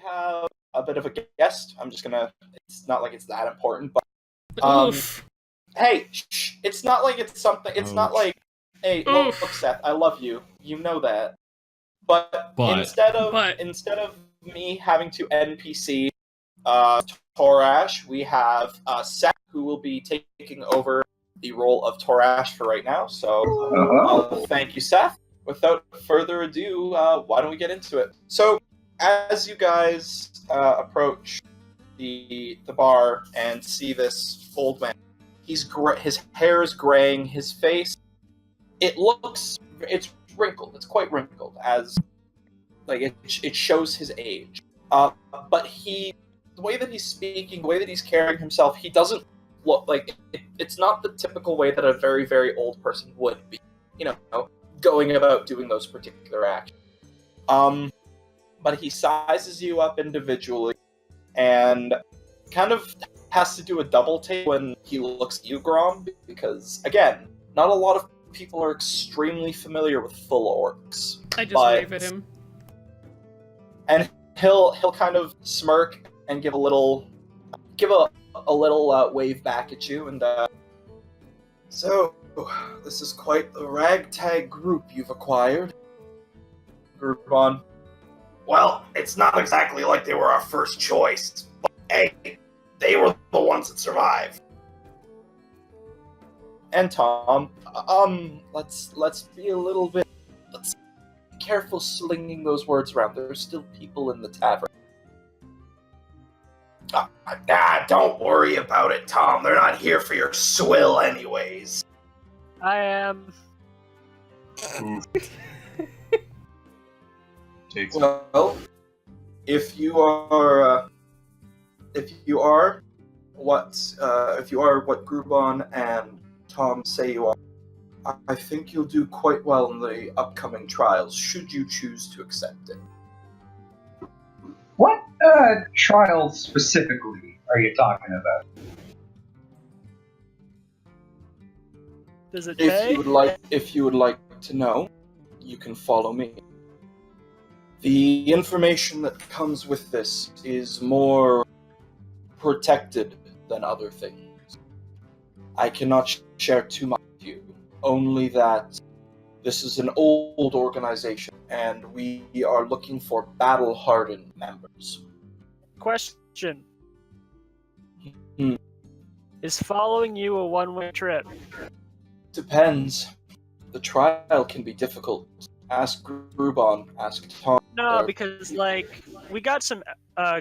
have a bit of a guest. I'm just gonna. It's not like it's that important, but Oof. hey, it's not like it's something. It's not Ouch. like, hey, Oof. look, Seth, I love you. You know that. But, But- instead of But- me having to NPC Torash, we have Seth, who will be taking over the role of Torash for right now. So thank you, Seth. Without further ado, why don't we get into it? So as you guys approach the bar and see this old man, his hair is graying, his face, it's wrinkled. It's quite wrinkled, as like it shows his age. But the way that he's speaking, the way that he's carrying himself, he doesn't look like it's not the typical way that a very, very old person would be. Going about doing those particular actions. But he sizes you up individually and kind of has to do a double take when he looks at you, Grom, because again, not a lot of people are extremely familiar with full orcs. I just wave at him. And he'll kind of smirk and give a little wave back at you, and so this is quite the ragtag group you've acquired. Groupon. Well, it's not exactly like they were our first choice, but hey, they were the ones that survived. And Tom, let's be a little bit. Let's be careful slinging those words around. There's still people in the tavern. Don't worry about it, Tom. They're not here for your swill anyways. I am. Well, if you are what Grubon and Tom say you are, I think you'll do quite well in the upcoming trials, should you choose to accept it. What trials specifically are you talking about? Does it pay? If you would like to know, you can follow me. The information that comes with this is more protected than other things. I cannot share too much with you, only that this is an old organization, and we are looking for battle-hardened members. Question. Hmm. Is following you a one-way trip? Depends. The trial can be difficult. Ask Grubon, ask Tom. No, because, we got some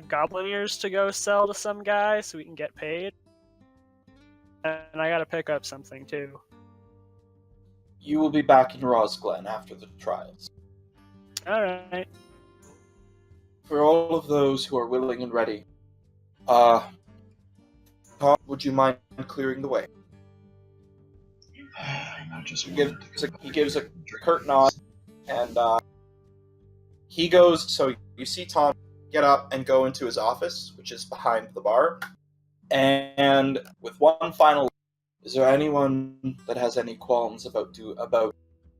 goblin ears to go sell to some guy so we can get paid. And I gotta pick up something, too. You will be back in Rosglen after the trials. Alright. For all of those who are willing and ready, Tom, would you mind clearing the way? He gives a curt nod, and he goes. So you see Tom get up and go into his office, which is behind the bar, and with one final, is there anyone that has any qualms about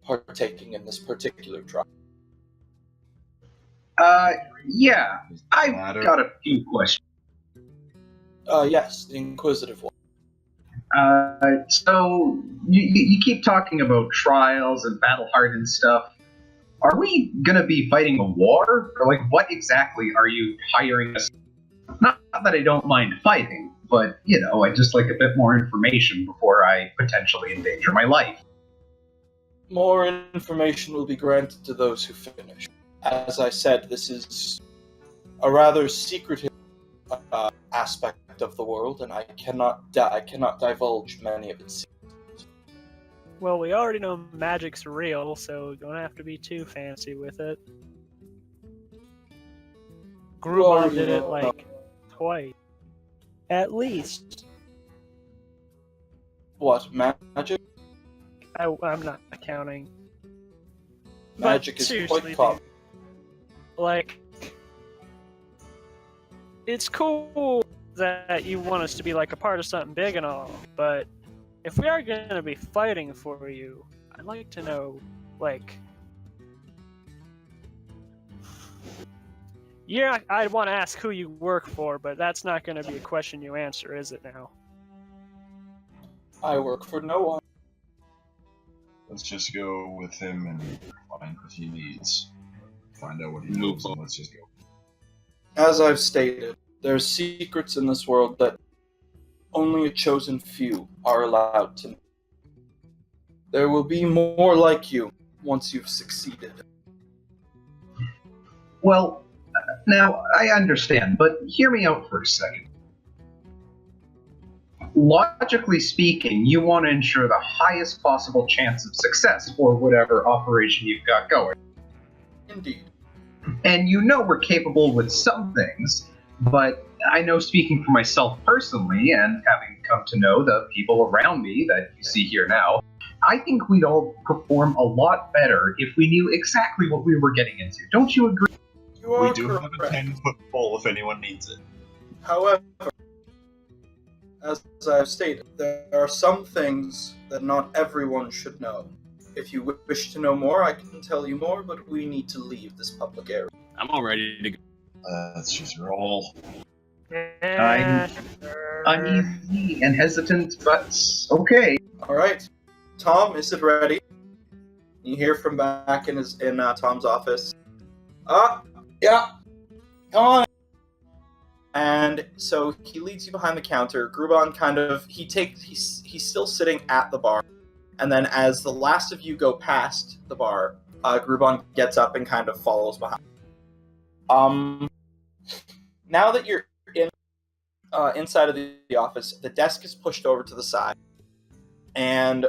partaking in this particular trial? Yeah, I've got a few questions. Yes, the inquisitive one. So you keep talking about trials and battle-hardened stuff. Are we gonna be fighting a war? Or, what exactly are you hiring us? Not that I don't mind fighting, but, I'd just like a bit more information before I potentially endanger my life. More information will be granted to those who finish. As I said, this is a rather secretive aspect of the world, and I cannot divulge many of its secrets. Well, we already know magic's real, so you don't have to be too fancy with it. Grubon did it, twice. At least. What, magic? I'm not counting. Magic is seriously, quite common. It's cool that you want us to be a part of something big and all, but if we are gonna be fighting for you, I'd like to know, Yeah, I'd want to ask who you work for, but that's not going to be a question you answer, is it now? I work for no one. Let's just go with him and find what he needs. Find out what he knows, and let's just go. As I've stated, there's secrets in this world that only a chosen few are allowed to know. There will be more like you once you've succeeded. Well, now I understand, but hear me out for a second. Logically speaking, you want to ensure the highest possible chance of success for whatever operation you've got going. Indeed. And you know we're capable with some things, but I know, speaking for myself personally, and having come to know the people around me that you see here now, I think we'd all perform a lot better if we knew exactly what we were getting into. Don't you agree? You are We do have a correct. 10-foot pole if anyone needs it. However, as I've stated, there are some things that not everyone should know. If you wish to know more, I can tell you more, but we need to leave this public area. I'm all ready to go. Let's just roll. Yeah, Uneasy and hesitant, but okay. Alright. Tom, is it ready? You hear from back in Tom's office. Yeah. Come on. And so he leads you behind the counter. Gruban he's still sitting at the bar. And then as the last of you go past the bar, Gruban gets up and kind of follows behind. Now that you're inside of the office, the desk is pushed over to the side. And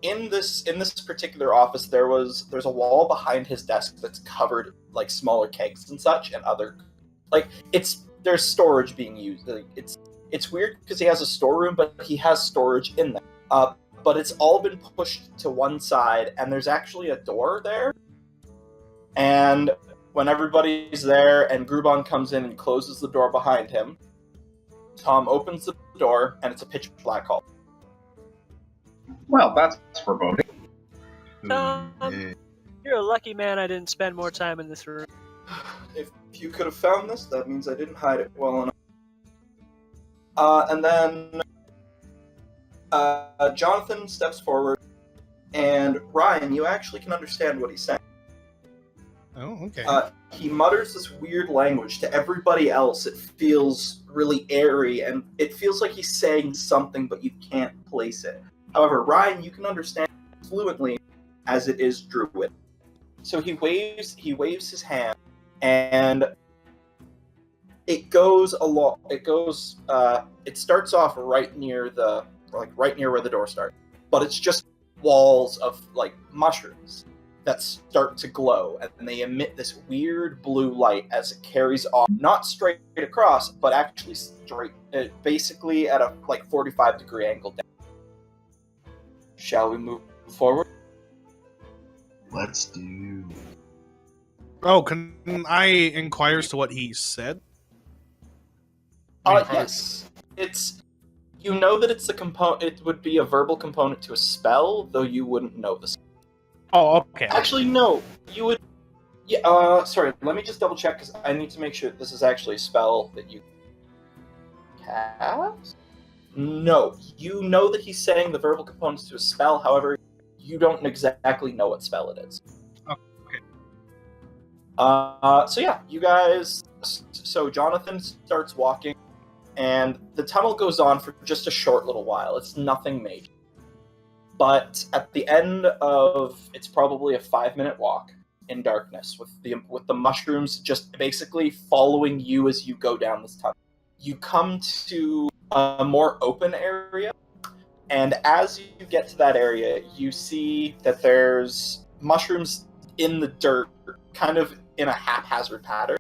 in this particular office, there's a wall behind his desk that's covered like smaller kegs and such, and other there's storage being used. Like, it's weird because he has a storeroom, but he has storage in there. But it's all been pushed to one side, and there's actually a door there. And when everybody's there, and Gruban comes in and closes the door behind him, Tom opens the door, and it's a pitch black hall. Well, that's foreboding. Yeah. You're a lucky man I didn't spend more time in this room. If you could have found this, that means I didn't hide it well enough. And then Jonathan steps forward, and Ryan, you actually can understand what he's saying. Oh, okay. He mutters this weird language. To everybody else, it feels really airy, and it feels like he's saying something, but you can't place it. However, Ryan, you can understand fluently, as it is Druid. So he waves his hand, and it goes along. It starts off right near where the door starts, but it's just walls of like mushrooms that start to glow, and they emit this weird blue light as it carries off, not straight across, but actually straight, basically at a 45-degree angle down. Shall we move forward? Let's do. Oh, can I inquire as to what he said? Yes. It's. You know that it's a component. It would be a verbal component to a spell, though you wouldn't know this. Oh, okay. Actually, no. You would. Yeah. Sorry. Let me just double check because I need to make sure this is actually a spell that you cast. No, you know that he's saying the verbal components to a spell. However, you don't exactly know what spell it is. Okay. So yeah, you guys. So Jonathan starts walking, and the tunnel goes on for just a short little while. It's nothing major. But at the end of, it's probably a 5-minute walk in darkness with the mushrooms just basically following you as you go down this tunnel. You come to a more open area, and as you get to that area, you see that there's mushrooms in the dirt, kind of in a haphazard pattern.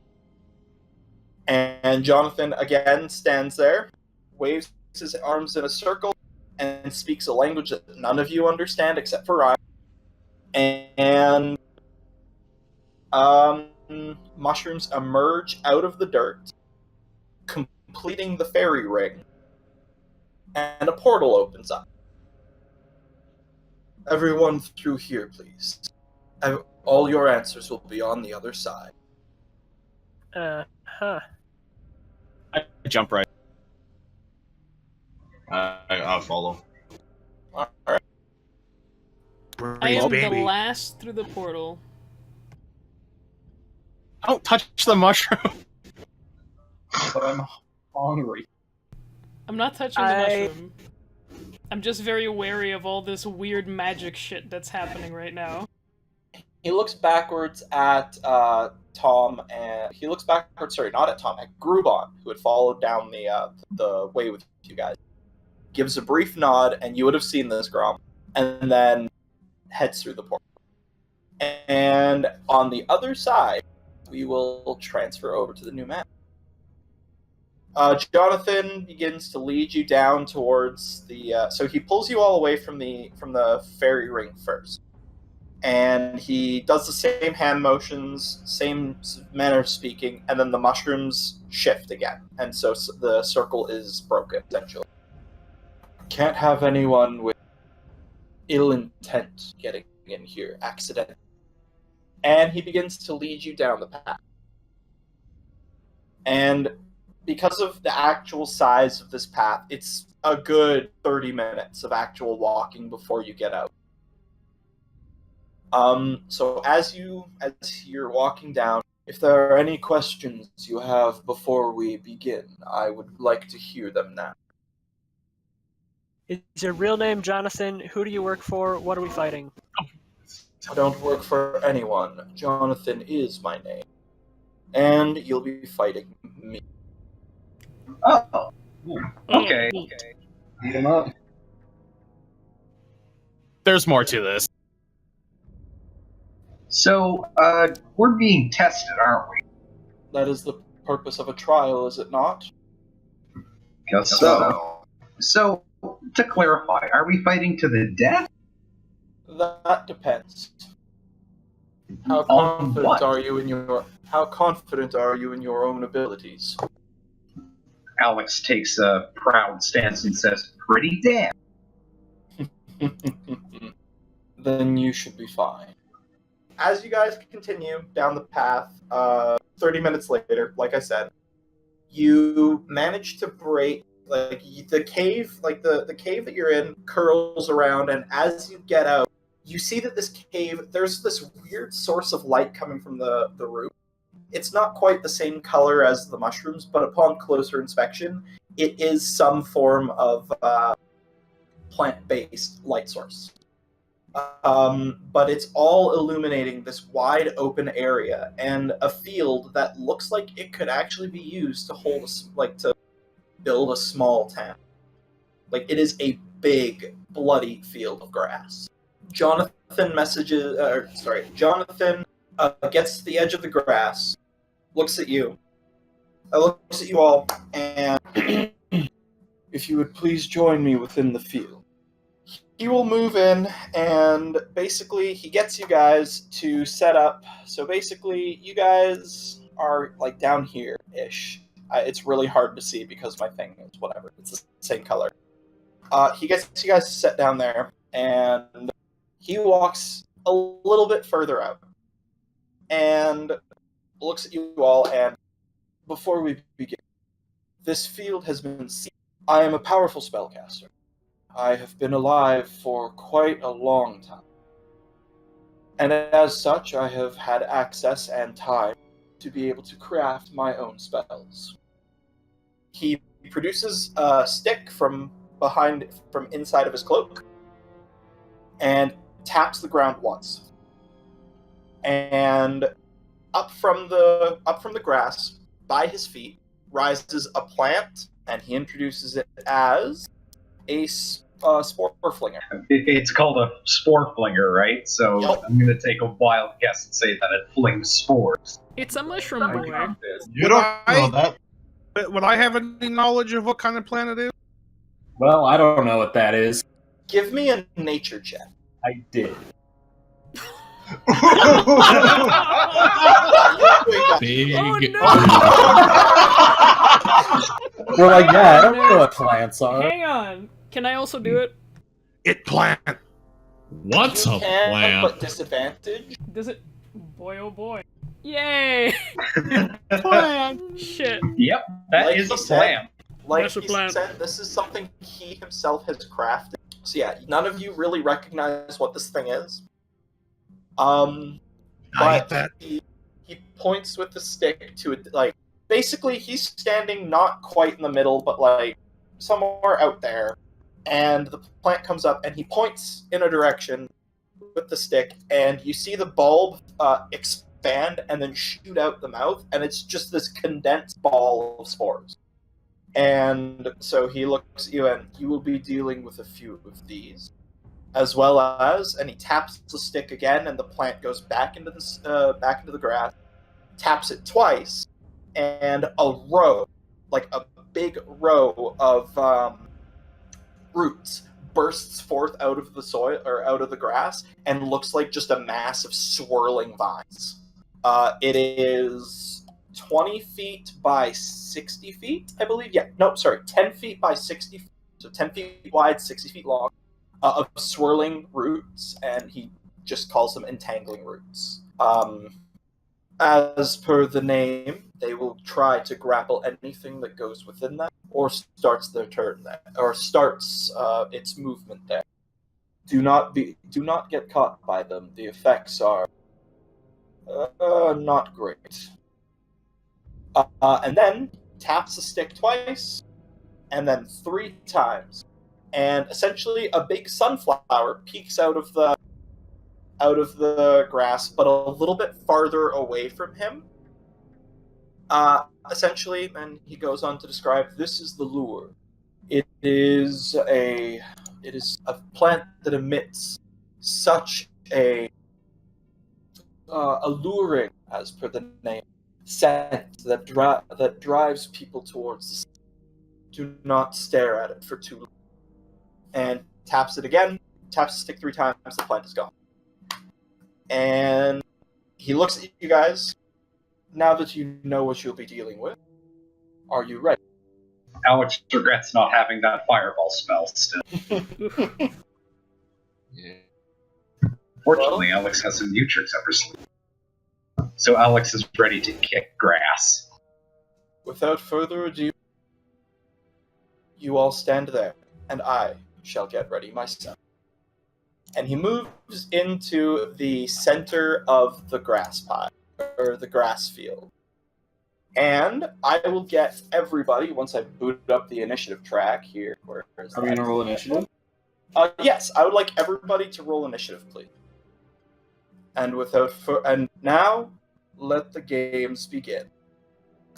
And Jonathan again stands there, waves his arms in a circle, and speaks a language that none of you understand except for Ryan. And mushrooms emerge out of the dirt, completing the fairy ring, and a portal opens up. Everyone through here, please. All your answers will be on the other side. Huh. I jump right. I'll follow. Alright. I am baby. the last through the portal. Don't touch the mushroom. But I'm hungry. I'm not touching the mushroom. I'm just very wary of all this weird magic shit that's happening right now. He looks backwards at Tom, and he looks backwards. Sorry, not at Tom. At Grubon, who had followed down the way with you guys. Gives a brief nod, and you would have seen this, Grom, and then heads through the portal. And on the other side, we will transfer over to the new map. Jonathan begins to lead you down towards the. So he pulls you all away from the fairy ring first, and he does the same hand motions, same manner of speaking, and then the mushrooms shift again, and so the circle is broken essentially. Can't have anyone with ill intent getting in here, accident. And he begins to lead you down the path. And because of the actual size of this path, it's a good 30 minutes of actual walking before you get out. So as you're walking down, if there are any questions you have before we begin, I would like to hear them now. Is your real name Jonathan? Who do you work for? What are we fighting? I don't work for anyone. Jonathan is my name. And you'll be fighting me. Oh. Okay. Beat him up. There's more to this. So, we're being tested, aren't we? That is the purpose of a trial, is it not? Guess so. So, to clarify, are we fighting to the death? That depends. How On confident what? are you in your own abilities? Alex takes a proud stance and says, pretty damn. Then you should be fine. As you guys continue down the path, 30 minutes later, like I said, you manage to break the cave, the cave that you're in curls around, and as you get out, you see that this cave, there's this weird source of light coming from the roof. It's not quite the same color as the mushrooms, but upon closer inspection, it is some form of plant-based light source. But it's all illuminating this wide open area and a field that looks like it could actually be used to hold to build a small town. It is a big, bloody field of grass. Jonathan gets to the edge of the grass, looks at you, all, and if you would please join me within the field. He will move in, and basically he gets you guys to set up. So basically, you guys are down here-ish. It's really hard to see because my thing is whatever. It's the same color. He gets you guys to sit down there, and he walks a little bit further out and looks at you all, and before we begin, this field has been sealed. I am a powerful spellcaster. I have been alive for quite a long time. And as such, I have had access and time to be able to craft my own spells. He produces a stick from inside of his cloak and taps the ground once. And up from the grass, by his feet, rises a plant, and he introduces it as a spore flinger. It's called a spore flinger, right? So Yep. I'm going to take a wild guess and say that it flings spores. It's a mushroom boy. You don't know that. Would I have any knowledge of what kind of plant it is? Well, I don't know what that is. Give me a nature check. I did. Big. Oh no! We're like, yeah, I don't know what plants are. Hang on. Can I also do it? It plant. What's You a can, plant? but disadvantage. Does it? Boy, oh boy. Yay! Plan. Shit. Yep, that Like is he a said- plan. Like Master he plan. said, this is something he himself has crafted. So yeah, none of you really recognize what this thing is. I But hate that. he points with the stick to it, like, basically he's standing not quite in the middle, but like somewhere out there, and the plant comes up and he points in a direction with the stick, and you see the bulb expand and then shoot out the mouth, and it's just this condensed ball of spores. And so he looks at you, and you will be dealing with a few of these, as well as, and he taps the stick again, and the plant goes back into the grass, taps it twice, and a row, like a big row of roots bursts forth out of the soil or out of the grass and looks like just a mass of swirling vines. It is 20 feet by 60 feet, I believe. Yeah, no, sorry, 10 feet by 60 feet. So 10 feet wide, 60 feet long, of swirling roots, and he just calls them entangling roots. As per the name, they will try to grapple anything that goes within that, or starts their turn there, or starts its movement there. Do not get caught by them. The effects are not great. And then taps the stick twice, and then 3 times, and essentially a big sunflower peeks out of the grass, but a little bit farther away from him. Essentially, and he goes on to describe, this is the lure. It is a plant that emits such a alluring, as per the name, scent that drives people towards the sea. Do not stare at it for too long. And taps it again, taps the stick 3 times, the plant is gone. And he looks at you guys. Now that you know what you'll be dealing with, are you ready? Alex regrets not having that fireball spell still. Yeah. Fortunately, Alex has some new tricks up her sleeve. So Alex is ready to kick grass. Without further ado, you all stand there, and I shall get ready myself. And he moves into the center of the grass pile, or the grass field. And I will get everybody, once I boot up the initiative track here. Where is Are we that? gonna roll initiative? Yes, I would like everybody to roll initiative, please. And and now, let the games begin.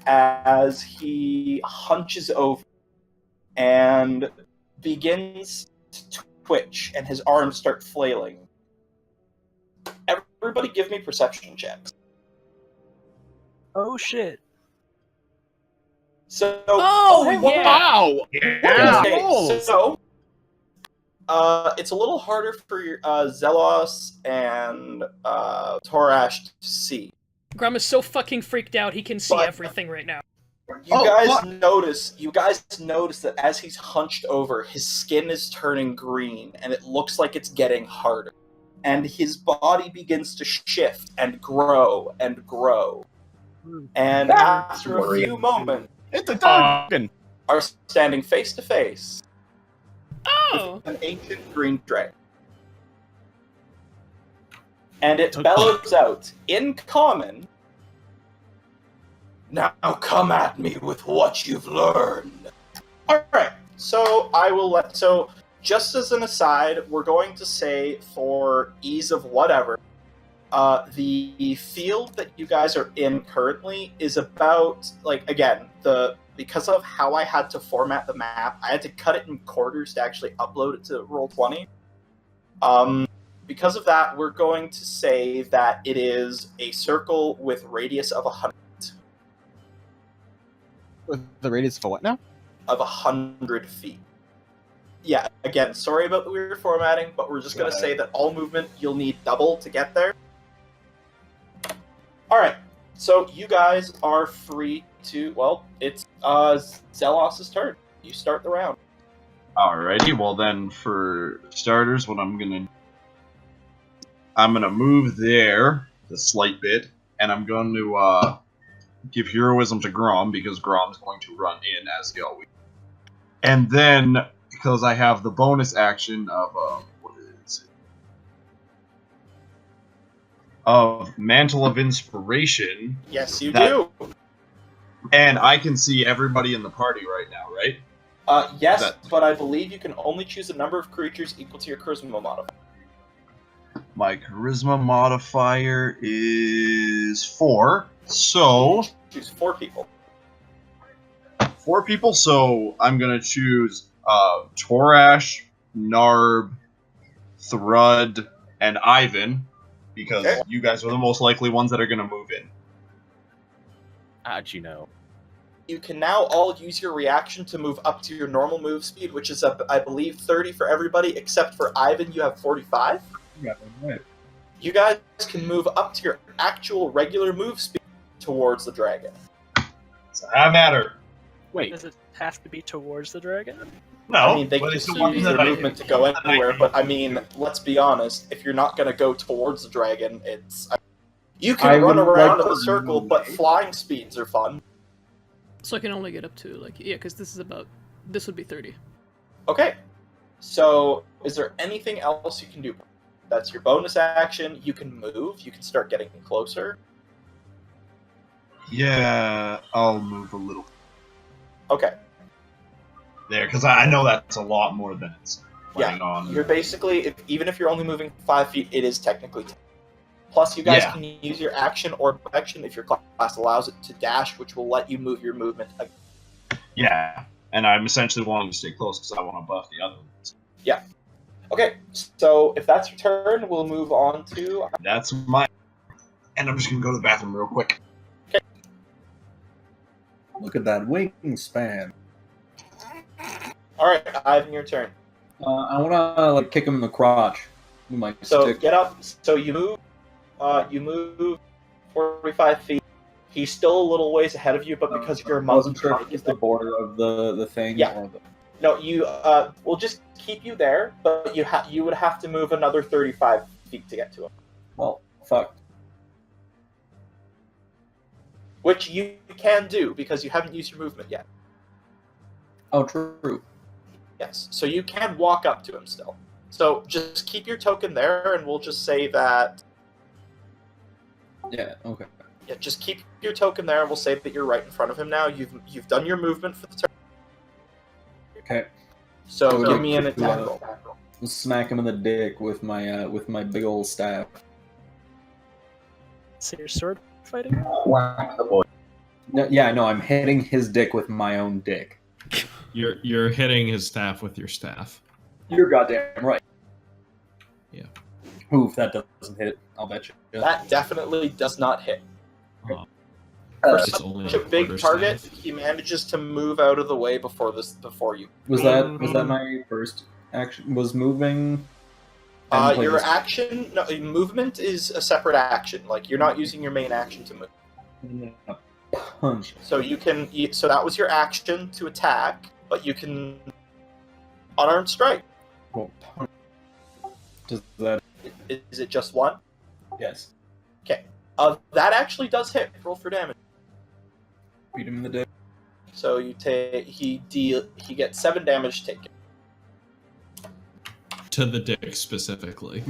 As he hunches over and begins to twitch, and his arms start flailing. Everybody give me perception checks. Oh shit. So, Oh, yeah. Wow! Yeah. Okay, so it's a little harder for your Zelos and Torash to see. Grum is so fucking freaked out he can see But- everything right now. You guys notice that as he's hunched over, his skin is turning green, and it looks like it's getting harder. And his body begins to shift and grow and grow. And after a few moments, It's a dragon! are standing face to face Oh! with an ancient green dragon. And it bellows out in common, "Now come at me with what you've learned." Alright, so just as an aside, we're going to say, for ease of whatever, the field that you guys are in currently is about, like, again, because of how I had to format the map, I had to cut it in quarters to actually upload it to Roll20. Because of that, we're going to say that it is a circle with radius of 100. With the radius for what now? Of 100 feet. Yeah, again, sorry about the weird formatting, but we're just going to say that all movement, you'll need double to get there. Alright, so you guys are free to, well, it's Zelos' turn. You start the round. Alrighty, well then, for starters, what I'm gonna move there, the slight bit, and I'm going to give heroism to Grom because Grom's going to run in as Gelwy. And then, because I have the bonus action of what is it? Of Mantle of Inspiration, Yes, you That- do. and I can see everybody in the party right now, right? Yes, That- but I believe you can only choose a number of creatures equal to your charisma modifier. My charisma modifier is 4, so Choose 4 people. 4 people. So I'm gonna choose Torash, Narb, Thrud, and Ivan because Okay. you guys are the most likely ones that are gonna move in. How'd you know? You can now all use your reaction to move up to your normal move speed, which is, I believe, 30 for everybody, except for Ivan, you have 45. Yeah, right. You guys can move up to your actual regular move speed towards the dragon. So that matter. Wait, Does it have to be towards the dragon? No, I mean, they but can it's the still one use that their I- movement to go anywhere, but I mean, let's be honest, if you're not going to go towards the dragon, you I can run would around like in a to circle, but move. flying speeds are fun. So I can only get up to, like, yeah, because this would be 30. Okay, so is there anything else you can do? That's your bonus action. You can move. You can start getting closer. Yeah, I'll move a little Okay, there because I know that's a lot more than it's planning on. you're basically, even if you're only moving 5 feet, it is technically 10. Plus, you guys Yeah. can use your action or action if your class allows it to dash, which will let you move your movement. Yeah, and I'm essentially wanting to stay close because I want to buff the other ones. Okay, so if that's your turn, we'll move on to. That's my. And I'm just gonna go to the bathroom real quick. Look at that wingspan. All right, Ivan, your turn. I want to like kick him in the crotch with my So stick. get up. So you move. You move 45 feet. He's still a little ways ahead of you, but because you're a I wasn't monkey, sure if it was the border of the thing. Yeah. Or the... no, you we'll just keep you there, but you would have to move another 35 feet to get to him, Well, fuck. which you can do because you haven't used your movement yet. Oh, true. Yes, so you can walk up to him still. So just keep your token there, and we'll just say that. Yeah. Okay. Yeah, just keep your token there, and we'll say that you're right in front of him now. You've done your movement for the turn. Okay. So I would give like me an to, attack uh, roll. Smack him in the dick with my big old staff. So you're sword fighting? Whack the boy. No, yeah, no, I'm hitting his dick with my own dick. You're hitting his staff with your staff. You're goddamn right. Yeah. Oof, that doesn't hit. I'll bet you. That definitely does not hit. Uh, For It's only such a a big quarter target, staff. he manages to move out of the way before you. was that my first action? Was moving? and play Your this- action, no, movement is a separate action. Like you're not using your main action to move. Punch. So you can. So that was your action to attack, but you can unarmed strike. Well, punch. Does that? Is it just one? Yes. That actually does hit. Roll for damage. Beat him in the dick. So you take. He gets 7 damage taken. To the dick specifically.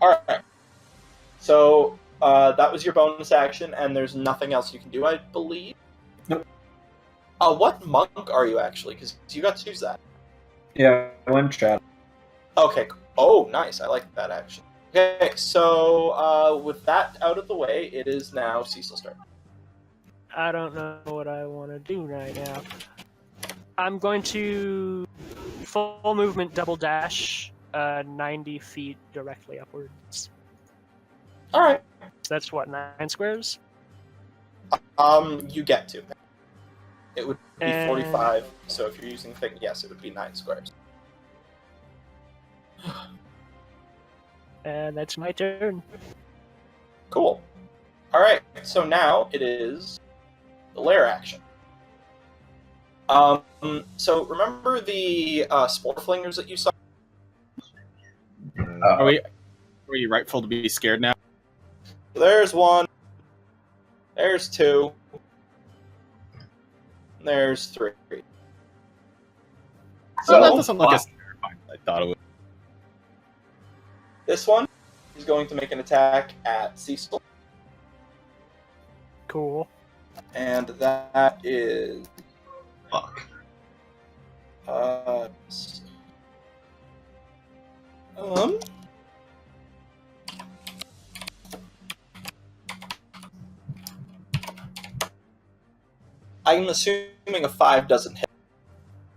All right. So that was your bonus action, and there's nothing else you can do, I believe. Nope. What monk are you actually? Because you got to choose that. Yeah, I went chat. Okay. Oh, nice. I like that action. Okay, so with that out of the way, it is now Cecil's turn. I don't know what I want to do right now. I'm going to full movement double dash 90 feet directly upwards. All right. So that's what, 9 squares? You get to. It would be And- 45. So if you're using thing, yes, it would be 9 squares. And that's my turn. Cool. All right. So now it is the lair action. So remember the spore flingers that you saw? Are we Are you rightful to be scared now? There's one. There's two. There's three. So that So doesn't look as terrifying as I thought it would. this one is going to make an attack at Cecil, Cool. and that is Fuck. um I'm assuming a 5 doesn't hit.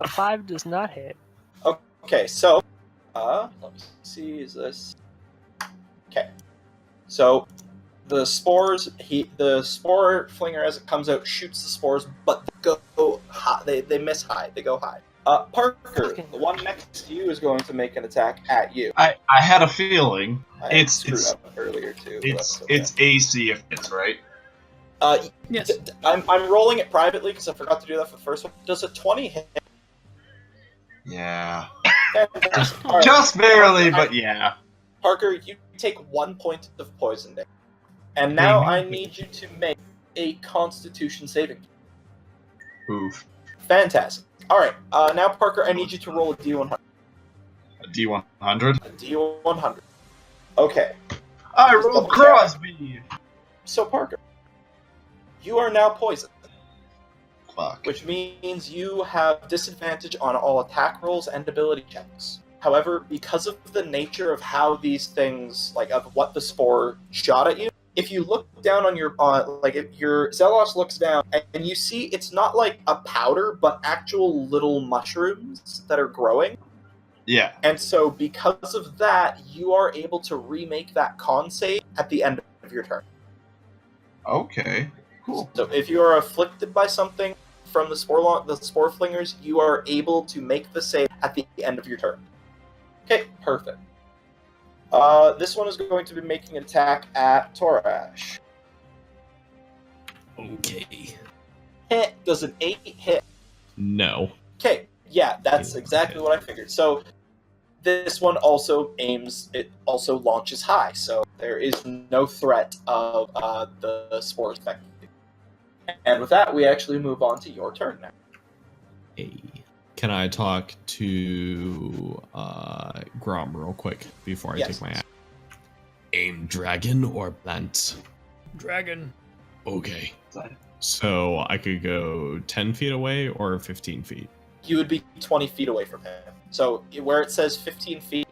A 5 does not hit. Okay, so let me see, is this okay? So the spores, the spore flinger as it comes out shoots the spores, but they go high. They miss high. They go high. Parker, the one next to you is going to make an attack at you. I had a feeling I screwed up earlier too. but that's okay. it's AC if it's right. Yes. I'm rolling it privately because I forgot to do that for the first one. Does a 20 hit? Yeah. Fantastic. All right. Just barely, but yeah. Parker, you take 1 point of poison damage. And now I need you to make a Constitution saving. Oof. Fantastic. Alright, now Parker, I need you to roll a D100. A D100. A D100. Okay. I Just rolled double check. Crosby. So Parker, you are now poisoned, Fuck. which means you have disadvantage on all attack rolls and ability checks. However, because of the nature of how these things, like of what the spore shot at you, if you look down on your, like if your Zelos looks down and you see it's not like a powder, but actual little mushrooms that are growing. Yeah. And so because of that, you are able to remake that con save at the end of your turn. Okay. Cool. So if you are afflicted by something from the spore flingers, you are able to make the save at the end of your turn. Okay, perfect. This one is going to be making an attack at Torash. Okay. Hit. Does an 8 hit? No. Okay, yeah, that's exactly what I figured. So this one also also launches high, so there is no threat of the spores affecting you. And with that, we actually move on to your turn now. Hey. Can I talk to Grom real quick before I Yes. take my action? Aim dragon or plant? Dragon. Okay. So I could go 10 feet away or 15 feet. You would be 20 feet away from him. So where it says 15 feet,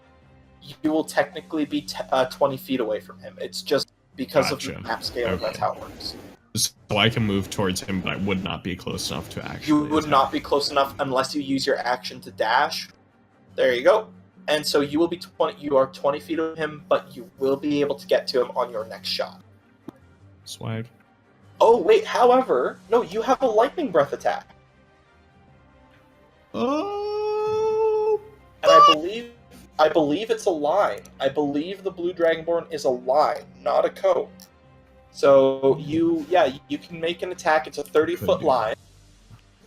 you will technically be 20 feet away from him. It's just because of Gotcha. the map scale, Okay. that's how it works. So I can move towards him, but I would not be close enough to actually. You would attack. not be close enough unless you use your action to dash. There you go. And so you will be 20. You are 20 feet of him, but you will be able to get to him on your next shot. Swag. Oh wait, however, no, you have a lightning breath attack, Oh. and I believe it's a line. I believe the blue dragonborn is a line, not a cone. So you can make an attack. It's a 30-foot line.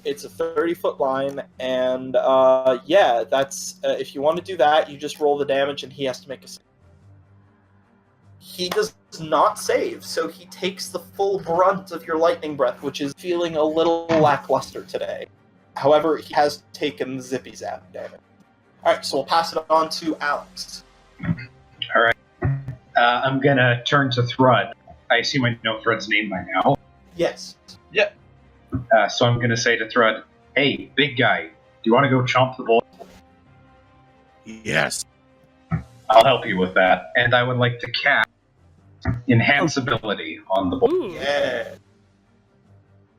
It's a 30-foot line, and that's if you want to do that, you just roll the damage, and he has to make a save. He does not save, so he takes the full brunt of your lightning breath, which is feeling a little lackluster today. However, he has taken zippy zap damage. Alright, so we'll pass it on to Alex. Alright. I'm gonna turn to Thrud. I assume I know Thrud's name by now. Yes. So I'm gonna say to Thrud, hey, big guy, do you want to go chomp the bull? Yes. I'll help you with that. And I would like to cast Enhance Ability on the bull. Ooh. Yeah.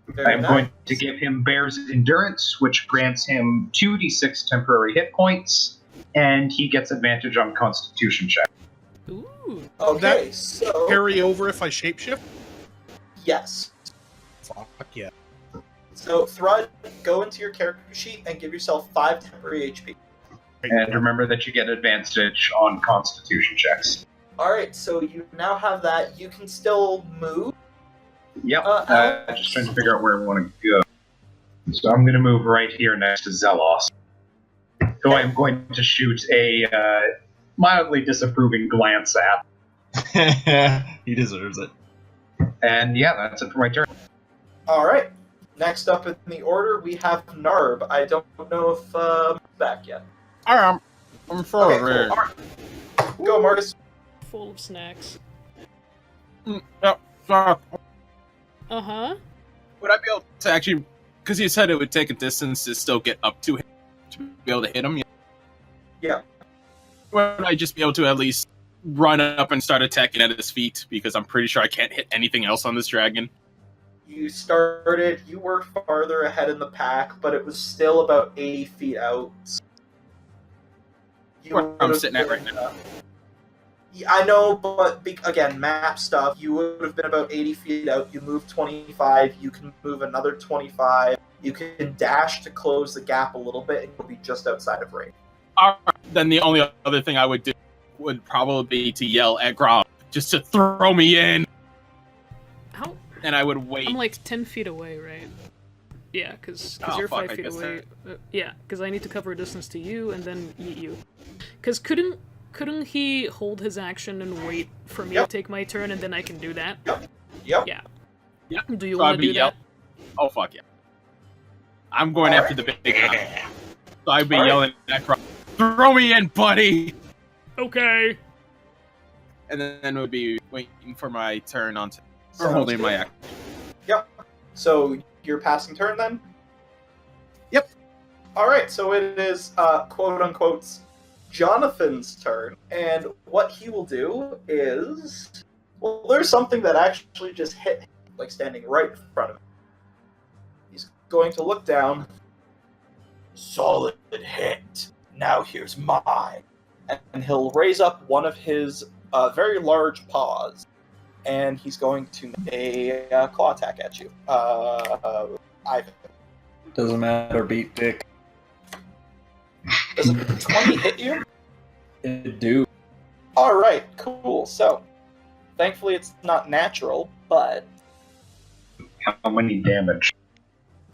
Very I'm nice. going to give him Bear's Endurance, which grants him 2d6 temporary hit points, and he gets advantage on Constitution check. Ooh. Okay, so Carry over if I shapeshift? yes. Fuck yeah. So Thrud, go into your character sheet and give yourself 5 temporary HP. And remember that you get advantage on Constitution checks. Alright, so you now have that. You can still move. Yep. Alex? Just trying to figure out where I want to go. So I'm going to move right here next to Zelos. So I'm going to shoot a mildly disapproving glance at. He deserves it. And yeah, that's it for my turn. All right. Next up in the order, we have Narb. I don't know if back yet. I'm so Okay, cool. All right. Go, Marcus. Full of snacks. Yep. So, Uh-huh. would I be able to actually? Because you said it would take a distance to still get up to him to be able to hit him. Yeah. Would I just be able to at least run up and start attacking at his feet? Because I'm pretty sure I can't hit anything else on this dragon. You were farther ahead in the pack, but it was still about 80 feet out. Where I'm sitting at right now. Yeah, I know, but again, map stuff, you would have been about 80 feet out. You move 25, you can move another 25. You can dash to close the gap a little bit, and you'll be just outside of range. Then the only other thing I would do would probably be to yell at Grom, just to throw me in. How? And I would wait. I'm like 10 feet away, right? Yeah, because Oh, you're fuck, 5 I feet guess away. Yeah, because I need to cover a distance to you and then eat you. Because couldn't he hold his action and wait for me to take my turn and then I can do that? Yep. Yeah. Yeah. Do you So I'd want to be do that? Oh, fuck yeah. I'm going after the big guy. So I'd be yelling at Grom, throw me in, buddy! Okay. And then it would be waiting for my turn on Sounds holding good. my action. Yep. So you're passing turn then? Yep. All right. So it is quote unquote Jonathan's turn, and what he will do is, well, there's something that actually just hit him, like standing right in front of him. He's going to look down. Solid hit. Now here's mine, and he'll raise up one of his very large paws. And he's going to make a claw attack at you. Ivan. Doesn't matter, beat dick. Does a 20 hit you? It do. Alright, cool. So, thankfully it's not natural, but... How many damage?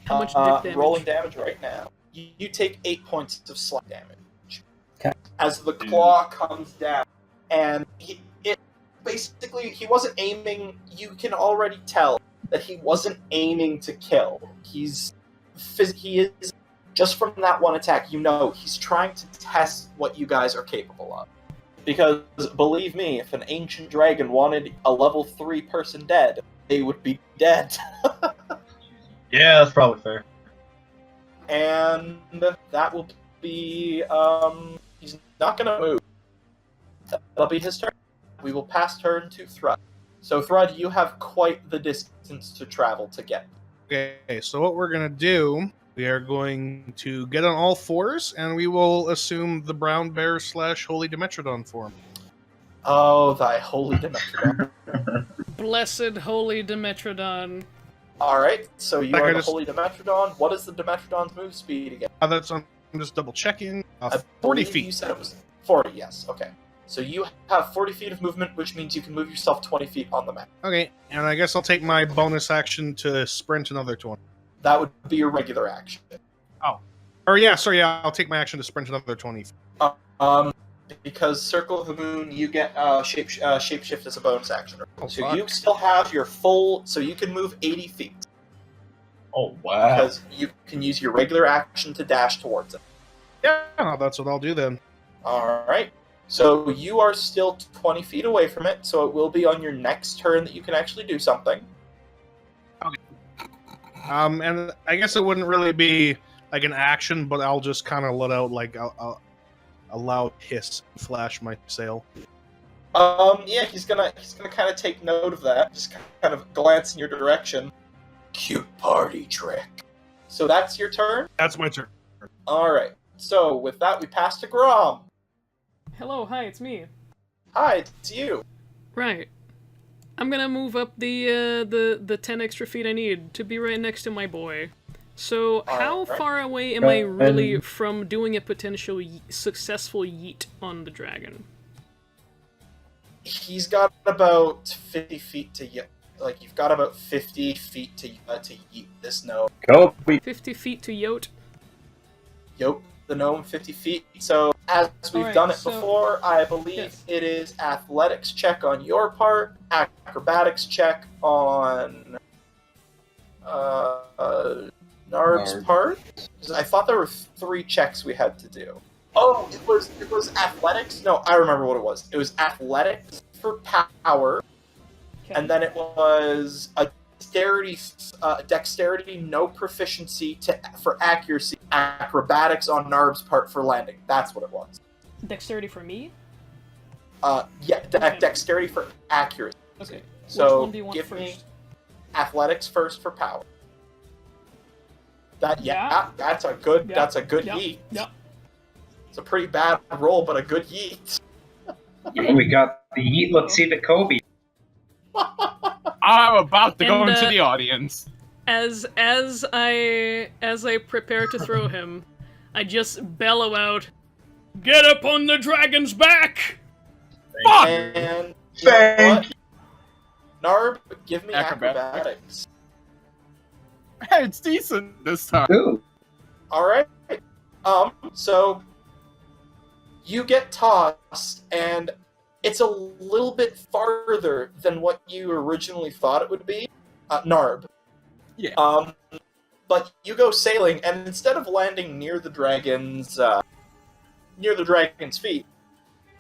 How much dick damage? Rolling damage right now. You take 8 points of slap damage. Okay. As the claw comes down, and basically, he wasn't aiming. You can already tell that he wasn't aiming to kill. He is just from that one attack. You know, he's trying to test what you guys are capable of. Because believe me, if an ancient dragon wanted a level 3 person dead, they would be dead. Yeah, that's probably fair. And that will be. He's not gonna move. That'll be his turn. We will pass turn to Thrud. So, Thrud, you have quite the distance to travel to get. Okay, so what we're going to do, we are going to get on all fours, and we will assume the brown bear / holy Dimetrodon form. Oh, thy holy Dimetrodon. Blessed holy Dimetrodon. Alright, so you Like are I the just- holy Dimetrodon. What is the Dimetrodon's move speed again? I'm just double checking. I 40 believe feet. You said it was 40, yes, okay. So you have 40 feet of movement, which means you can move yourself 20 feet on the map. Okay, and I guess I'll take my bonus action to sprint another 20. That would be your regular action. Or yeah, I'll take my action to sprint another 20. Because Circle of the Moon, you get shapeshift as a bonus action. Oh, So fuck. you still have your full, so you can move 80 feet. Oh, wow. Because you can use your regular action to dash towards it. Yeah, that's what I'll do then. Alright. So you are still 20 feet away from it, so it will be on your next turn that you can actually do something. And I guess it wouldn't really be like an action, but I'll just kind of let out like a loud hiss and flash my sail. Yeah, he's gonna kind of take note of that. Just kind of glance in your direction. Cute party trick. So that's your turn? That's my turn. Alright. So with that, we pass to Grom. Hello, hi, it's me. Hi, it's you. Right. I'm gonna move up the 10 extra feet I need to be right next to my boy. So how Alright. far away am I really from doing a potential successful yeet on the dragon? He's got about 50 feet to like you've got about 50 feet to yeet this gnome. Go. 50 feet to yote? Yoke the gnome 50 feet. So as we've Alright, done it so- before, I believe yes. it is athletics check on your part, acrobatics check on Narb's Narb. part. 'Cause I thought there were 3 checks we had to do. Oh, it was athletics. No, I remember what it was. It was athletics for power, Okay. and then it was a dexterity, no proficiency for accuracy, acrobatics on Narb's part for landing. That's what it was. Dexterity for me? Yeah, dexterity for accuracy. Okay. So Which one do you want give first? me athletics first for power. That's a good Yeah. Yeah. yeet. Yeah. It's a pretty bad roll, but a good yeet. We got the yeet. Let's see the Kobe. I'm about to go And, into the audience. As I prepare to throw him, I just bellow out, "Get up on the dragon's back!" Fuck! And you know what? Narb, give me acrobatics. It's decent this time. Ooh. All right. So you get tossed, and it's a little bit farther than what you originally thought it would be, Narb. Yeah. But you go sailing, and instead of landing near the dragon's feet,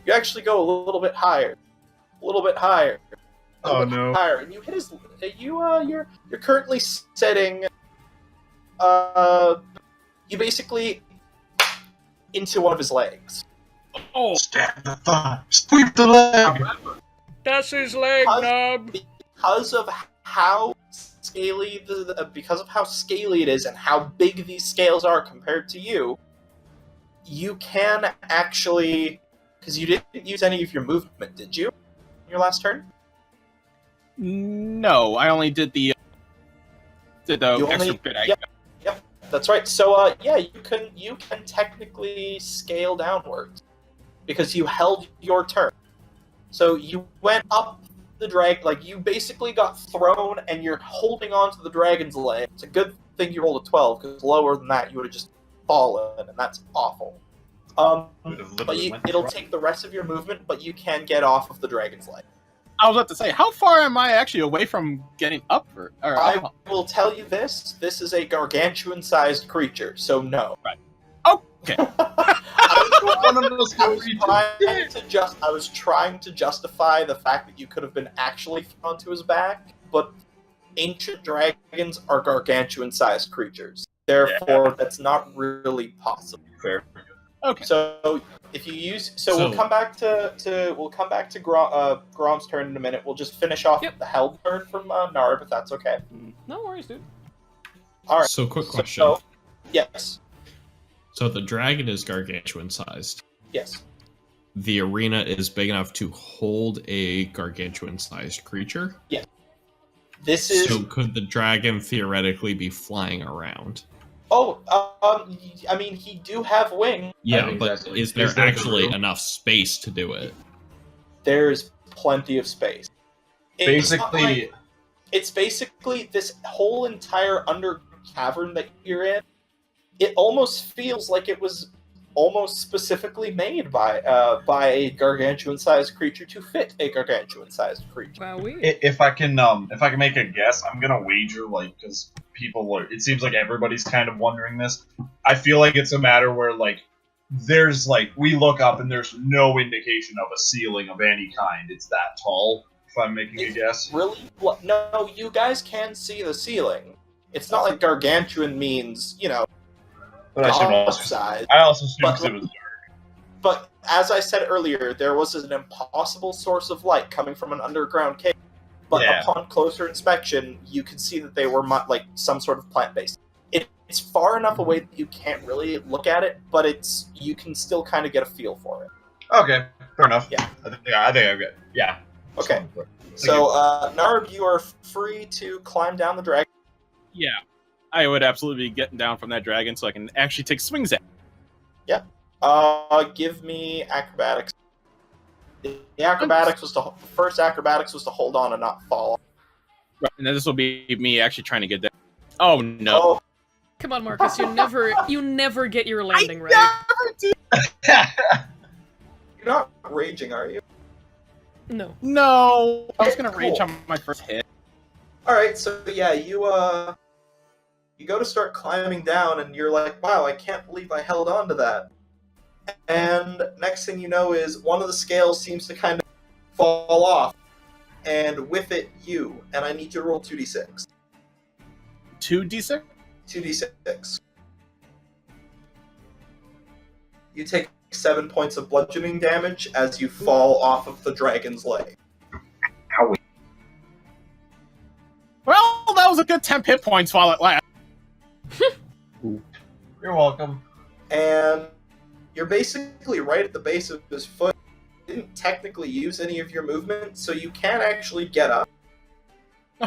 you actually go a little bit higher, higher, and you hit his. You're currently sitting. You basically into one of his legs. Oh, Stab the thigh. Sweep the leg. That's his leg, Knob. Because of how scaly it is and how big these scales are compared to you, you can actually, because you didn't use any of your movement, did you? Your last turn? no, I only did the extra bit. Yep, that's right. So you can technically scale downwards because you held your turn. So you went up the drag, like you basically got thrown and you're holding on to the dragon's leg. It's a good thing you rolled a 12 because lower than that you would have just fallen, and that's awful. But it'll take the rest of your movement, but you can get off of the dragon's leg. I was about to say, how far am I actually away from getting up? I will tell you this: this is a gargantuan-sized creature, so no. Right. Okay. I was trying to justify the fact that you could have been actually thrown to his back, but ancient dragons are gargantuan-sized creatures. Therefore, that's not really possible. Fair. Okay. So if you use, we'll come back to Grom's turn in a minute. We'll just finish off the held turn from Narb, if that's okay. No worries, dude. All right. So, quick question. So, yes. So the dragon is gargantuan sized. Yes. The arena is big enough to hold a gargantuan sized creature. Yeah. This is. So could the dragon theoretically be flying around? Oh, I mean, he do have wings. Yeah, but is there actually enough space to do it? There's plenty of space. It's basically this whole entire under cavern that you're in. It almost feels like it was almost specifically made by a gargantuan-sized creature to fit a gargantuan-sized creature. Wowee. If I can make a guess, I'm gonna wager, like, because it seems like everybody's kind of wondering this. I feel like it's a matter where, like, there's, like, we look up and there's no indication of a ceiling of any kind. It's that tall, if I'm making a guess. Really? No, you guys can see the ceiling. It's not like gargantuan means, But I also assumed But- it was dark. But as I said earlier, there was an impossible source of light coming from an underground cave. But upon closer inspection, you could see that they were like some sort of plant-based. It's far enough away that you can't really look at it, but you can still kind of get a feel for it. Okay, fair enough. Yeah. I think I've got. Yeah. Okay. So, Narb, you are free to climb down the dragon. Yeah, I would absolutely be getting down from that dragon so I can actually take swings at it. Yep. Give me acrobatics. The first acrobatics was to hold on and not fall. Right, and then this will be me actually trying to get down. Oh no! Oh, Come on, Marcus, you never get your landing right. Never do. You're not raging, are you? No. No, I was gonna Cool. rage on my first hit. Alright, so yeah, you go to start climbing down and you're like, wow, I can't believe I held on to that. And next thing you know is one of the scales seems to kind of fall off. And with it, you. And I need you to roll 2d6. 2d6? 2d6. You take 7 points of bludgeoning damage as you fall off of the dragon's leg. Well, that was a good 10 hit points while it lasted. You're welcome. And you're basically right at the base of his foot. You didn't technically use any of your movement, so you can actually get up.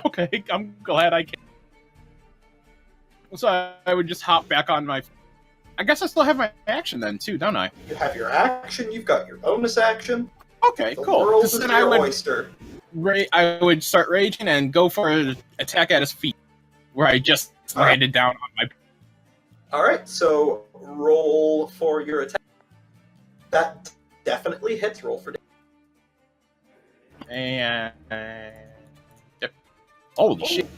Okay, I'm glad I can. So I would just hop back on my... I guess I still have my action then, too, don't I? You have your action, you've got your bonus action. Okay, The cool. world 'Cause is then your oyster. I would start raging and go for an attack at his feet, where I just landed down on my... Alright, so roll for your attack. That definitely hits. Roll for damage. And... Holy shit.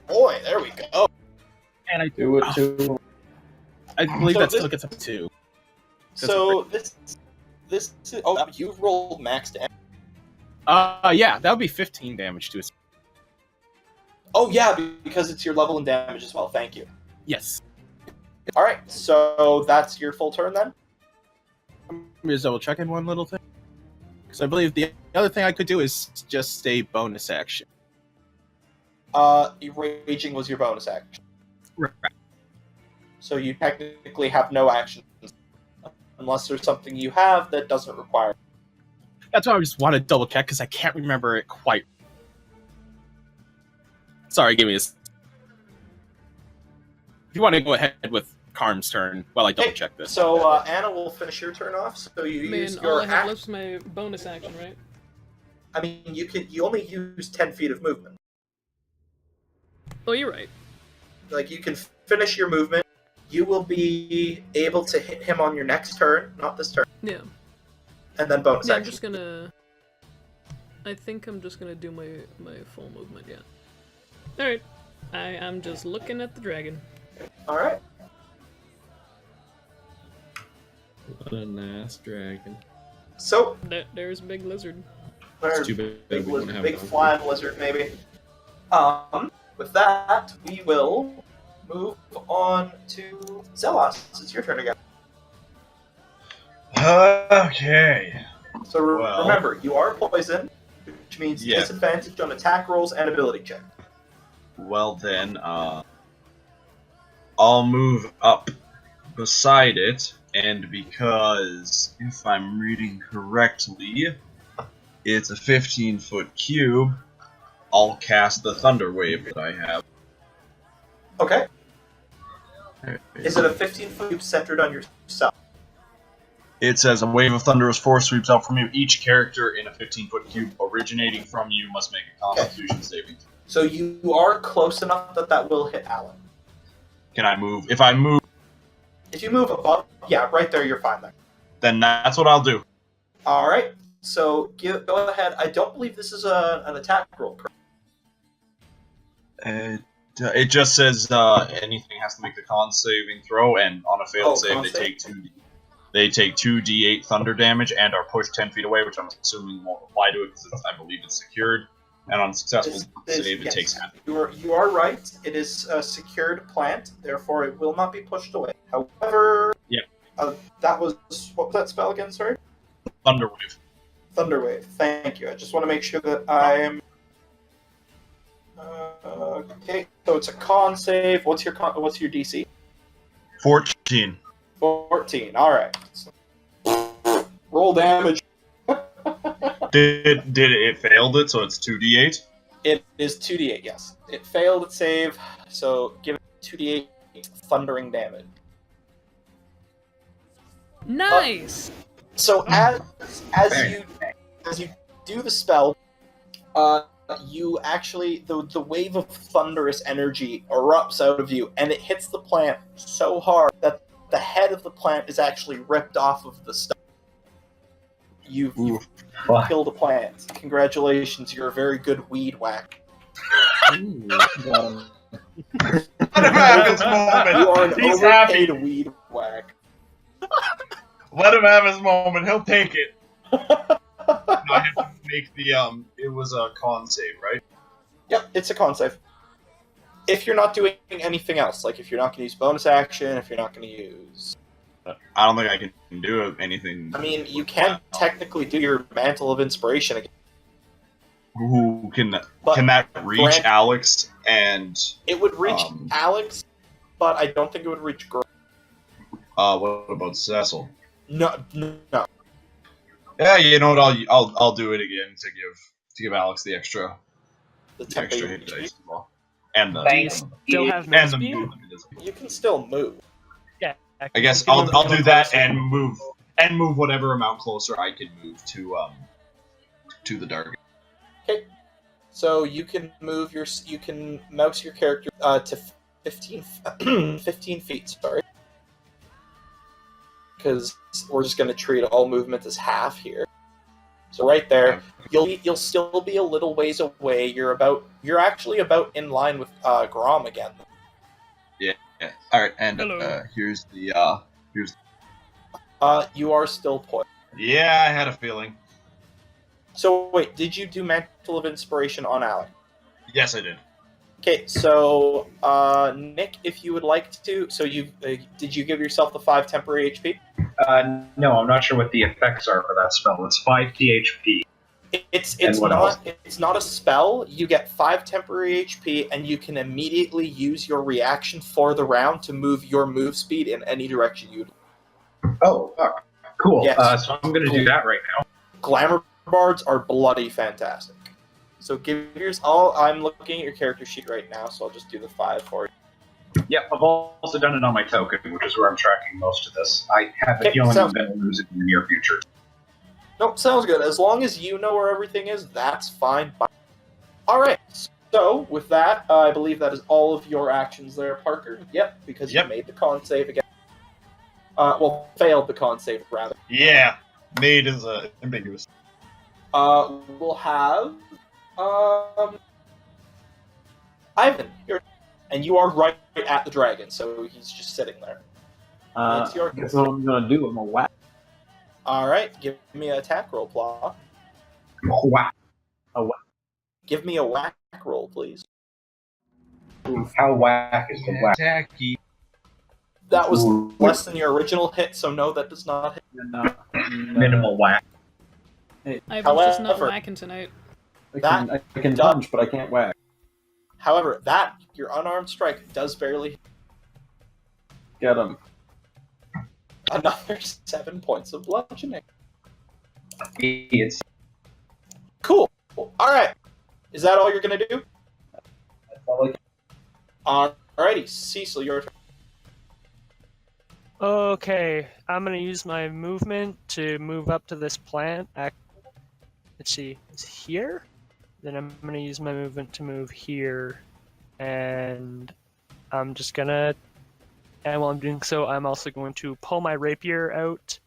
Boy, there we go. And I Do it too. I believe So that this- still gets up to 2. So this you've rolled max damage. Yeah, that would be 15 damage to his... Oh yeah, because it's your level and damage as well. Thank you. Yes. All right, so that's your full turn then. I'm just double checking one little thing. Because I believe the other thing I could do is just a bonus action. Raging was your bonus action, Right. so you technically have no actions unless there's something you have that doesn't require. That's why I just want to double check, because I can't remember it quite. Sorry, give me this. If you want to go ahead with Karm's turn while I double check this. So Anna will finish your turn off. So you use Man, all your I have act. left's my bonus action, right? I mean, you only use 10 feet of movement. Oh, you're right. Like you can finish your movement. You will be able to hit him on your next turn, not this turn, Yeah. and then bonus Yeah, I'm action. just gonna... I think I'm just gonna do my full movement, yeah. Alright. I'm just looking at the dragon. All right. What a nice dragon. So There's a big lizard. It's too bad big, we don't have big it on. flying lizard, maybe. With that, we will move on to Zelos. It's your turn again. Okay. So Well- remember, you are poisoned, which means Yeah. disadvantage on attack rolls and ability check. Well then, I'll move up beside it, and because, if I'm reading correctly, it's a 15-foot cube, I'll cast the Thunder Wave that I have. Okay. Is it a 15-foot cube centered on yourself? It says, a wave of thunderous force sweeps out from you. Each character in a 15-foot cube originating from you must make a Constitution saving throw. So you are close enough that will hit Alan. Can I move? If I move, If you move above, yeah, right there, you're fine there. then that's what I'll do. All right. So go ahead. I don't believe this is an attack roll. Correct? It just says anything has to make the con saving throw, and on a failed save, con they save. take 2. They take 2d8 thunder damage and are pushed 10 feet away, which I'm assuming won't apply to it because I believe it's secured. And on a successful save, it yes. takes half. You are right. It is a secured plant, therefore it will not be pushed away. However, Yep. That was what was that spell again? Sorry, Thunderwave. Thunderwave. Thank you. I just want to make sure that I'm. Okay, so it's a con save. What's your DC? 14. 14. All right. Roll damage. Did it failed it? So it's 2d8. It is 2d8. Yes, it failed its save, so give it 2d8 thundering damage. Nice! So as you do the spell, you actually the wave of thunderous energy erupts out of you, and it hits the plant so hard that the head of the plant is actually ripped off of the stump. You've Fuck. killed a plant. Congratulations, you're a very good weed whack. Let him have his moment. You are an He's overpaid happy. weed whack. Let him have his moment. He'll take it. No, I have to make the It was a con save, right? Yep, it's a con save. If you're not doing anything else, like if you're not going to use bonus action, if you're not going to use... I don't think I can do anything. I mean, you can technically do your Mantle of Inspiration again. Who can But that reach Brand- Alex and It would reach Alex, but I don't think it would reach Girl. what about Cecil? No. Yeah, you know what? I'll do it again to give Alex the extra The extra tempo hit dice as well. And the Thanks. Still have and move the speed? movement. You can still move. I guess You can I'll move do that closer. and move whatever amount closer I can move to the target. Okay. So you can move you can mouse your character to 15 feet. Sorry, because we're just going to treat all movement as half here. So right there, you'll still be a little ways away. You're actually about in line with Grom again. Yeah. All right, and Hello. here's the You are still poised. Yeah, I had a feeling. So wait, did you do Mantle of Inspiration on Alec? Yes, I did. Okay, so Nick, if you would like to, so you did you give yourself the 5 temporary HP? No, I'm not sure what the effects are for that spell. It's 5 THP. It's And what else? not a spell. You get 5 temporary HP, and you can immediately use your reaction for the round to move your move speed in any direction you'd. Oh, fuck. Cool. Yes. So I'm going to do that right now. Glamour bards are bloody fantastic. So give yours. I'm looking at your character sheet right now, so I'll just do the 5 for you. Yep, I've also done it on my token, which is where I'm tracking most of this. I have a Okay, feeling I'm sounds going to lose it in the near future. Nope, sounds good. As long as you know where everything is, that's fine. All right. So with that, I believe that is all of your actions there, Parker. Yep, because you made the con save again. Failed the con save rather. Yeah, made is ambiguous. We'll have Ivan. And you are right at the dragon, so he's just sitting there. It's your Guess what I'm gonna do? I'm gonna whack. All right, give me an attack roll, Claw. Whack. Give me a whack roll, please. How whack is the whack? Tacky. That was Ooh. less than your original hit, so no, that does not hit. Minimal whack. I was just not However- whacking tonight. I can punch, but I can't whack. However, your unarmed strike does barely hit. Get him. Another 7 points of bludgeoning. It's Cool. All right. Is that all you're gonna do? That's all I can. Alrighty, Cecil, your turn. Okay, I'm gonna use my movement to move up to this plant. Let's see, it's here? Then I'm gonna use my movement to move here. And I'm just gonna... And while I'm doing so, I'm also going to pull my rapier out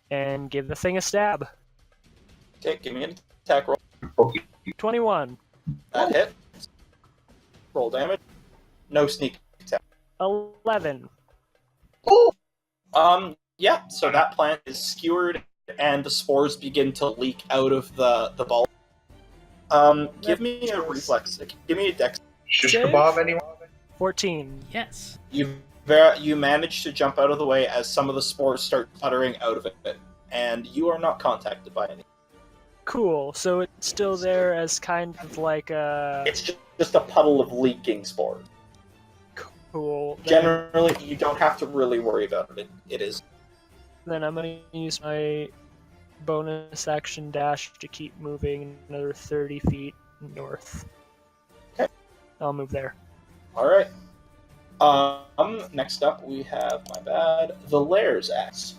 and give the thing a stab. Okay, give me an attack roll. 21. That hit. Roll damage. No sneak attack. 11. Yeah, so that plant is skewered and the spores begin to leak out of the ball. Give me a reflex. Give me a dex. shish Save? kebab, anyone? 14. Yes. You manage to jump out of the way as some of the spores start puttering out of it, and you are not contacted by any. Cool, so it's still there as kind of like a... It's just a puddle of leaking spores. Cool. Generally, you don't have to really worry about it. It is. Then I'm going to use my bonus action dash to keep moving another 30 feet north. Okay. I'll move there. Alright. Next up we have, the Lair's Axe.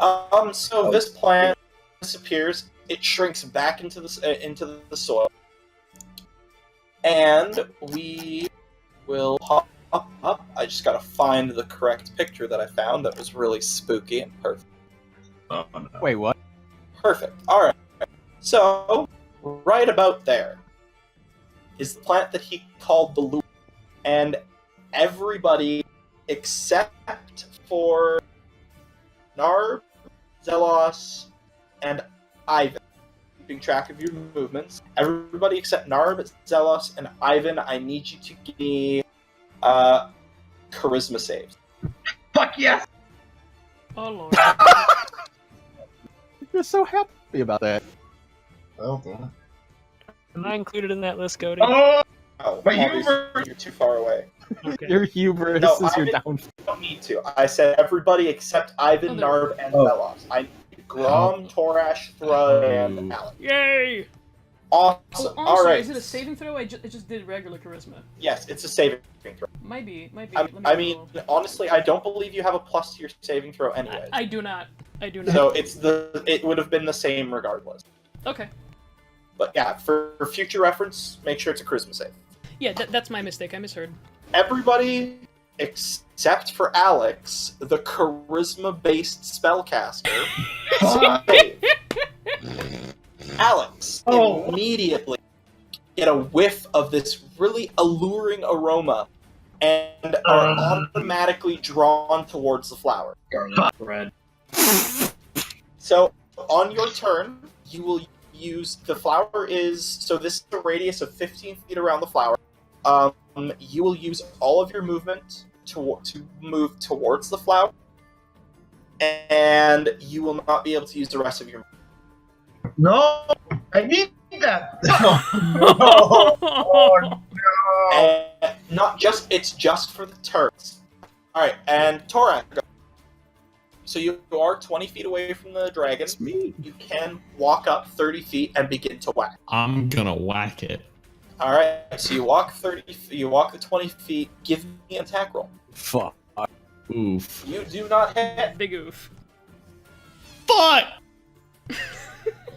So this plant disappears, it shrinks back into the soil, and we will up. I just gotta find the correct picture that I found that was really spooky and perfect. Oh, no. Wait, what? Perfect. Alright. So, right about there is the plant that he called the loop. And everybody except for Narb, Zelos, and Ivan, keeping track of your movements. Everybody except Narb, Zelos, and Ivan, I need you to give me charisma saves. Fuck yes! Oh lord. You're so happy about that. Well done. Am I included in that list, Cody? Oh, Oh, But obviously, you you're too far away. Okay. Your hubris No, is your I- downfall. You don't need to. I said everybody except Ivan, Oh, there- Narb, and Oh. Zelos. I need Grom, Torash, Thrud, and Alex. Yay! Awesome. Oh, honestly, Alright. is it a saving throw? I just did regular charisma. Yes, it's a saving throw. Might be. I mean, honestly, I don't believe you have a plus to your saving throw anyways. I do not. I do not. So it would have been the same regardless. Okay. But yeah, for future reference, make sure it's a charisma save. Yeah, that's my mistake. I misheard. Everybody except for Alex, the charisma-based spellcaster, save. Alex immediately get a whiff of this really alluring aroma and are automatically drawn towards the flower. Garlic bread. So, on your turn, you will use... The flower is... So this is a radius of 15 feet around the flower. You will use all of your movement to move towards the flower. And you will not be able to use the rest of your... no! I need that! And not just... It's just for the turns. Alright, and Torak, go. So you are 20 feet away from the dragon. It's me. You can walk up 30 feet and begin to whack. I'm gonna whack it. All right. So you walk 30. You walk the 20 feet. Give me an attack roll. Fuck. Oof. You do not hit. Big oof. Fuck!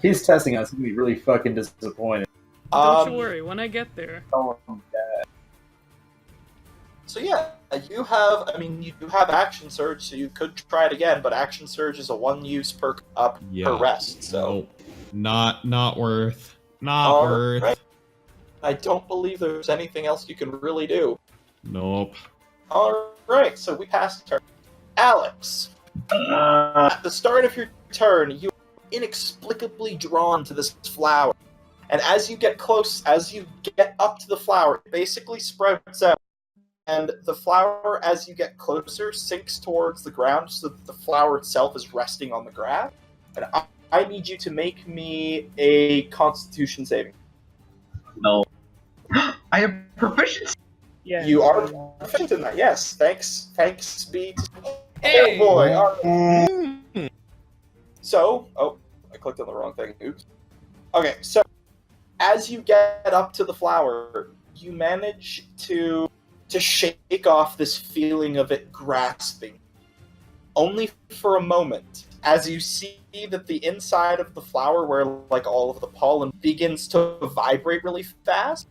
He's testing us. He's gonna be really fucking disappointed. Don't you worry. When I get there. Oh, So yeah, you have. I mean, you do have action surge, so you could try it again. But action surge is a one-use per rest. So Not worth. Not All worth. right. I don't believe there's anything else you can really do. Nope. All right. So we passed turn. Alex, at the start of your turn, you are inexplicably drawn to this flower, and as you get close, as you get up to the flower, it basically spreads out. And the flower, as you get closer, sinks towards the ground so that the flower itself is resting on the grass. And I need you to make me a Constitution saving. No. I have proficiency. Yeah. You are proficient in that, yes. Thanks, be. Hey! Oh boy. All right. So, I clicked on the wrong thing. Oops. Okay, so as you get up to the flower, you manage to shake off this feeling of it grasping. Only for a moment, as you see that the inside of the flower, where like all of the pollen begins to vibrate really fast,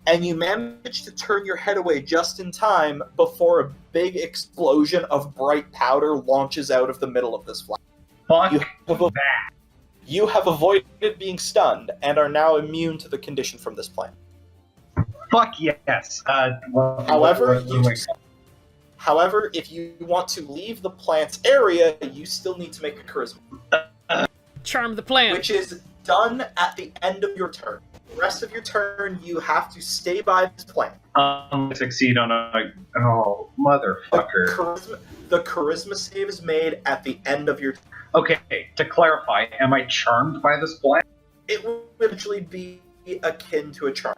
and you manage to turn your head away just in time before a big explosion of bright powder launches out of the middle of this flower. Fuck You have avoided being stunned and are now immune to the condition from this plant. Fuck yes. However, if you want to leave the plant's area, you still need to make a charisma, Charm the plant. which is done at the end of your turn. The rest of your turn, you have to stay by this plant. Succeed on a... Oh, motherfucker. The charisma save is made at the end of your turn. Okay, to clarify, am I charmed by this plant? It will eventually be akin to a charm.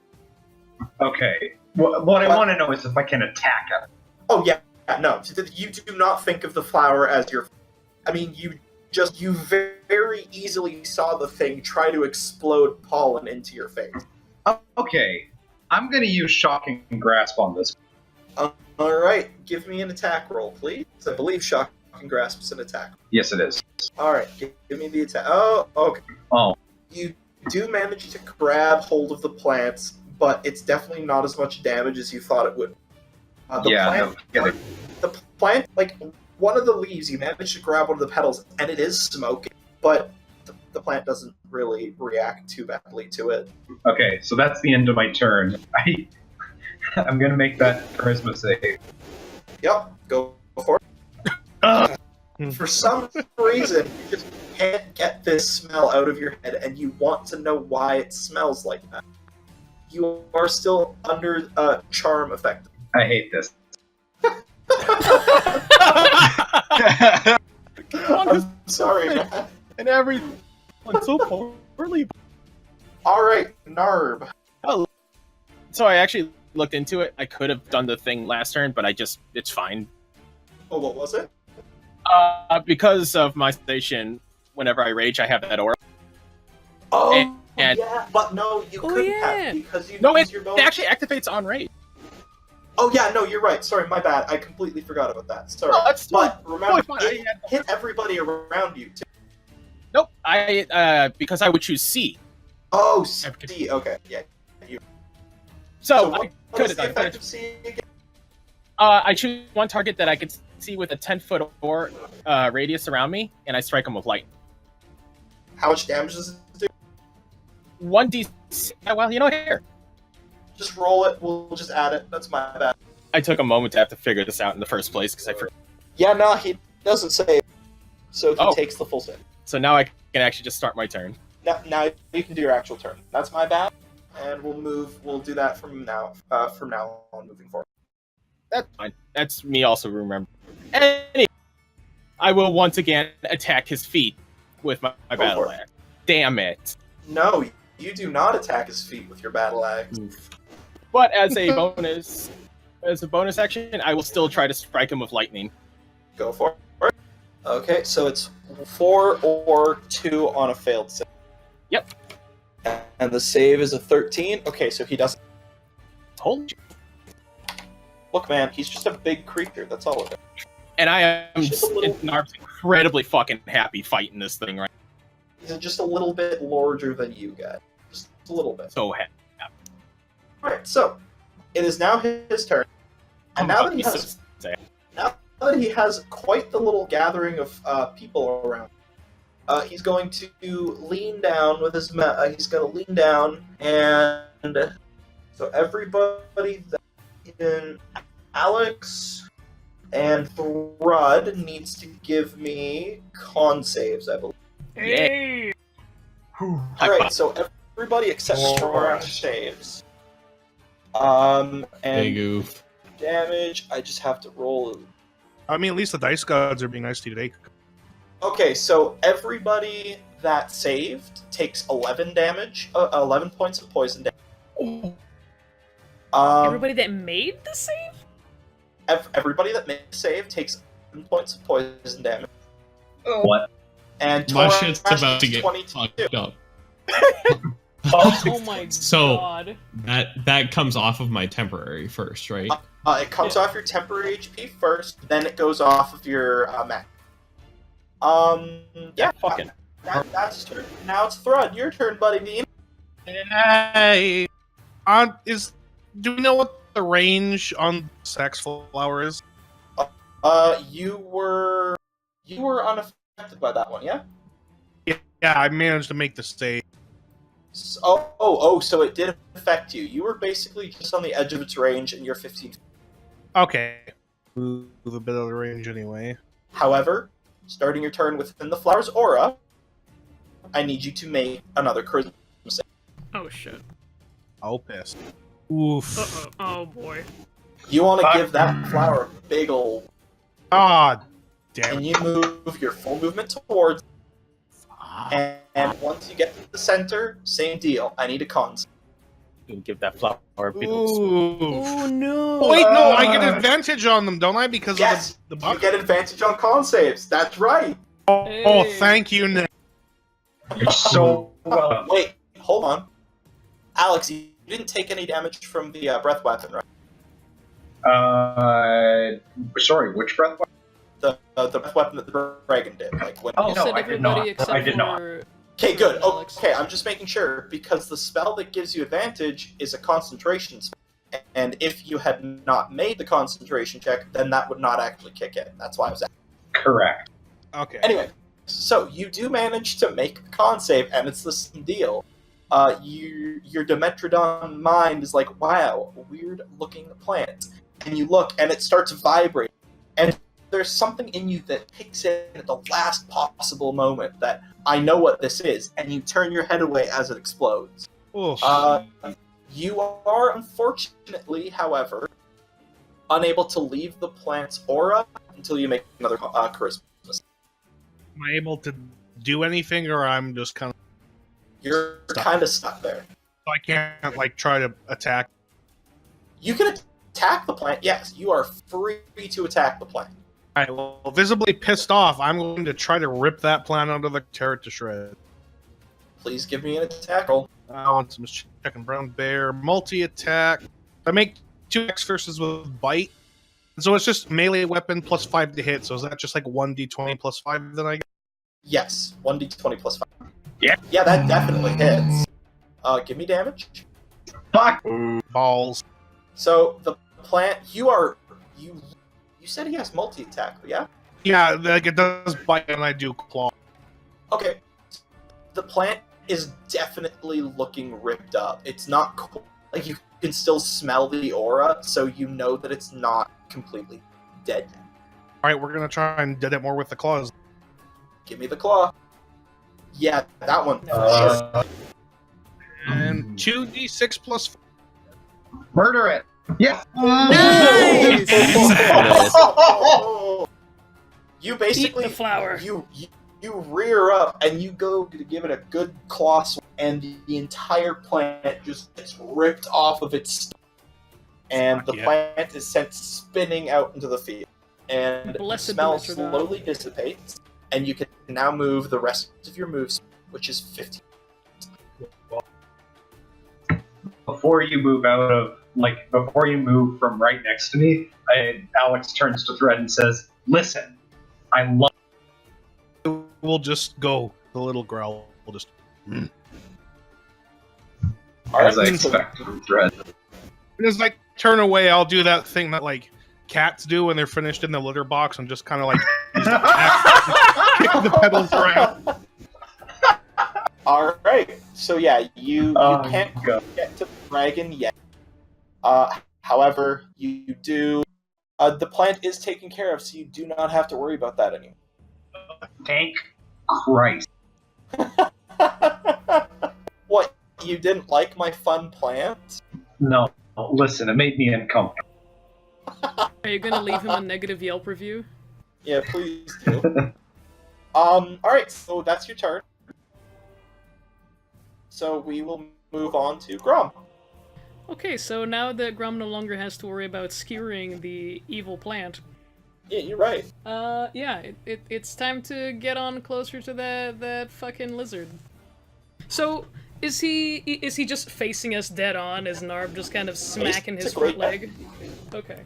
Okay. What I want to know is if I can attack it. Oh, yeah, no. You do not think of the flower as your... I mean, you very easily saw the thing try to explode pollen into your face. Okay. I'm going to use Shocking Grasp on this. Alright, give me an attack roll, please. I believe Shocking Grasp is an attack. Yes, it is. Alright, give me the attack. Oh, okay. Oh. You do manage to grab hold of the plants, but it's definitely not as much damage as you thought it would. The plant, like, one of the leaves, you manage to grab one of the petals, and it is smoking, but the plant doesn't really react too badly to it. Okay, so that's the end of my turn. I'm gonna make that charisma save. Yep, go for it. For some reason, you just can't get this smell out of your head, and you want to know why it smells like that. You are still under charm effect. I hate this. I'm sorry, man. And everything went so poorly. Alright, Narb. Oh, so I actually looked into it. I could have done the thing last turn, but it's fine. Oh, what was it? Because of my station, whenever I rage, I have that aura. Oh, and yeah, but no, you couldn't have, because you No, use it your bonus. actually activates on rage. Oh yeah, no, you're right. Sorry, my bad. I completely forgot about that. Sorry. No, that's but remember, fine. it hit everybody around you too. Nope, because I would choose C. Oh, C. Okay, yeah. So what I could is the have effect of C again? I choose one target that I could see with a 10-foot or radius around me, and I strike them with light. How much damage does it do? 1d6. Well, here. Just roll it. We'll just add it. That's my bad. I took a moment to have to figure this out in the first place because I forgot. Yeah, no, he doesn't save, so he takes the full save. So now I can actually just start my turn. Now you can do your actual turn. That's my bad, and we'll do that from now on moving forward. That's fine. That's me also remember. Anyway, I will once again attack his feet with my battle axe. Damn it. No, you do not attack his feet with your battle axe. But as a bonus action, I will still try to strike him with lightning. Go for it. Okay, so it's 4 or 2 on a failed save. Yep. And the save is a 13. Okay, so he doesn't. Hold. Look, man, he's just a big creature. That's all it is. And I am Narb's incredibly fucking happy fighting this thing right. He's just a little bit larger than you guys. Just a little bit. So happy. Alright, so it is now his turn. And now that he has quite the little gathering of people around, he's going to lean down with his he's going to lean down, and so everybody in Alex and Thrud needs to give me con saves, I believe. Hey! Alright, so everybody except Strong saves. And Hey, goof. damage, I just have to roll. I mean, at least the dice gods are being nice to you today. Okay, so everybody that saved takes 11 damage, 11 points of poison damage. Everybody that made the save? Everybody that made the save takes 11 points of poison damage. What? And My Torah shit's about to get 22. fucked up. Oh my So god. that comes off of my temporary first, right? It comes off your temporary HP first, then it goes off of your max. Yeah, fucking. That's turn. Now it's Thrud. Your turn, buddy. Bean. Hey, do we know what the range on Sax Flower is? You were unaffected by that one, yeah? Yeah, I managed to make the save. So it did affect you. You were basically just on the edge of its range, and you're 15. Okay, move a bit of the range anyway. However, starting your turn within the flower's aura, I need you to make another charisma save. Oh shit. Oh, piss. Oof. Uh-oh. Oh boy. You want to give that flower a big ol'... Ah, damn. And you move your full movement towards... And once you get to the center, same deal. I need a con save. You can give that flower a big Ooh. Oh no. Wait, no, I get advantage on them, don't I? Because Yes, of the you bucket? get advantage on con saves. That's right. Oh, thank you, Nick. You're so welcome. Wait, hold on. Alex, you didn't take any damage from the breath weapon, right? Sorry, which breath weapon? The breath weapon that the dragon did. Like when You said everybody except I did not. for... Okay, good. Alex. Okay, I'm just making sure, because the spell that gives you advantage is a concentration spell. And if you had not made the concentration check, then that would not actually kick in. That's why I was asking. Correct. Okay. Anyway, so you do manage to make the con save, and it's the same deal. Your Dimetrodon mind is like, wow, weird looking plant. And you look, and it starts vibrating. And there's something in you that kicks in at the last possible moment that, I know what this is, and you turn your head away as it explodes. Oof. You are, unfortunately, however, unable to leave the plant's aura until you make another charisma. Am I able to do anything, or I'm just kind of... You're kind of stuck there. I can't, like, try to attack? You can attack the plant, yes. You are free to attack the plant. Alright, well, visibly pissed off, I'm going to try to rip that plant under the tear it to shreds. Please give me an attack roll. I want some chicken brown bear multi-attack. I make 2x versus with bite. So it's just melee weapon plus 5 to hit. So is that just like 1d20 plus 5 then I get? Yes, 1d20 plus 5. Yeah. Yeah, that definitely hits. Give me damage. Fuck! Balls. So, the plant, you said he has multi-attack, yeah? Yeah, like it does bite and I do claw. Okay. The plant is definitely looking ripped up. It's not cool. Like, you can still smell the aura, so you know that it's not completely dead. Alright, we're gonna try and dead it more with the claws. Give me the claw. Yeah, that one. Sure. And 2d6 plus 4. Murder it! Yeah! Nice! You basically Eat the flower. You rear up and you go to give it a good claw swing, and the entire plant just gets ripped off of its stem, and the plant is sent spinning out into the field. And Blessed the smell Dimetrodon. slowly dissipates, and you can now move the rest of your moves, which is 15. Before you move before you move from right next to me, Alex turns to Thread and says, "Listen, I love..." We'll just go. The little growl will just... As I expect from Thread. And as I turn away, I'll do that thing that, like, cats do when they're finished in the litter box and just kind of, like, kick the pedals around. Alright, so yeah, you can't get to the dragon yet. However, you do... the plant is taken care of, so you do not have to worry about that anymore. Thank Christ. What, you didn't like my fun plant? No, listen, it made me uncomfortable. Are you gonna leave him a negative Yelp review? Yeah, please do. Alright, so that's your turn. So we will move on to Grom. Okay, so now that Grom no longer has to worry about skewering the evil plant, Yeah, you're right. yeah, it's time to get on closer to that fucking lizard. So, is he just facing us dead on? Is Narb just kind of smacking his front leg? Okay.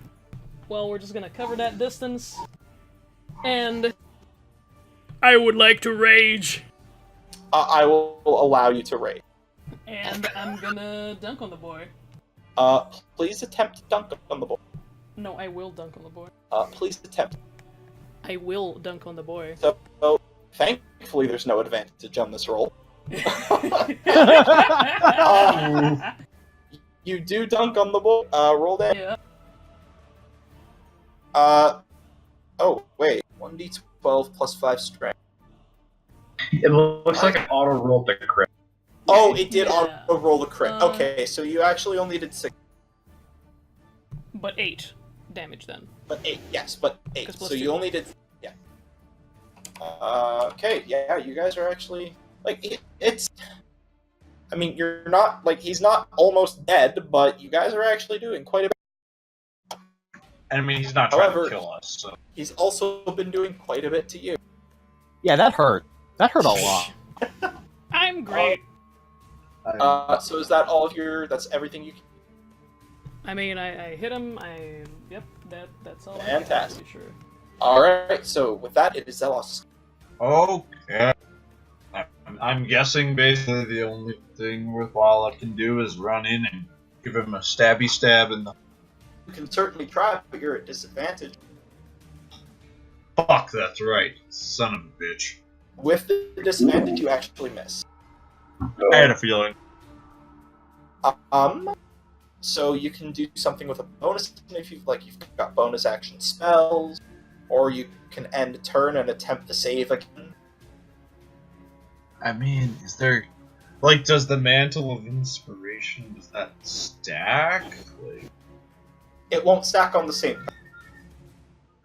Well, we're just gonna cover that distance. And... I would like to rage! I will allow you to rage. And I'm gonna dunk on the boy. Please attempt to dunk on the boy. No, I will dunk on the boy. Please attempt. I will dunk on the boy. So, thankfully there's no advantage on this roll. You do dunk on the boy. Roll that. Yeah. Oh, wait. 1d12 plus 5 strength. It looks like an auto roll to crit. Oh, it did Yeah. auto roll the crit. Okay, so you actually only did 6. But 8 damage then. But 8, yes, but 8. 'Cause plus So 2. you only did... Yeah. Okay, yeah, you guys are actually... Like, it's... I mean, you're not... Like, he's not almost dead, but you guys are actually doing quite a bit. I mean, he's not trying However, to kill us, so... He's also been doing quite a bit to you. Yeah, that hurt. That hurt a lot. I'm great. So is that all of your... That's everything you can... I mean, I hit him. Yep. That's all. Fantastic. I'm sure. Alright, so with that, it is Zelos. Okay. I'm guessing basically the only thing worthwhile I can do is run in and Give him a stabby stab in the. You can certainly try, but you're at disadvantage. Fuck, that's right. Son of a bitch. With the disadvantage, you actually miss. I had a feeling. So you can do something with a bonus if you've got bonus action spells, or you can end a turn and attempt to save again. I mean, is there like does the Mantle of Inspiration does that stack? Like... It won't stack on the same.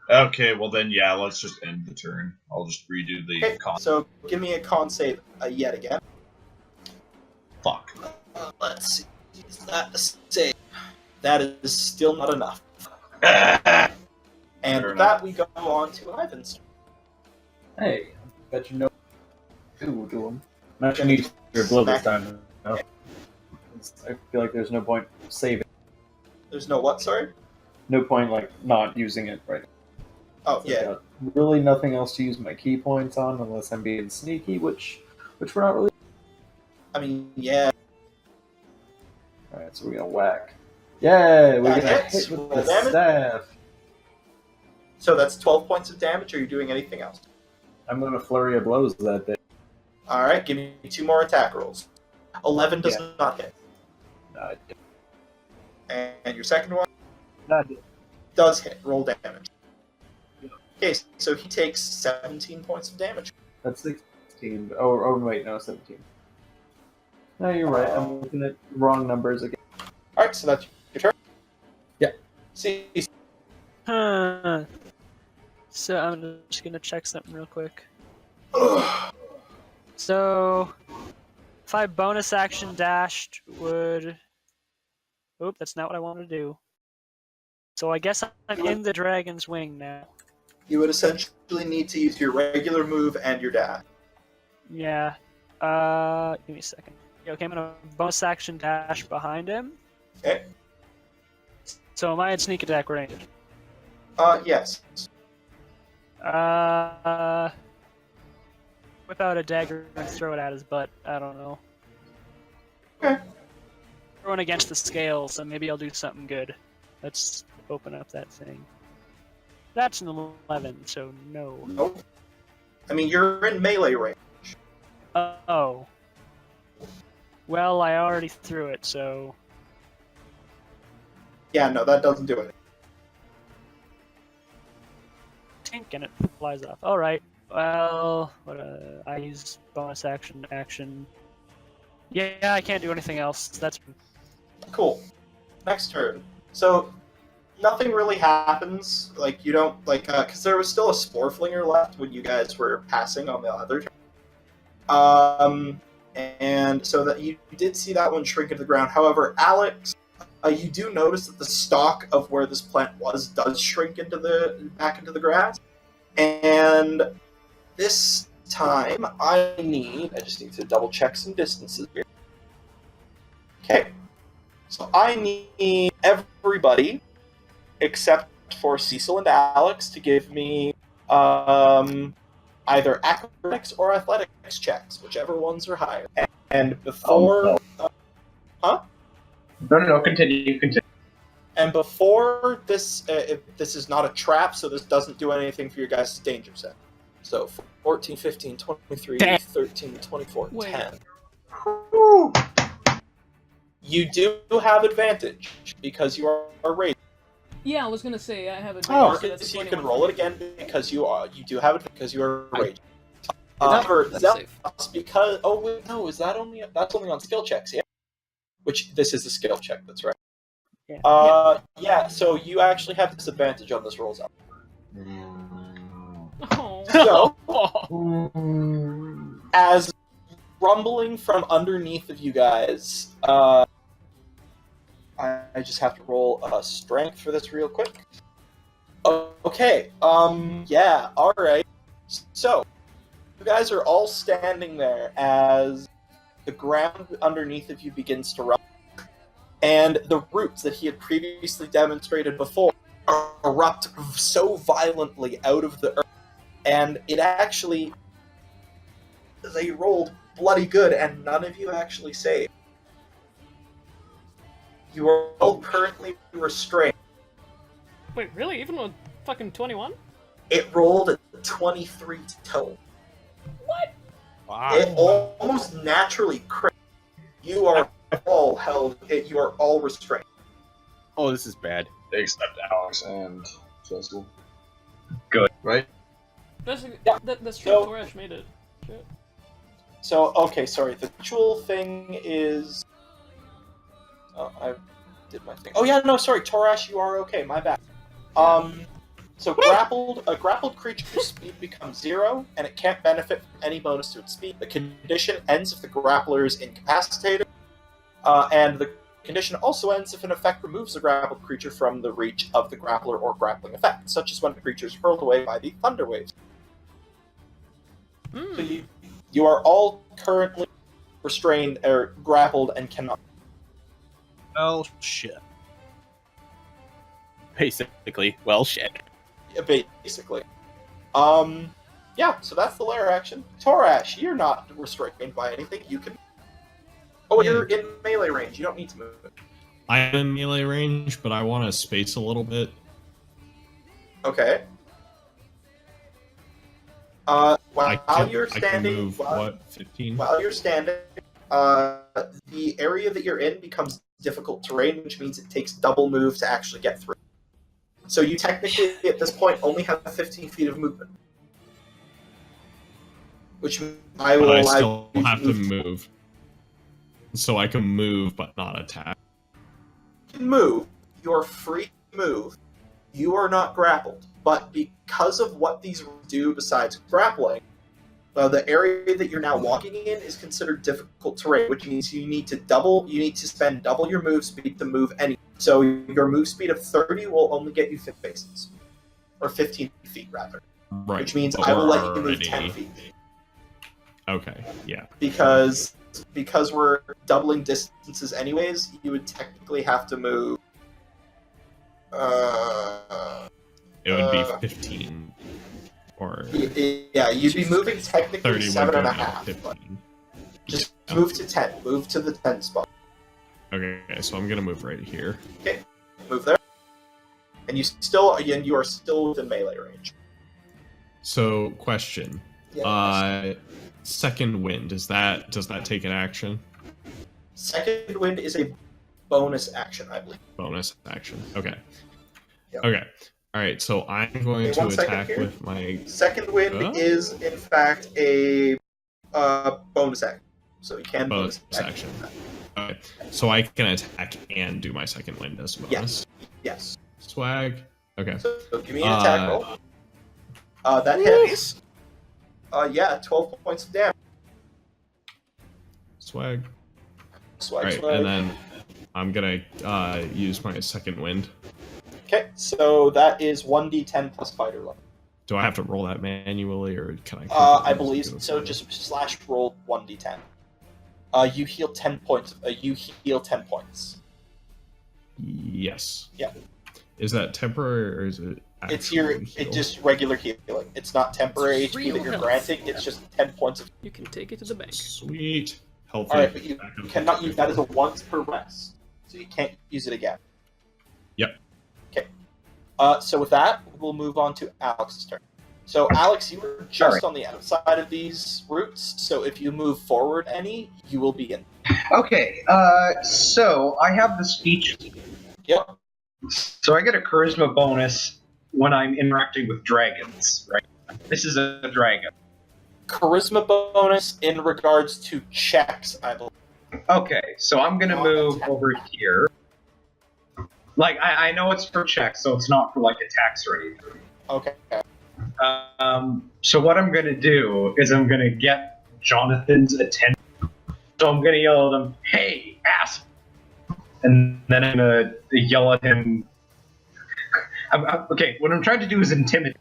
Okay, well then yeah, let's just end the turn. I'll just redo the Okay, con. so give me a con save yet again. Fuck. Let's see. Is that a save? That is still not enough. And with that, we go on to Ivan's. Hey, I bet you know who will do them. I'm actually need your blow this time. No. I feel like there's no point saving. There's no what, sorry? No point like not using it right now. Oh, So yeah. I've got really nothing else to use my key points on unless I'm being sneaky, which we're not really. I mean, yeah. Alright, so we're gonna whack. Yeah, we're That gonna hits. hit with Roll the damage. staff. So that's 12 points of damage, or are you doing anything else? I'm gonna flurry of blows that day. Alright, give me 2 more attack rolls. 11 does not hit. No, And your second one not does hit. Roll damage. Okay, so he takes 17 points of damage. That's 16. Oh, wait, no, 17. No, you're right. I'm looking at wrong numbers again. Alright, so that's your turn. Yeah. See, Huh. So I'm just gonna check something real quick. So, if I bonus action dashed, would... Oop, that's not what I wanted to do. So I guess I'm in the dragon's wing now. you would essentially need to use your regular move and your dash. Yeah. Give me a second. Yeah, okay, I'm gonna bonus action dash behind him. Okay. So am I at sneak attack range? Yes. Whip out a dagger and throw it at his butt. I don't know. Okay. Throwing against the scale, so maybe I'll do something good. Let's open up that thing. That's an 11, so no. Nope. I mean, you're in melee range. Oh. Well, I already threw it, so... Yeah, no, that doesn't do it. Tink, and it flies off. Alright. Well, I use bonus action. Yeah, I can't do anything else. That's... Cool. Next turn. So, nothing really happens. Like, you don't, like, because there was still a Spore Flinger left when you guys were passing on the other turn. And so that you did see that one shrink into the ground. However, Alex, you do notice that the stalk of where this plant was does shrink back into the grass. And this time, I just need to double check some distances here. Okay. So I need everybody, except for Cecil and Alex, to give me either acrobatics or athletics checks, whichever ones are higher. And before... huh? No, continue. And before this, this is not a trap, so this doesn't do anything for your guys' danger set. So 14, 15, 23, 13, 24, Wait. 10. You do have advantage because you are raged. Yeah, I was gonna say I have a. Marcus, you can roll it again because you do have it because you are raged. However, that's Zealous, because is that only that's only on skill checks? Yeah, which this is a skill check. That's right. Yeah. So you actually have disadvantage on this roll, Zealous. Oh. So, as rumbling from underneath of you guys, I just have to roll a strength for this real quick. Okay, yeah, alright. So, you guys are all standing there as the ground underneath of you begins to rumble, and the roots that he had previously demonstrated before erupt so violently out of the earth, and it actually... They rolled bloody good, and none of you actually saved. You are all currently restrained. Wait, really? Even with fucking 21? It rolled a 23 total. What? Wow. It almost naturally crit. You are all held. You are all restrained. Oh, this is bad. Except Alex and Jessica. Good. Right? That's, Yeah. that's true. So- Torash made it. Shit. So, okay, sorry. The ritual thing is. Oh, I did my thing. Oh yeah, no, sorry, Torash, you are okay. My bad. So a grappled creature's speed becomes 0, and it can't benefit from any bonus to its speed. The condition ends if the grappler is incapacitated, and the condition also ends if an effect removes the grappled creature from the reach of the grappler or grappling effect, such as when the creature is hurled away by the thunder waves. So you are all currently restrained or grappled and cannot. Oh shit. Basically, well, shit. Basically. Yeah, so that's the lair action. Torash, you're not restrained by anything. You can. Oh, you're in melee range. You don't need to move it. I'm in melee range, but I want to space a little bit. Okay. While you're I can standing, move, what, 15? while you're standing, the area that you're in becomes difficult terrain, which means it takes double move to actually get through. So you technically, at this point, only have 15 feet of movement. Which means I will But I allow still you have to move. So I can move, but not attack. You can move. You're free to move. You are not grappled. But because of what these do besides grappling, the area that you're now walking in is considered difficult terrain, which means you need to spend double your move speed to move any. So your move speed of 30 will only get you 50 paces. Or 15 feet, rather. Right. Which means but I will we're let you move already- 10 feet. Okay, yeah. Because we're doubling distances anyways, you would technically have to move... It would be 15. Or Yeah, you'd be moving technically 30 would 7 go and a down to half. But 15. just Yeah. move to 10. Move to the 10 spot. Okay, so I'm gonna move right here. Okay, move there. And you are still within melee range. So, question. Yeah. Second wind, does that take an action? Second wind is a bonus action, I believe. Bonus action. Okay. Yep. Okay. Alright, so I'm going Okay, to 1 second attack here. with my... Second wind Huh? is, in fact, a bonus action. So you can Bonus action. Okay. So I can attack and do my second wind as a bonus. Yes. Swag. Okay. So give me an attack roll. That hits. 12 points of damage. Swag. Swag, Alright, swag. and then I'm gonna use my second wind. Okay, so that is 1d10 plus fighter level. Do I have to roll that manually, or can I? I believe so. Just slash roll 1d10. You heal 10 points. You heal 10 points. Yes. Yeah. Is that temporary, or is it? It's just regular healing. It's not temporary It's HP real that you're health. granting. It's just 10 points of. You can take it to the bank. Sweet. Healthy. All right, but you cannot use that as a once per rest, so you can't use it again. Yep. Okay. So with that, we'll move on to Alex's turn. So Alex, you were just on the outside of these routes, so if you move forward any, you will be in. Okay, so I have the speech. Yep. So I get a charisma bonus when I'm interacting with dragons, right? This is a dragon. Charisma bonus in regards to checks, I believe. Okay, so I'm gonna move over here. Like, I know it's for checks, so it's not for, like, attacks or anything. Okay. So what I'm gonna do is I'm gonna get Jonathan's attention. So I'm gonna yell at him, "Hey, ass!" And then I'm gonna yell at him. Okay, what I'm trying to do is intimidate.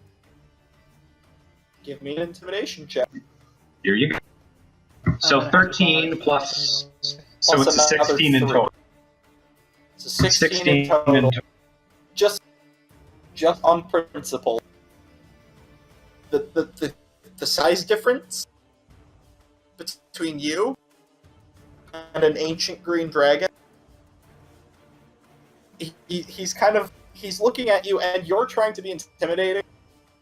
Give me an intimidation check. Here you go. So 13 plus. So Plus it's a another 16 in 3. total. It's a 16 in total. Just on principle. The size difference between you and an ancient green dragon he's kind of he's looking at you, and you're trying to be intimidating,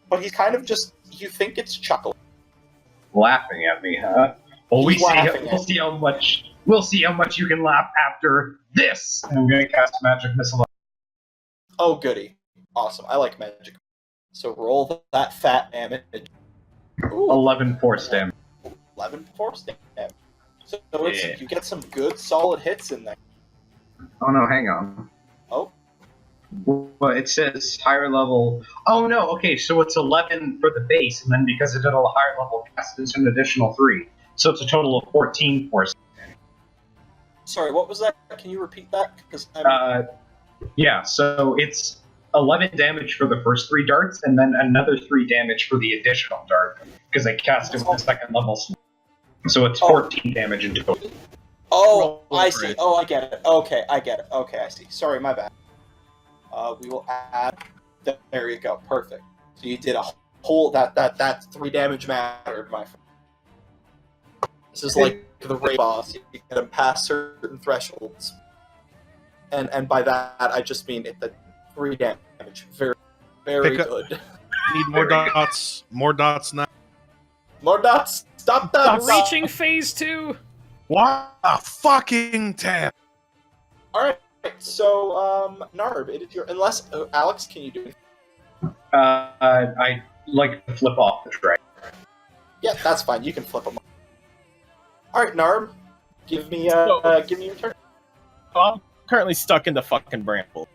but he's kind of just you think it's chuckling. Laughing at me, huh? Well, He's laughing at we'll see how much you can laugh after this. And I'm gonna cast magic missile. Oh, goody! Awesome. I like magic. So roll that fat damage. Ooh, 11 force damage. 11 force damage. So you get some good solid hits in there. Oh no, hang on. Oh. Well, it says higher level. Oh no, okay, so it's 11 for the base, and then because it did a higher level cast, it's an additional 3. So it's a total of 14 force. Sorry, what was that? Can you repeat that? Because yeah, so it's 11 damage for the first 3 darts, and then another 3 damage for the additional dart, because I cast it with the second level. So it's 14 damage in total. Oh, I see. Oh, I get it. Okay, I get it. Okay, I see. Sorry, my bad. We will add. There you go. Perfect. So you did a whole that 3 damage mattered, my friend. This is like the raid boss. You get them past certain thresholds, and by that I just mean the 3 damage. Very, very good. Need more dots. More dots now. More dots. Stop that. Reaching phase 2. What a fucking tab. All right. So, Narb, it is your. Unless Alex, can you do it? I like to flip off the tray. Yeah, that's fine. You can flip them. All right, Narb, give me your turn. I'm currently stuck in the fucking bramble.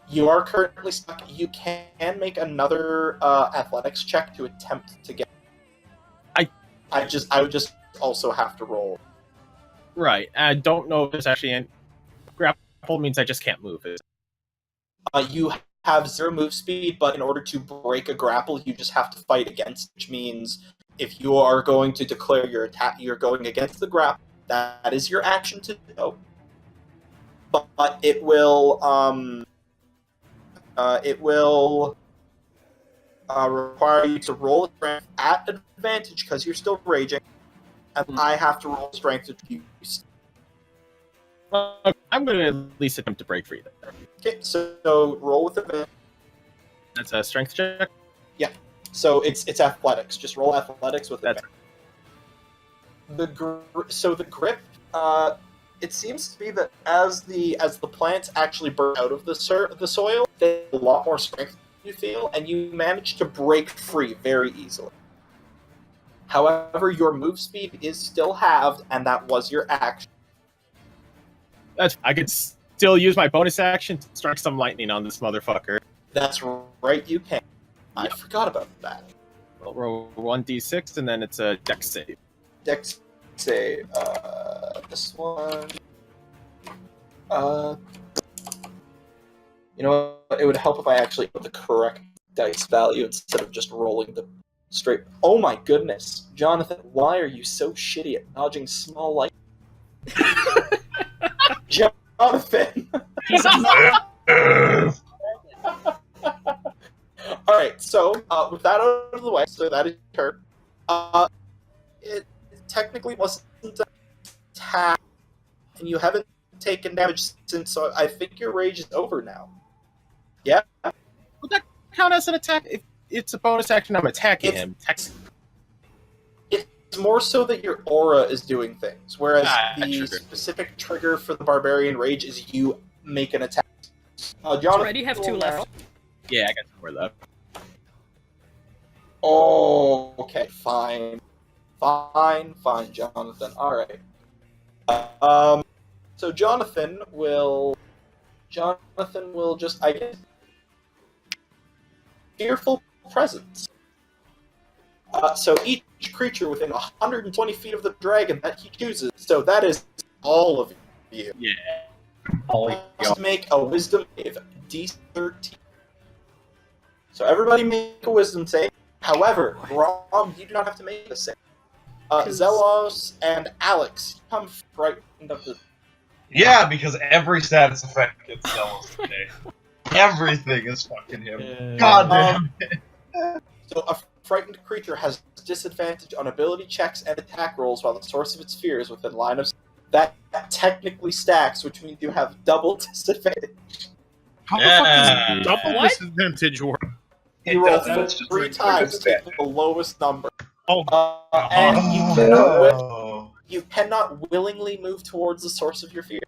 You are currently stuck. You can make another athletics check to attempt to get. I would just also have to roll. Right. I don't know if there's actually any grapple means I just can't move it. You have 0 move speed, but in order to break a grapple, you just have to fight against, which means if you are going to declare your attack, you're going against the grapple. That is your action to do. But it will require you to roll a strength at advantage because you're still raging, and I have to roll strength to use. I'm going to at least attempt to break free then. Okay, so roll with advantage. That's a strength check? Yeah. So it's athletics. Just roll athletics with advantage. The grip. It seems to be that as the plants actually burn out of the soil, they have a lot more strength you feel, and you manage to break free very easily. However, your move speed is still halved, and that was your action. I could still use my bonus action to strike some lightning on this motherfucker. That's right, you can. I forgot about that. We'll roll 1d6, and then it's a dex save. Dex save. This one. You know what? It would help if I actually put the correct dice value instead of just rolling the straight. Oh my goodness, Jonathan! Why are you so shitty at dodging small light? Jonathan. All right, so with that out of the way, so that is your turn. It technically wasn't an attack, and you haven't taken damage since. So I think your rage is over now. Yeah. Would that count as an attack? If it's a bonus action, I'm attacking him. It's more so that your aura is doing things, whereas the trigger. specific trigger for the barbarian rage is you make an attack. Jonathan, Already have 2 left. Yeah, I got 2 more left. Oh, okay, fine, Jonathan. All right. So Jonathan will just, I guess, fearful presence. So each creature within 120 feet of the dragon that he chooses. So that is all of you. Yeah. Must make a wisdom save, D13. So everybody make a wisdom save. However, Rom, you do not have to make a save. Zelos and Alex come frightened of the. Yeah, because every status effect gets Zelos today. Everything is fucking him. God damn. So a frightened creature has disadvantage on ability checks and attack rolls while the source of its fear is within line of sight. That technically stacks, which means you have double disadvantage. How the Yeah. fuck does double What? disadvantage work? You roll That's just three regular times, take disadvantage. the lowest number. Oh, And Oh. you cannot willingly move towards the source of your fear.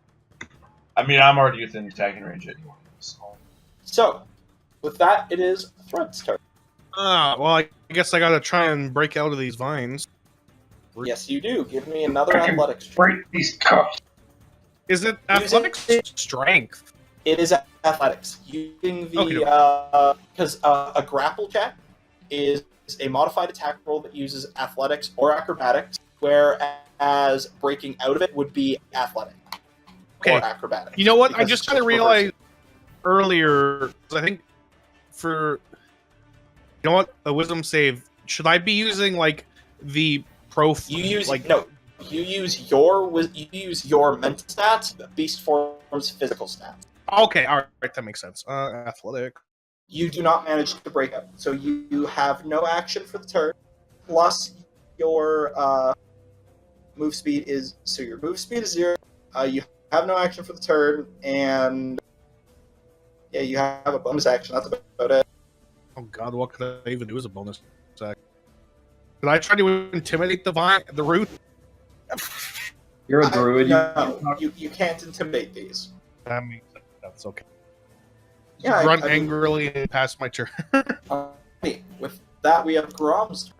I mean, I'm already within attacking range anyway. So. So, with that, it is Thread's turn. well, I guess I gotta try and break out of these vines. Yes, you do. Give me another I can athletics check. break these cuffs. Is it Using athletics? Strength. It is athletics. Using the Okay. because a grapple check is a modified attack roll that uses athletics or acrobatics, whereas breaking out of it would be athletic Okay. or acrobatics. You know what? I because just it's kind of reversing. realized earlier. 'Cause I think for you know what, a wisdom save. Should I be using like the You use like no. You use your mental stats. Beast form's physical stats. Okay, all right, that makes sense. Athletic. You do not manage to break out, so you have no action for the turn. Plus, your move speed is 0. You have no action for the turn, and yeah, you have a bonus action. That's about it. Oh God, what could I even do as a bonus attack? Did I try to intimidate the root? You're a druid. No, you can't intimidate these. That makes sense. That's okay. Yeah, Grunt I mean- angrily and pass my turn. With that, we have Grom's.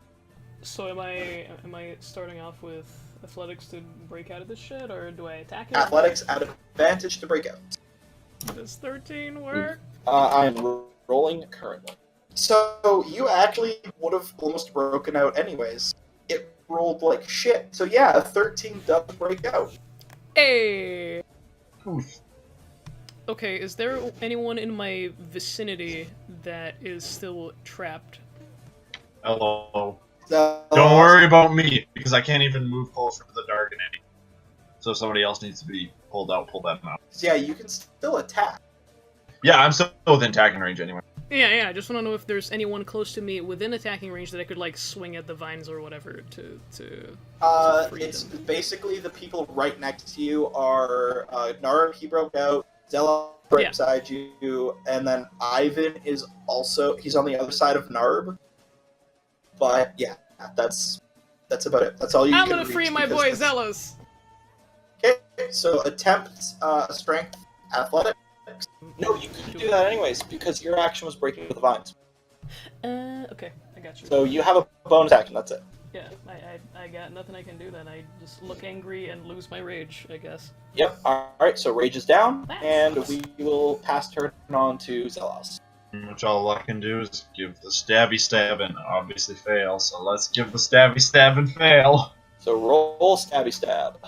So am I starting off with athletics to break out of this shit, or do I attack it? Athletics at advantage to break out. Does 13 work? I'm rolling currently. So you actually would have almost broken out anyways. It rolled like shit. So yeah, a 13 does break out. Hey. Oof. Okay, is there anyone in my vicinity that is still trapped? Hello. So, Don't worry about me, because I can't even move closer to the dark any. So if somebody else needs to be pulled out, pull them out. So yeah, you can still attack. Yeah, I'm still within attacking range anyway. Yeah, I just want to know if there's anyone close to me within attacking range that I could, like, swing at the vines or whatever to free It's them. basically the people right next to you are Narm, he broke out, Zella right Yeah. beside you, and then Ivan is also, he's on the other side of Narb. But yeah, that's about it. That's all you I'm can gonna free reach my because boy this- Zealous! Okay, so attempt strength athletics. No, you couldn't do that anyways because your action was breaking the vines. Okay, I got you. So you have a bonus action. That's it. Yeah, I got nothing I can do then. I just look angry and lose my rage, I guess. Yep. All right. So rage is down, That and sucks. we will pass turn on to Zelos. Which all I can do is give the stabby stab and obviously fail. So let's give the stabby stab and fail. So roll stabby stab.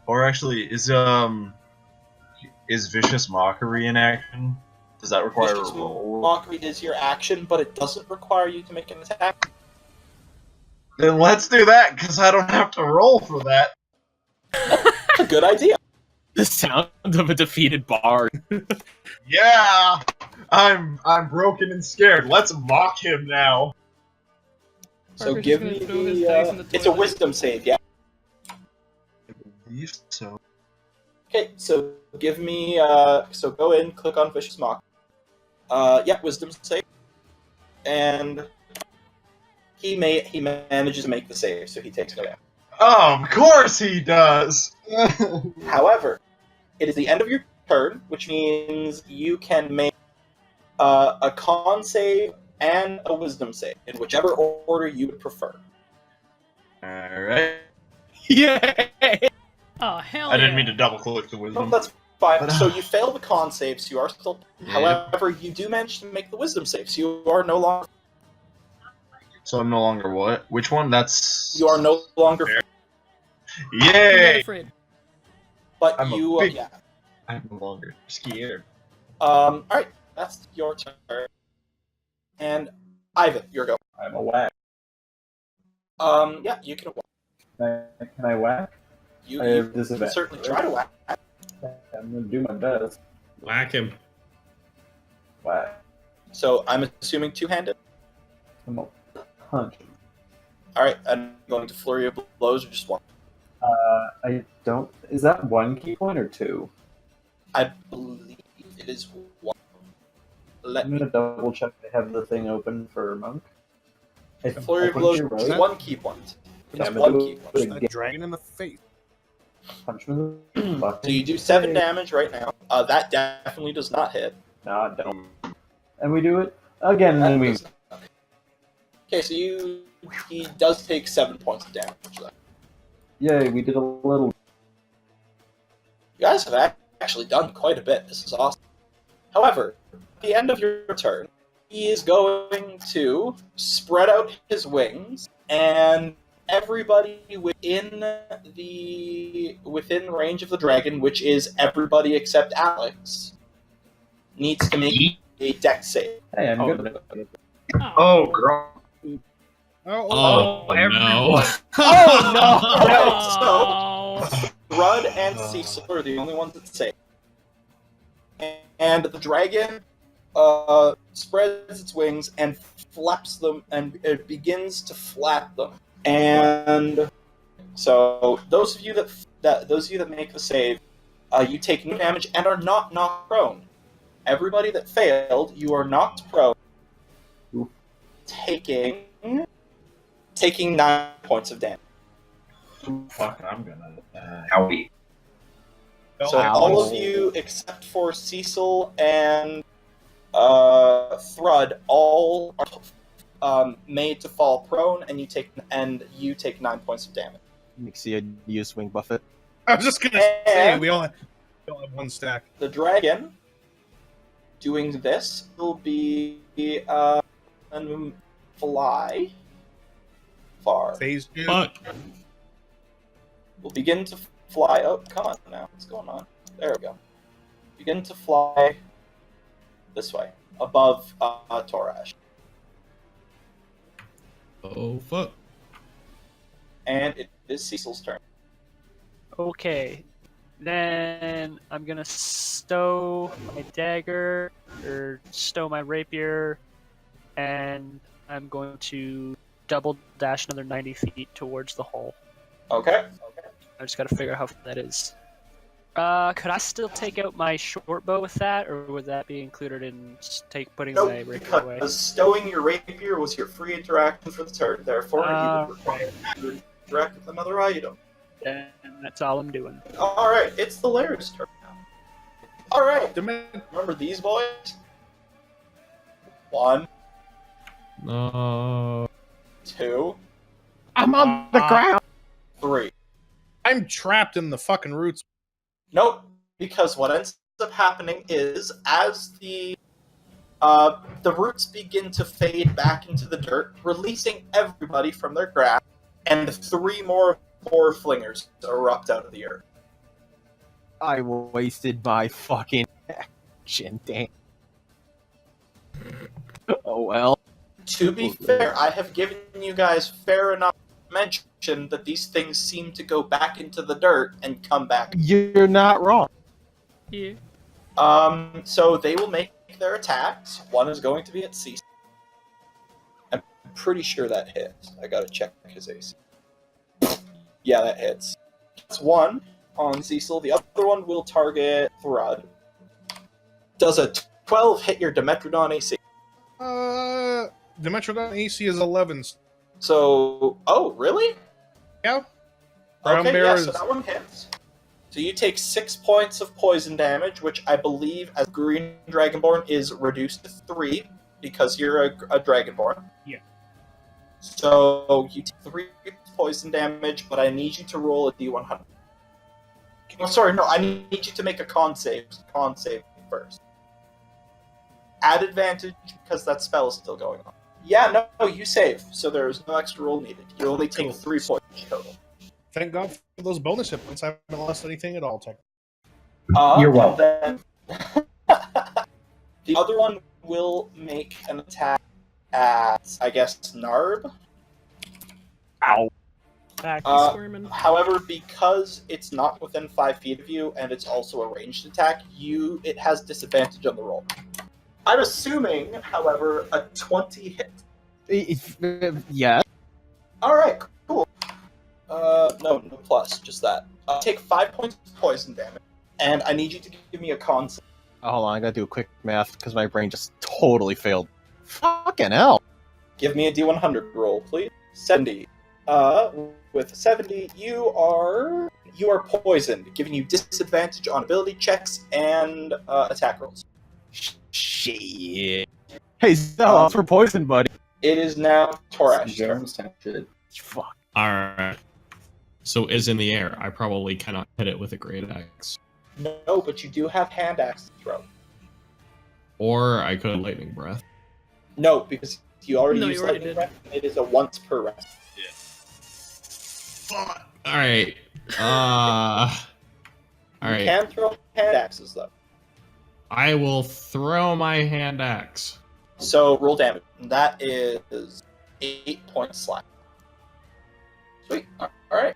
Or actually, is vicious mockery in action? Does that require Vicious a roll? mockery is your action, but it doesn't require you to make an attack. Then let's do that, because I don't have to roll for that. That's a good idea. The sound of a defeated bard. Yeah, I'm broken and scared. Let's mock him now. So Parker's give just me gonna throw his dice in the it's a toilet. wisdom save, yeah. I believe so. Okay, so give me so go in, click on vicious mock. Yeah, wisdom save, and he manages to make the save, so he takes no damage. Oh, of course he does. However, it is the end of your turn, which means you can make a con save and a wisdom save in whichever order you would prefer. All right. Yay! Oh, hell I didn't yeah. mean to double click the No, wisdom. that's fine. But, So you fail the con save, so you are still. Yeah. However, you do manage to make the wisdom save, so you are no longer. So I'm no longer what? Which one? That's. You are no longer. Fair. I'm not Yay! afraid. But I'm a you, big- yeah. I'm no longer scared. All right, that's your turn. And Ivan, your go. I'm a whack. Yeah, you can. Can I whack? You, I you have can disadvantage. certainly try to whack. I'm gonna do my best. Whack him. Whack. So I'm assuming two-handed. I'm gonna punch. All right, I'm going to flurry of blows or just one. I don't. Is that one key point or two? I believe it is one. Let I'm me. gonna double check they have the thing open for Monk. Flurry of I think blows you're is right. one key point. Okay, It's I'm one gonna key do point. it That again. dragon in the face. Punch him in the So fucking you do 7 face. damage right now. That definitely does not hit. No, I don't. And we do it again, and then we. Okay, so he does take 7 points of damage. Yay, we did a little. You guys have actually done quite a bit. This is awesome. However, at the end of your turn, he is going to spread out his wings, and everybody within range of the dragon, which is everybody except Alex, needs to make a dex save. Hey, I'm Oh, good. Oh, girl. Oh, no. Oh, So, Rudd and Cecil are the only ones that save. And the dragon spreads its wings and flaps them, and it begins to flap them. And so, those of you that make the save, you take no damage and are not knocked prone. Everybody that failed, you are knocked prone, taking 9 points of damage. Fuck, I'm gonna. Howdy. So all of you except for Cecil and Thrud all are made to fall prone, and you take 9 points of damage. Nixie, use swing buffet. I was just gonna say we all have one stack. The dragon doing this will be fly far. Phase 2. Fuck. Will begin to fly. Oh, come on now. What's going on? There we go. Begin to fly this way, above Torash. Oh, fuck. And it is Cecil's turn. Okay. Then I'm gonna stow my dagger, or stow my rapier, and I'm going to double dash another 90 feet towards the hole. Okay. I just gotta figure out how far that is. Could I still take out my short bow with that, or would that be included in putting Nope, my rapier away? because stowing your rapier was your free interaction for the turn. Therefore, you would require to interact with another item. And that's all I'm doing. Alright, it's the Lair's turn now. Alright, Demand. remember these boys? 1, No. 2, I'm on the ground. 3. I'm trapped in the fucking roots. Nope, because what ends up happening is as the roots begin to fade back into the dirt, releasing everybody from their grasp, and 3 more flingers erupt out of the earth. I wasted my fucking action. Damn. Oh well. To be fair, I have given you guys fair enough mention that these things seem to go back into the dirt and come back. You're not wrong. yeah. So they will make their attacks. One is going to be at Cecil. I'm pretty sure that hits. I gotta check his AC. Yeah, that hits. That's 1 on Cecil. The other one will target Thrud. Does a 12 hit your Dimetrodon AC? Dimetrodon AC is 11. So, oh, really? Yeah. Brown Okay, bear yeah, is so that one hits. So you take 6 points of poison damage, which I believe, as Green Dragonborn, is reduced to 3 because you're a Dragonborn. Yeah. So you take 3 poison damage, but I need you to roll a D100. Oh, sorry, no, I need you to make a con save first. Add advantage because that spell is still going on. Yeah, no, you save, so there is no extra roll needed. You only take 3 points total. Thank God for those bonus hit points. I haven't lost anything at all, tech. You're welcome. Then the other one will make an attack at, I guess, Narb. Ow. Back. Squirming. However, because it's not within 5 feet of you and it's also a ranged attack, it has disadvantage on the roll. I'm assuming, however, a 20 hit. Yeah. Alright, cool. No plus, just that. Take 5 points of poison damage, and I need you to give me a con save. Oh, hold on, I gotta do a quick math because my brain just totally failed. Fucking hell. Give me a D100 roll, please. 70. With 70, you are poisoned, giving you disadvantage on ability checks and attack rolls. Shit. Hey, Zell, for poison, buddy. It is now Torash's turn. Germs type shit. Fuck. Alright. So is in the air. I probably cannot hit it with a great axe. No, but you do have hand axe to throw. Or I could lightning breath. No, because you already No, used you already lightning did. breath. It is a once per rest. Alright. You Alright. can throw hand axes though. I will throw my hand axe. So roll damage. That is 8 points slack. Sweet. All right.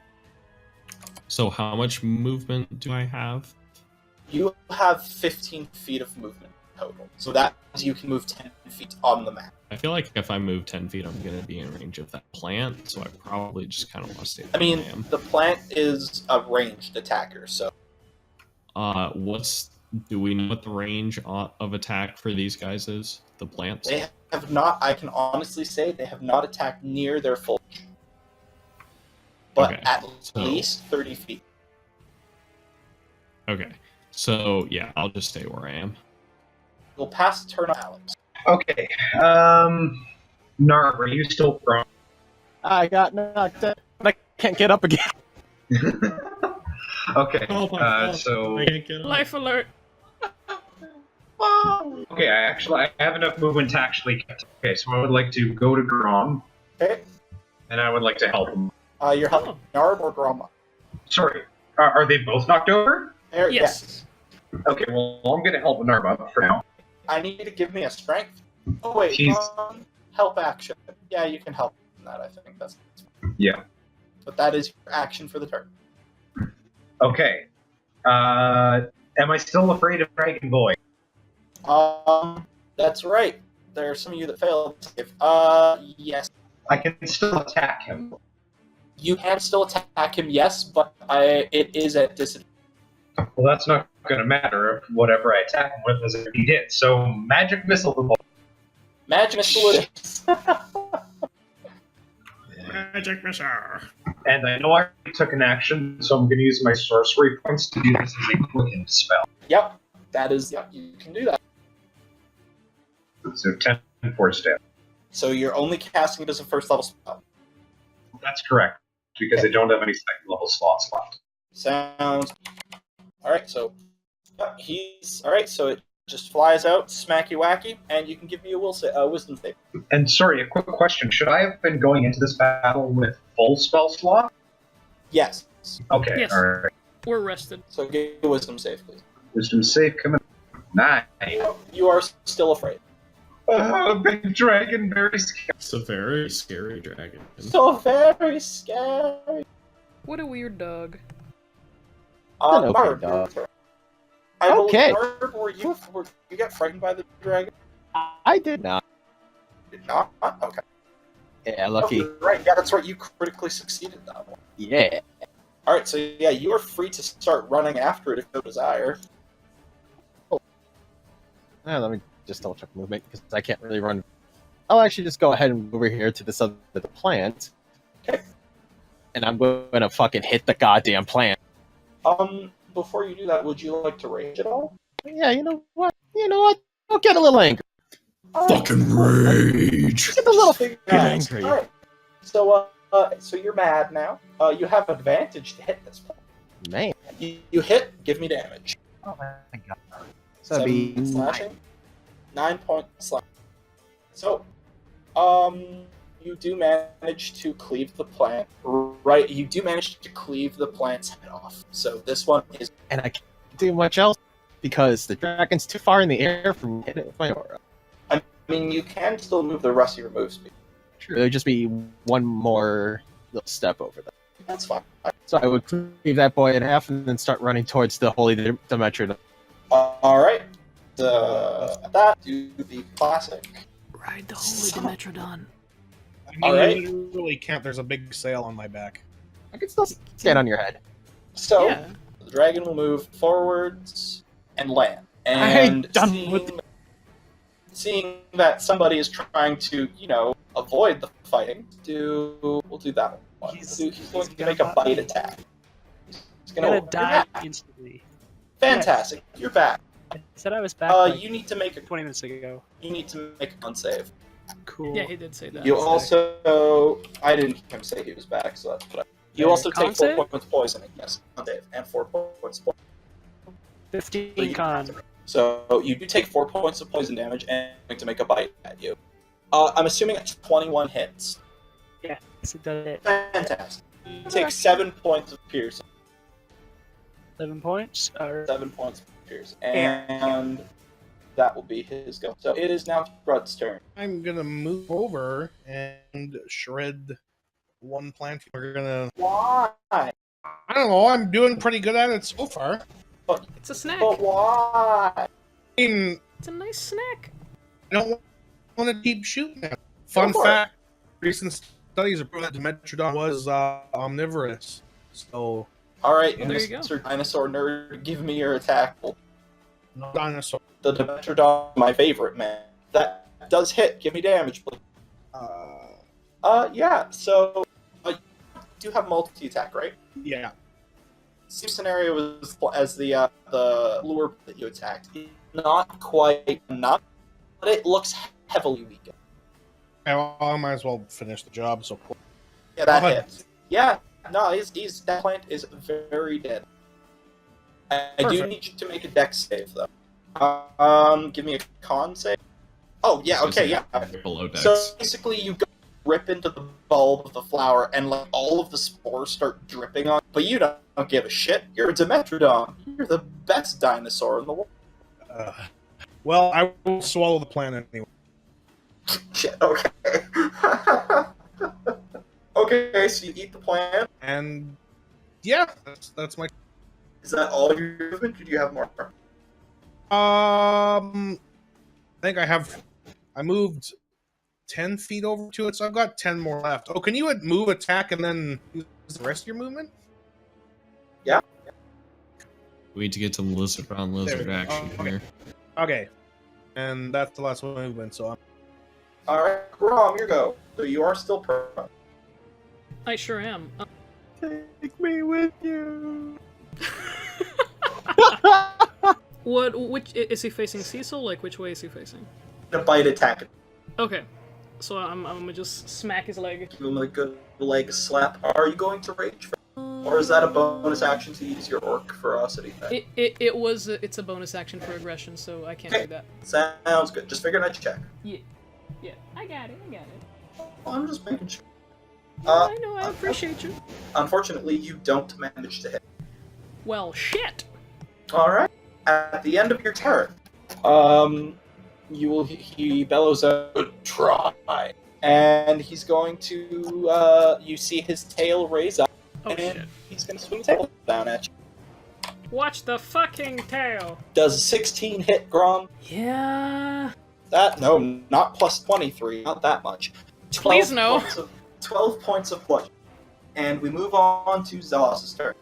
So how much movement do I have? You have 15 feet of movement total. So that means you can move 10 feet on the map. I feel like if I move 10 feet, I'm going to be in range of that plant, so I probably just kind of want to stay I where mean, I am. the plant is a ranged attacker, so Do we know what the range of attack for these guys is? The plants? they have not, I can honestly say, they have not attacked near their full. But Okay, at so- least 30 feet. Okay. So, yeah, I'll just stay where I am. We'll pass the turn on Alex. Okay. Narv, are you still prone? I got knocked out. I can't get up again. Okay. Oh my God. So I can't get up. Life alert. okay, I have enough movement to actually. Okay, so I would like to go to Grom, Okay. and I would like to help him. You're helping Narb or Groma? Sorry, are they both knocked over? Yes. Okay, well I'm gonna help Narv up for now. I need you to give me a strength. Oh wait, Jeez. help action. Yeah, you can help in that. I think that's. Yeah. But that is your action for the turn. Okay. Am I still afraid of Dragon Boy? That's right. There are some of you that failed to save. Yes. I can still attack him. You can still attack him, yes, but it is at disadvantage. Well, that's not going to matter if whatever I attack him with is if he did. So, magic missile the ball. Magic missile it is. Magic missile. And I know I already took an action, so I'm going to use my sorcery points to do this as a quicken spell. Yep, that is. Yep, you can do that. So 10 force damage. So you're only casting it as a first level spell. That's correct, because I don't have any second level slots left. Sounds. All right, so he's all right. So it just flies out, smacky wacky, and you can give me a wisdom save. And sorry, a quick question. Should I have been going into this battle with full spell slot? Yes. Okay, Yes. alright. We're rested. So give a wisdom save, please. Wisdom save coming. 9. You are still afraid. Big dragon, very scary. It's a very scary dragon. So very scary. What a weird dog. An okay Barb, dog. your turn. I believe, Okay. Barb, were you got frightened by the dragon? I did not. Did not? Okay. Yeah, lucky. Oh, right, yeah, that's right. You critically succeeded that one. Yeah. Alright, so yeah, you are free to start running after it if you desire. Let me just double check movement because I can't really run. I'll actually just go ahead and move over here to this other the plant. Okay. And I'm going to fucking hit the goddamn plant. Before you do that, would you like to range at all? Yeah, you know what? I'll get a little angry. Fucking rage. Get a little Figure fucking out. angry. Alright. So, so you're mad now. You have advantage to hit this one. Man. You hit, give me damage. Oh my god. So that'd be 7 slashing. 9 points slashing. So, you do manage to cleave the plant. Right, you do manage to cleave the plant's head off. So this one is. And I can't do much else because the dragon's too far in the air for me to hit it with my aura. I mean, you can still move the rest of your move speed. True. There'd just be one more little step over that. That's fine. So I would cleave that boy in half and then start running towards the Holy Demetrodon. Alright. That, do the classic. Ride the holy Demetrodon. I mean, Alright. you literally can't. There's a big sail on my back. I can still stand on your head. So, Yeah. the dragon will move forwards and land. And done with seeing that somebody is trying to, avoid the fighting, we'll do that one. He's going to make a bite attack. He's I'm gonna gonna die instantly. Fantastic, you're back. I said I was back like You need to make a 20 minutes ago. You need to make a con save. Cool. Yeah, he did say that. You also, I didn't hear him say he was back, so that's what I. You also Con take 4 save? points of poisoning, yes, con save, and 4 points of poison. 15 con. So you do take 4 points of poison damage and going to make a bite at you. I'm assuming it's 21 hits. Yeah, it does it. Fantastic. You take 7 points of piercing. 7 points? Or... 7 points of piercing. And that will be his go. So it is now Rudd's turn. I'm gonna move over and shred one plant. We're gonna. Why? I don't know. I'm doing pretty good at it so far. It's a snack. But why? I mean, It's a nice snack. I don't want to keep shooting at it. Fun Go for fact: recent studies have proven that Dimetrodon was omnivorous. So, All right, Well, there you go. Mr. Dinosaur Nerd, give me your attack. no dinosaur. The Dimetrodon, my favorite, man. That does hit. Give me damage, please. Yeah. So, you do have multi-attack, right? Yeah. Same scenario as the lure that you attacked. Not quite enough, but it looks heavily weakened. I might as well finish the job. So, Yeah, that Go ahead. hits. Yeah, no, that plant is very dead. I do Perfect. need you to make a dex save, though. Give me a con save. Oh, yeah, okay, yeah. Below decks. So basically, you go rip into the bulb of the flower, and like all of the spores start dripping on. But you don't give a shit. You're a Dimetrodon. You're the best dinosaur in the world. well, I will swallow the plant anyway. Shit. Okay. Okay, so you eat the plant. And yeah, that's my. Is that all of your movement? Or do you have more? I think I moved 10 feet over to it, so I've got 10 more left. Oh, can you move, attack, and then use the rest of your movement? We need to get to the lizard on lizard There. action Okay. here. Okay. And that's the last movement, so All right, Grom, your go. So you are still prone. I sure am. Take me with you. Which is he facing Cecil? Like, which way is he facing? A bite attack. Okay, so I'm gonna just smack his leg. Give him a good leg slap. Are you going to rage? Or is that a bonus action to use your orc ferocity thing? It's a bonus action for aggression, so I can't do that. Sounds good. Just figured I'd check. Yeah, I got it. Well, I'm just making sure. I know, I appreciate you. Unfortunately, you don't manage to hit. Well, shit. All right. At the end of your turn, he bellows out, "Try," and he's going to. You see his tail raise up, Oh and shit. he's going to swing his tail down at you. Watch the fucking tail. Does a 16 hit, Grom? Yeah. No, not plus 23, not that much. 12 Please no. 12 points of bludgeoning. And we move on to Zelos' turn.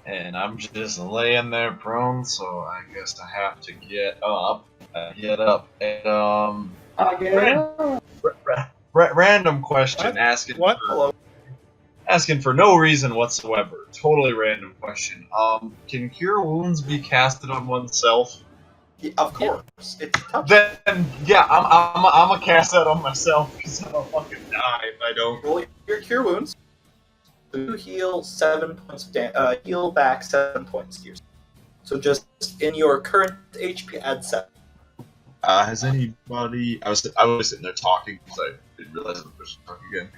And I'm just laying there prone, so I guess I have to get up. And random question, What? asking What? for asking for no reason whatsoever. Totally random question. Can cure wounds be casted on oneself? Yeah, of course. It's tough. Then yeah, I'm a cast that on myself because I'll fucking die if I don't. Roll your cure wounds. So you heal 7 points of heal back 7 points to yourself. So just in your current HP, add 7. Has anybody? I was sitting there talking because I didn't realize I was talking again.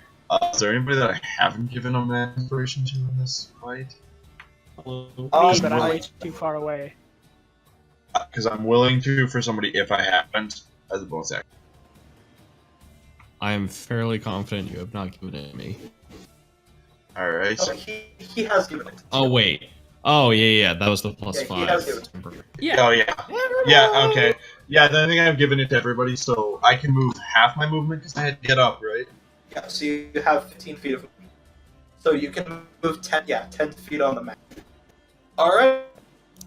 Is there anybody that I haven't given a man inspiration to in this fight? Me, but I'm way too far away. Because I'm willing to for somebody if I haven't as a bonus action. I am fairly confident you have not given it to me. All right. Oh, he has given it. Oh wait. Oh yeah, that was the plus Yeah, he has 5. given Yeah. Oh yeah. Yeah. Okay. Yeah. Then I think I've given it to everybody, so I can move half my movement because I had to get up, right? Yeah, so you have 15 feet of movement. So you can move 10 feet on the map. Alright.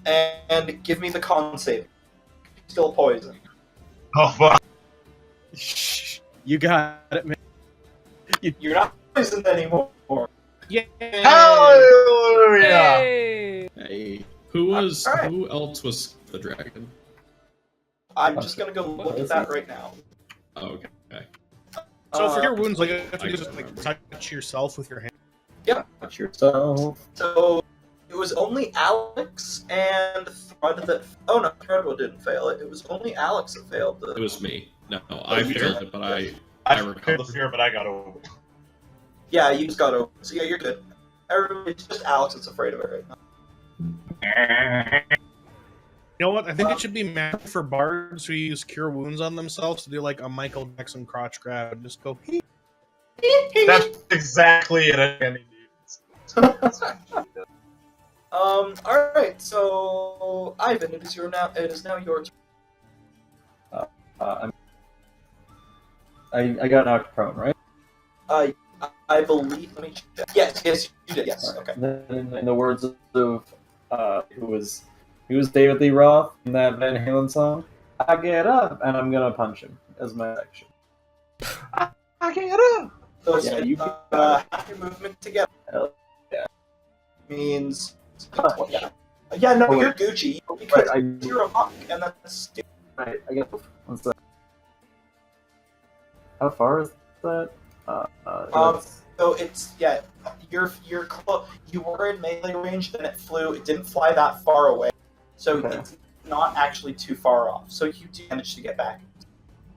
And give me the con save. still poisoned. Oh fuck! You got it, man. You're not poisoned anymore. Hallelujah! Hey! Hey, Alright. who else was the dragon? I'm just gonna go look at that right now. Okay. So for your wounds, like, you have to do is like touch yourself with your hand. Touch yourself. So it was only Alex and Thrud that. Oh no, Thrud didn't fail it. It was only Alex that failed It the. was me. No, I failed it, but I I recovered. felt the fear, but I got over it. Yeah, you just got over. So yeah, you're good. Everybody, it's just Alex that's afraid of it right now. You know what? I think it should be meant for bards who use cure wounds on themselves to do like a Michael Jackson crotch grab and just go. That's exactly it. Any needs. All right. So Ivan, it is now your turn. I got knocked prone, right? I believe. Let me check. Yes, you did. Yes. Alright. Okay. Then, in the words of who was David Lee Roth in that Van Halen song, I get up and I'm gonna punch him as my action. I get up. So Yeah, you half your movement together Hell yeah. means. Punch. Yeah. No, Oh, you're wait. Gucci because I you're a monk, and that's stupid. get one sec. How far is that? That's- So it's you were in melee range, then it flew. It didn't fly that far away, so Okay. it's not actually too far off. So you do manage to get back.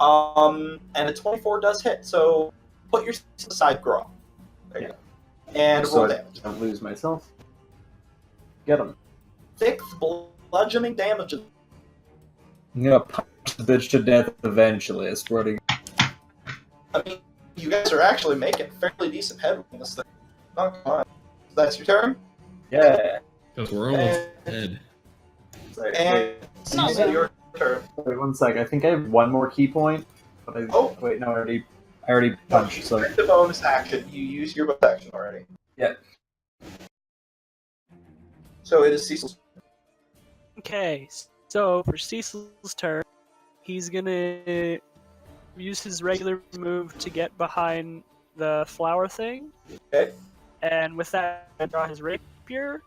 And a 24 does hit. So put your aside, Grom. There you go. And so roll I damage. don't lose myself. Get him. 6 bludgeoning damage. I'm gonna punch the bitch to death eventually. I swear to God. I mean, you guys are actually making fairly decent headway on this thing. Not gonna lie. That's your turn. Yeah. Because we're almost dead. Sorry, And It's not it's bad. your turn. wait 1 sec. I think I have one more key point. But I wait, no, I already punched. So The bonus action. You use your bonus action already. Yeah. So it is Cecil's. Okay, so for Cecil's turn, he's gonna use his regular move to get behind the flower thing. Okay. And with that, draw his rapier.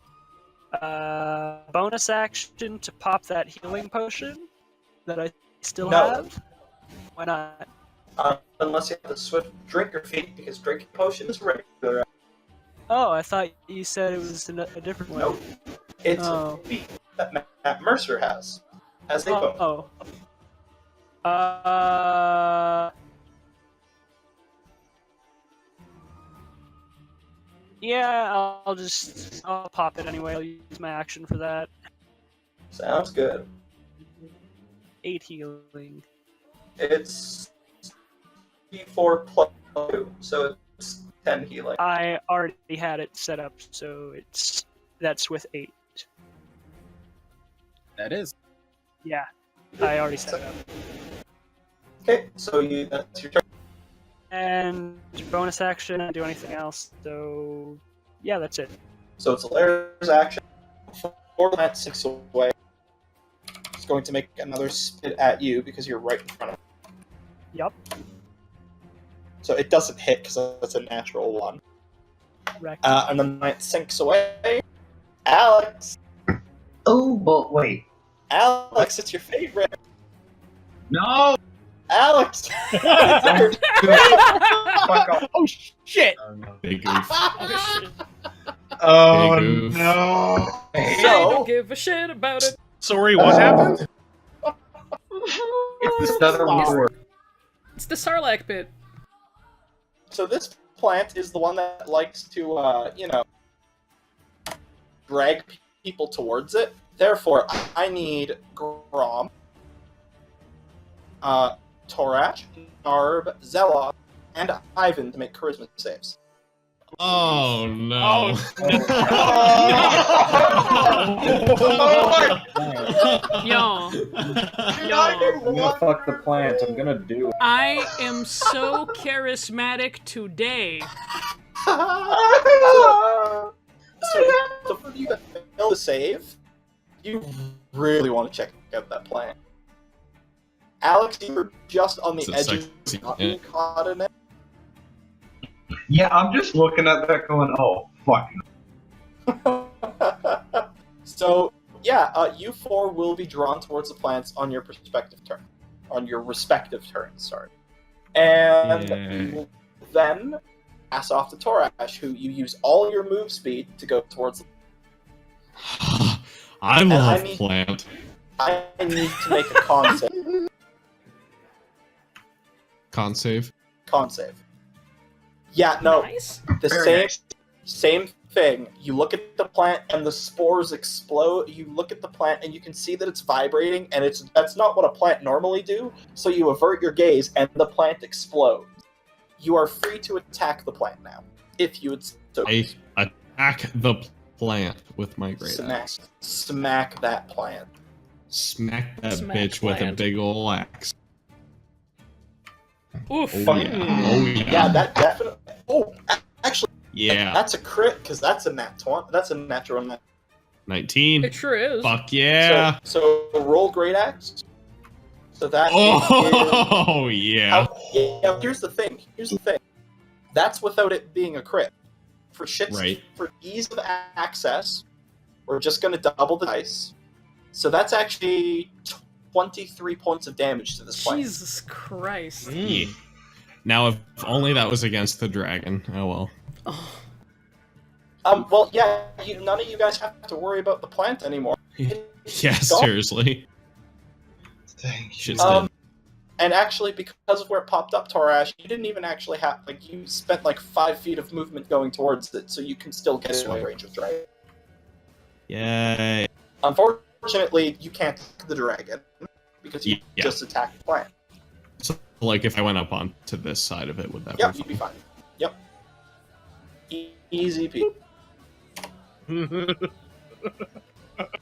Bonus action to pop that healing potion that I still No. have. Why not? Unless you have the swift drinker feat, because drinking potion is regular. Oh, I thought you said it was a different way. Nope. It's Oh. a feat that Matt Mercer has. As a bonus. Oh. Yeah, I'll pop it anyway. I'll use my action for that. Sounds good. 8 healing. It's D4 plus 2, so it's 10 healing. I already had it set up, so that's with 8. That is. Yeah, I already set it up. Okay, so that's your turn. And bonus action, I don't do anything else. So yeah, that's it. So it's Alara's action. Before that 6 away, it's going to make another spit at you because you're right in front of it. Yup. So it doesn't hit because that's a natural 1. Wreck. And then it sinks away. Alex! Oh, but wait. Alex, it's your favorite. No! Alex! Fuck off. Oh shit! Big goof. Oh Big oof. no! I So, don't give a shit about it. Sorry, what happened? It's the Another flower. word. It's the Sarlacc pit. so this plant is the one that likes to, drag people towards it. Therefore, I need Grom, Torach, Narb, Zeloth, and Ivan to make charisma saves. Oh no. Yo, I'm gonna fuck the plant. I'm gonna do it. I am so charismatic today. So for you to fail the save, you really want to check out that plant. Alex, you were just on the It's a edge of sexy not being caught in it. Yeah, I'm just looking at that going, oh, fuck. So, yeah, you four will be drawn towards the plants on your respective turn. On your respective turns, sorry. And Yay. you will then pass off to Torash, who you use all your move speed to go towards the I love I need- plant. I need to make a con save. Con save. Con save. Yeah, no, Nice. the Very same thing. You look at the plant and the spores explode. You look at the plant and you can see that it's vibrating, and that's not what a plant normally do. So you avert your gaze and the plant explodes. You are free to attack the plant now, if you would. So I attack the plant with my great axe. smack that plant. Smack that Smack bitch with a plant. big ol' axe. Oof. Oh yeah. Oh yeah. Yeah, that definitely. Oh, actually, Yeah. that's a crit because that's a nat 20. That's a natural nat. 19. It sure is. Fuck yeah. So roll great axe. So that. Oh yeah. Yeah. Here's the thing. That's without it being a crit. For shits, Right. for ease of access, we're just going to double the dice. So that's actually 23 points of damage to this plant. Jesus Christ. Yeah. Now, if only that was against the dragon. Oh well. Oh, Well, yeah. None of you guys have to worry about the plant anymore. Yeah, It's gone. seriously. Thank you. Shit's Um, dead. And actually, because of where it popped up, Torash, you didn't even actually have, you spent 5 feet of movement going towards it, so you can still get in Sweet. range of dragon. Yay. Unfortunately, you can't attack the dragon, because you Yeah. just attacked the plant. So, like, if I went up onto this side of it, would that Yep, be you'd be fine? fine. Yep. Easy peasy.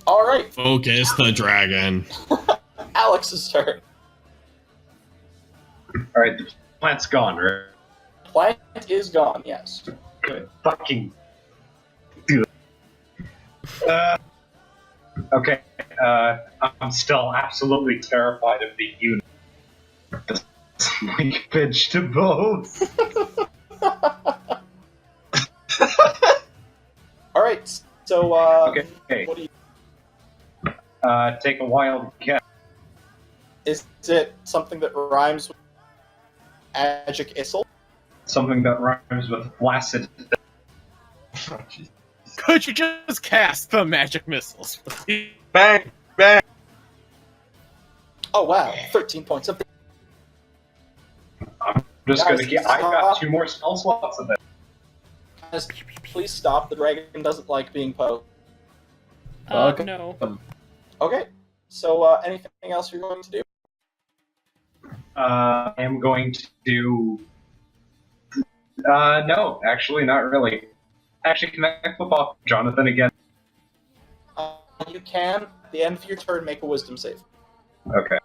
Alright, Focus the dragon. Alex's turn. Alright, the plant's gone, right? Plant is gone, yes. Good. Fucking. Good. Okay, I'm still absolutely terrified of the unit. The like vegetables. Alright, so, Okay, what do you... take a wild guess. Is it something that rhymes with Magic Issel? Something that rhymes with flaccid. Could you just cast the magic missiles? Bang! Bang! Oh wow, 13 points of I'm just Guys, gonna get. I got 2 more spell slots of it. Guys, please stop. The dragon doesn't like being poked. Okay. No. Okay, so anything else you're going to do? I am going to. No, actually, not really. Actually, can I flip off Jonathan again? You can, at the end of your turn, make a wisdom save. Okay.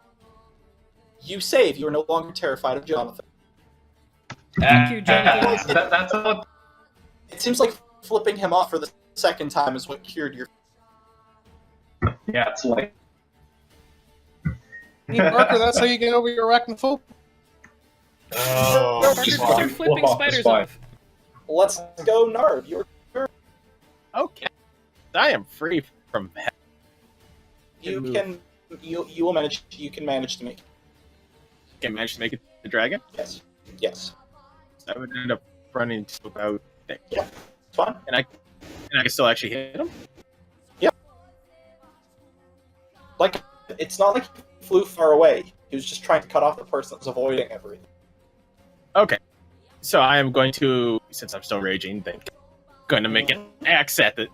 You save, you are no longer terrified of Jonathan. Thank you, Jonathan. That's a. It seems like flipping him off for the second time is what cured your... Yeah, it's like. Hey, Parker, that's how you get over your arachnophobia. Oh, Parker, just start fucking flipping flip off the spiders spine. off. Let's go, Narv. Okay. I am free from that. You move. can... You will manage... You can manage to make... Can I manage to make it the dragon? Yes. Yes. I would end up running to about there. It's fine. And I can still actually hit him? Like, it's not like he flew far away. He was just trying to cut off the person that was avoiding everything. Okay. So I am going to, since I'm still raging, going to make an axe at the...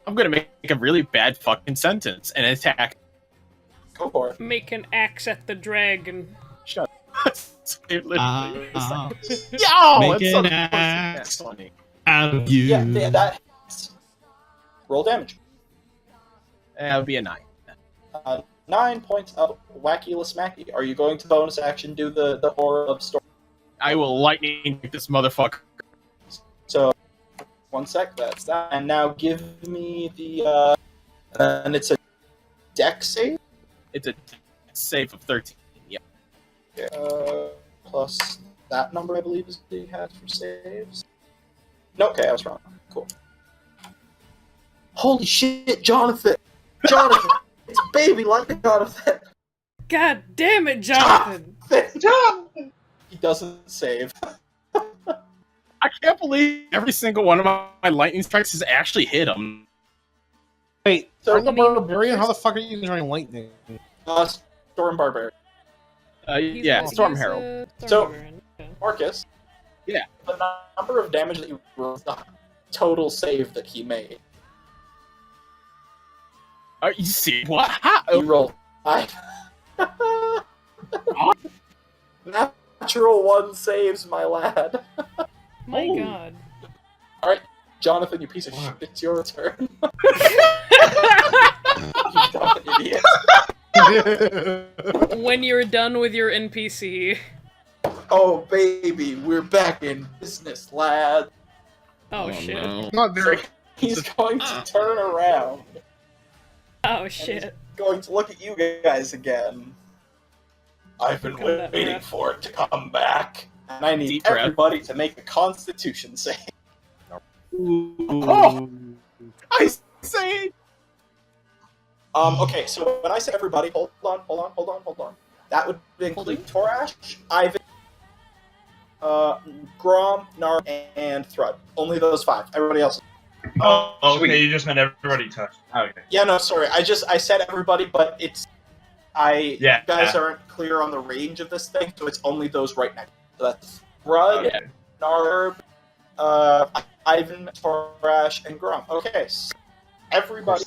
I'm going to make a really bad fucking sentence and attack. Go for it. Make an axe at the dragon. Shut up. It literally was Ah. like, yo! Make It's an so axe. that's funny. Out of you. Yeah, that hits. Roll damage. That would be a 9. 9 points of Wacky-less Macky. Are you going to bonus action do the horror of story? I will lightning this motherfucker. So, 1 sec, that's that. And now give me the, and it's a deck save? It's a save of 13. Yeah. Plus that number, I believe, is what he has for saves. No, okay, I was wrong. Cool. Holy shit, Jonathan! Jonathan! It's baby like Jonathan! God damn it, Jonathan! Jonathan! He doesn't save. I can't believe every single one of my lightning strikes has actually hit him. Wait, So, aren't the barbarian? How the fuck are you using lightning? Storm Barbarian. Yeah, Storm Herald. Storm So- Barbarian. Okay. Marcus. Yeah. The number of damage that you rolled, the total save that he made. You see what? How? You rolled 5. Natural 1 saves, my lad. My Oh. god. Alright, Jonathan, you piece of shit, it's your turn. You dumb idiot. When you're done with your NPC. Oh, baby, we're back in business, lad. Oh, shit. No. Not very. So he's going to turn around. Oh shit. Going to look at you guys again. I've been Come back, waiting Brad. for it to come back. And I need Deep breath. everybody to make a constitution save. Oh! I say. Okay, so when I say everybody, hold on. That would include Torash, Ivan, Grom, Nar, and Thrud. Only those 5. Everybody else. Oh, okay, you just meant everybody touched. Okay. Yeah, no, sorry. I said everybody, but it's you guys aren't clear on the range of this thing, so it's only those right next. So that's Thrud, Okay. Narb, Ivan, Torash, and Grom. Okay, so everybody.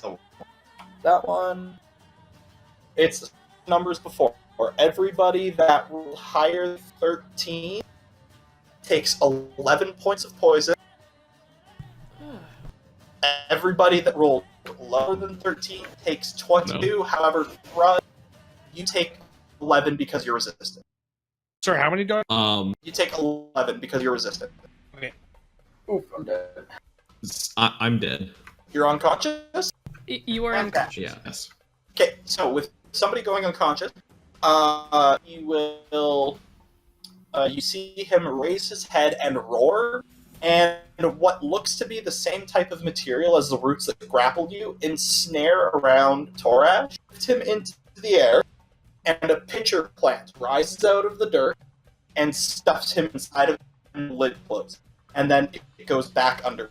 That one. It's numbers before. Everybody that rolled higher than 13 takes 11 points of poison. Everybody that rolled lower than 13 takes 22. However, Thrud, you take 11 because you're resistant. Sorry, how many do I? You take 11 because you're resistant. Oof, I'm dead. I'm dead. You're unconscious? You are unconscious. Yes. Okay, so with somebody going unconscious, you will you see him raise his head and roar, and what looks to be the same type of material as the roots that grappled you ensnare around Torash, lift him into the air, and a pitcher plant rises out of the dirt and stuffs him inside of it, and the lid closes. And then it goes back under.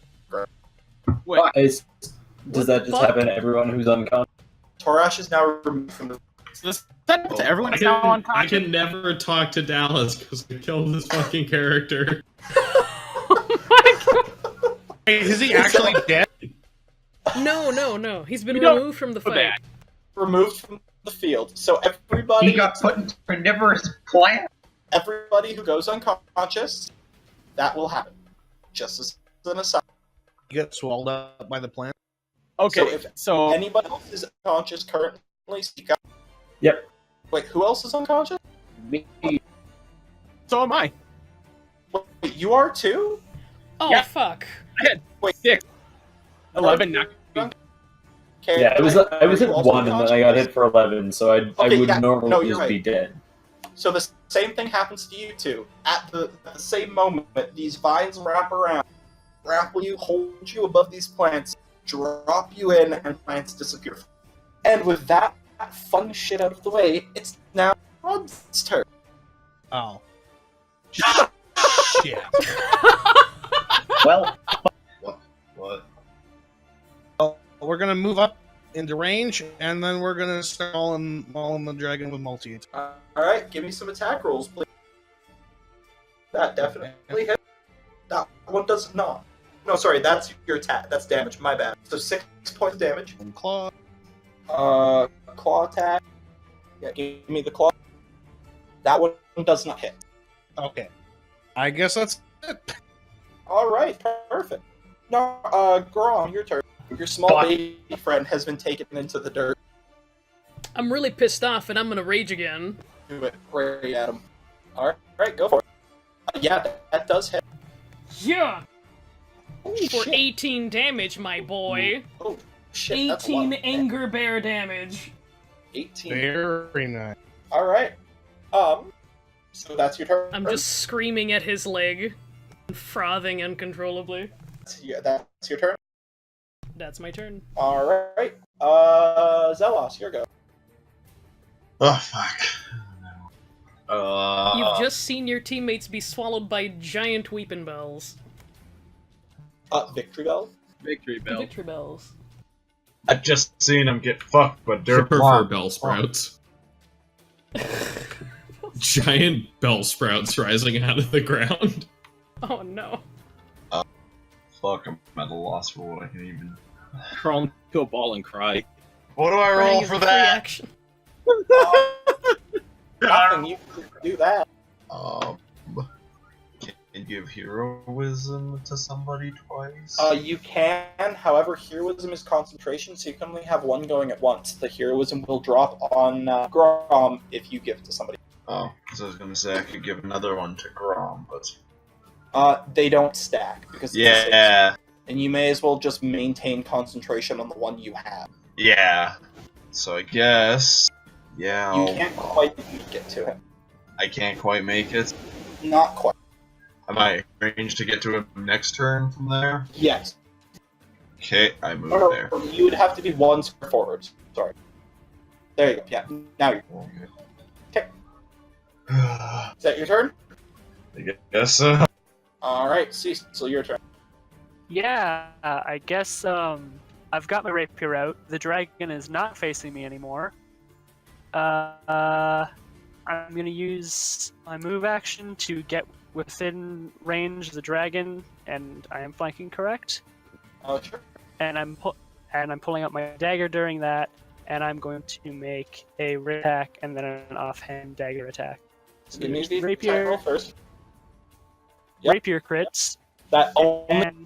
Wait, Does that just fuck? happen to everyone who's unconscious? Torash is now removed from the. this to everyone is now I unconscious. can never talk to Dallas because I killed this fucking character. Wait, is he actually dead? No. He's been You don't removed from the feel fight. bad. Removed from the field. So everybody. He got put into a carnivorous plant. Everybody who goes unconscious, that will happen. Just as an aside. You get swallowed up by the plant. Okay, so Anybody else is unconscious currently, speak up. Yep. Wait, who else is unconscious? Me. so am I. Wait, you are too? Oh Yeah. fuck. I had Wait, 6, 11, not. Okay, Yeah, I was hit you also 1 and then I got hit for 11, so I Okay, would yeah, normally no, you're just right. be dead. So the same thing happens to you two. At the same moment, these vines wrap around, grapple you, hold you above these plants, drop you in, and plants disappear. And with that fun shit out of the way, it's now Rod's turn. Oh. Shit. Well, What? We're gonna move up into range, and then we're gonna start mauling the dragon with multi. Alright, give me some attack rolls, please. That definitely hit. That one does not. No, sorry, that's your attack. That's damage, my bad. So 6 points of damage. And claw. Claw attack. Yeah, give me the claw. That one does not hit. Okay. I guess that's it. Alright, perfect. No, Grom, your turn. Your small Fuck. baby friend has been taken into the dirt. I'm really pissed off and I'm gonna rage again. Do it right at him. Alright, go for it. Yeah, that does hit. Yeah! Oh, For shit. 18 damage, my boy. Oh, shit. That's a lot 18 of anger bear damage. 18. Very nice. Alright. So that's your turn. I'm just screaming at his leg, frothing uncontrollably. That's your turn. That's my turn. Alright. Zelos, your go. Oh, fuck. You've just seen your teammates be swallowed by giant weeping bells. Victory Bell? Victory bell. Victory bells. I've just seen them get fucked, but they're I prefer blonde. bell sprouts. Giant bell sprouts rising out of the ground. Oh no. Fuck, I'm at a loss for what I can even... Crawl into a ball and cry. What do I Crying roll is for a free that? action. Nothing, you can do that. Can you give heroism to somebody twice? You can, however, heroism is concentration, so you can only have one going at once. The heroism will drop on Grom if you give it to somebody. Oh, because I was gonna say I could give another one to Grom, but... They don't stack, because it's a Yeah, six. And you may as well just maintain concentration on the one you have. yeah. So I guess... Yeah, You can't quite get to him. I can't quite make it. Not quite. Am I arranged to get to him next turn from there? Yes. Okay, I move Or there. you would have to be one square forward. Sorry. There you go. Yeah. Now you're. Okay. I Is that your turn? guess so. Alright, Cecil, your turn. Yeah, I guess I've got my rapier out. The dragon is not facing me anymore. I'm gonna use my move action to get within range of the dragon, and I am flanking correct. Oh, sure. And I'm pulling out my dagger during that, and I'm going to make a rapier attack and then an offhand dagger attack. So Give me there's the attack rapier, roll first. Yep. rapier crits. That And-